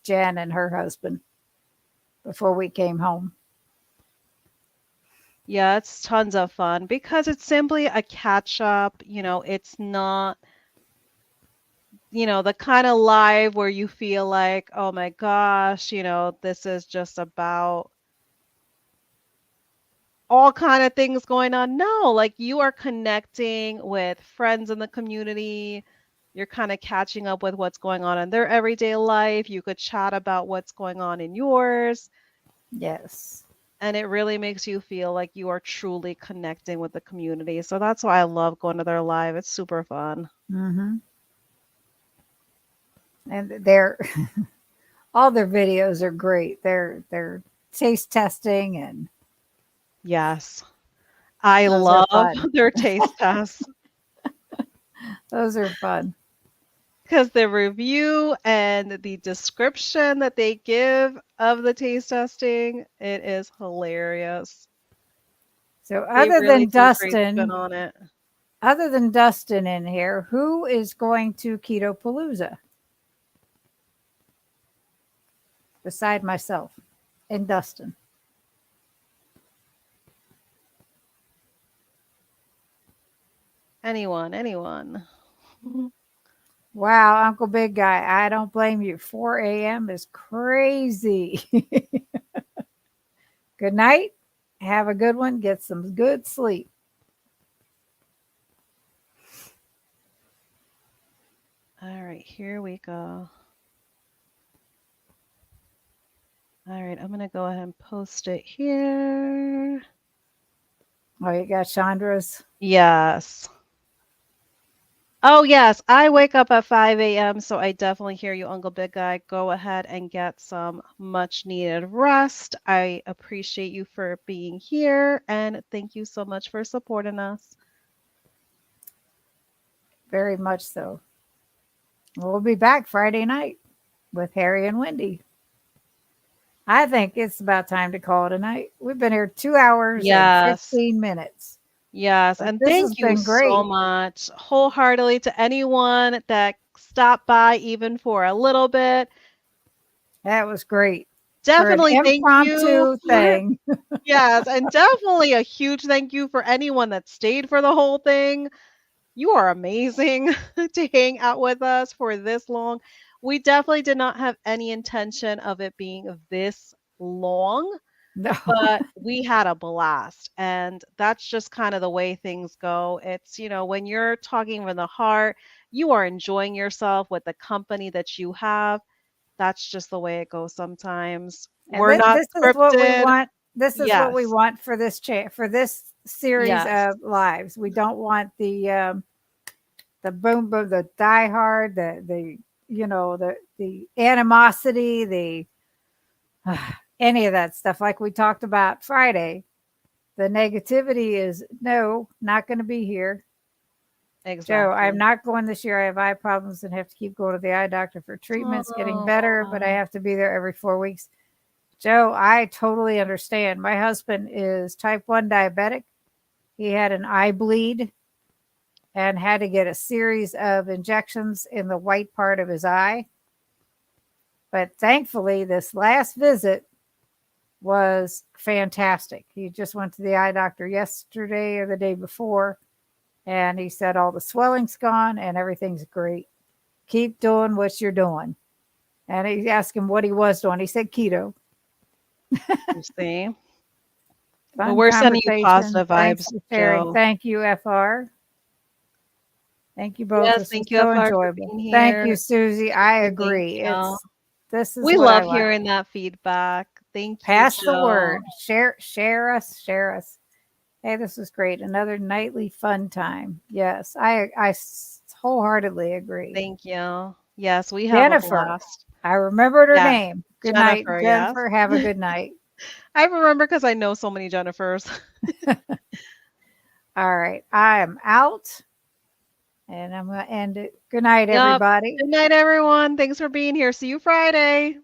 Jen and her husband before we came home. Yeah, it's tons of fun because it's simply a catch up. It's not, the kind of live where you feel like, oh my gosh, this is just about all kind of things going on. No, like you are connecting with friends in the community. You're kind of catching up with what's going on in their everyday life. You could chat about what's going on in yours. Yes. And it really makes you feel like you are truly connecting with the community. So that's why I love going to their live. It's super fun. Mm-hmm. And they're all their videos are great. They're taste testing, and Yes. I those are love fun. their taste tests Those are fun. because the review and the description that they give of the taste testing, it is hilarious. So They really do a great spin on it. other than Dustin in here, who is going to Keto Palooza beside myself and Dustin? Anyone. Wow, Uncle Big Guy, I don't blame you. 4 a.m. is crazy. Good night. Have a good one. Get some good sleep. All right, here we go. All right, I'm gonna go ahead and post it here. Oh, you got Chandra's. Yes. Oh, yes. I wake up at 5 a.m., so I definitely hear you, Uncle Big Guy. Go ahead and get some much needed rest. I appreciate you for being here, and thank you so much for supporting us. Very much so. We'll be back Friday night with Harry and Wendy. I think it's about time to call it a night. We've been here 2 hours and Yes. 15 minutes. Yes, But and this has thank you been so great. much wholeheartedly to anyone that stopped by even for a little bit. That was great for an Definitely thank you impromptu for thing. yes, and definitely a huge thank you for anyone that stayed for the whole thing. You are amazing to hang out with us for this long. We definitely did not have any intention of it being this long, No, but we had a blast. And that's just kind of the way things go. It's, when you're talking from the heart, you are enjoying yourself with the company that you have. That's just the way it goes sometimes. and We're not this is what we scripted. want. This is what we Yes. want for this for this series Yes. of lives. We don't want the boom boom, the die hard, the the animosity, the any of that stuff. Like we talked about Friday, the negativity is no, not going to be here. Joe, I'm Exactly. not going this year. I have eye problems and have to keep going to the eye doctor for treatments, getting better, but I Oh, have to be there every 4 weeks. Joe, I totally understand. My husband is type 1 diabetic. He had an eye bleed and had to get a series of injections in the white part of his eye. But thankfully, this last visit was fantastic. He just went to the eye doctor yesterday or the day before, and he said all the swelling's gone and everything's great. Keep doing what you're doing. And he asked him what he was doing. He said keto. you see. Well, Fun we're sending you conversation. positive Thanks vibes, for sharing. Joe. Thank you, FR. Thank you both. Yes, This was thank you, so FR, for enjoyable. being Thank here. you, Susie. I Thank agree. you. This is We what I love like. hearing that feedback. Thank you, Pass the Joe. word. Share us. Share us. Hey, this was great. Another nightly fun time. Yes, wholeheartedly agree. Thank you. Yes, we have a Jennifer. blast. I remembered her Yes, name. Good night, Jennifer, yes. Jennifer. Have a good night. I remember because I know so many Jennifers. All right. I am out and I'm going to end it. Good night, Yep. everybody. Good night, everyone. Thanks for being here. See you Friday.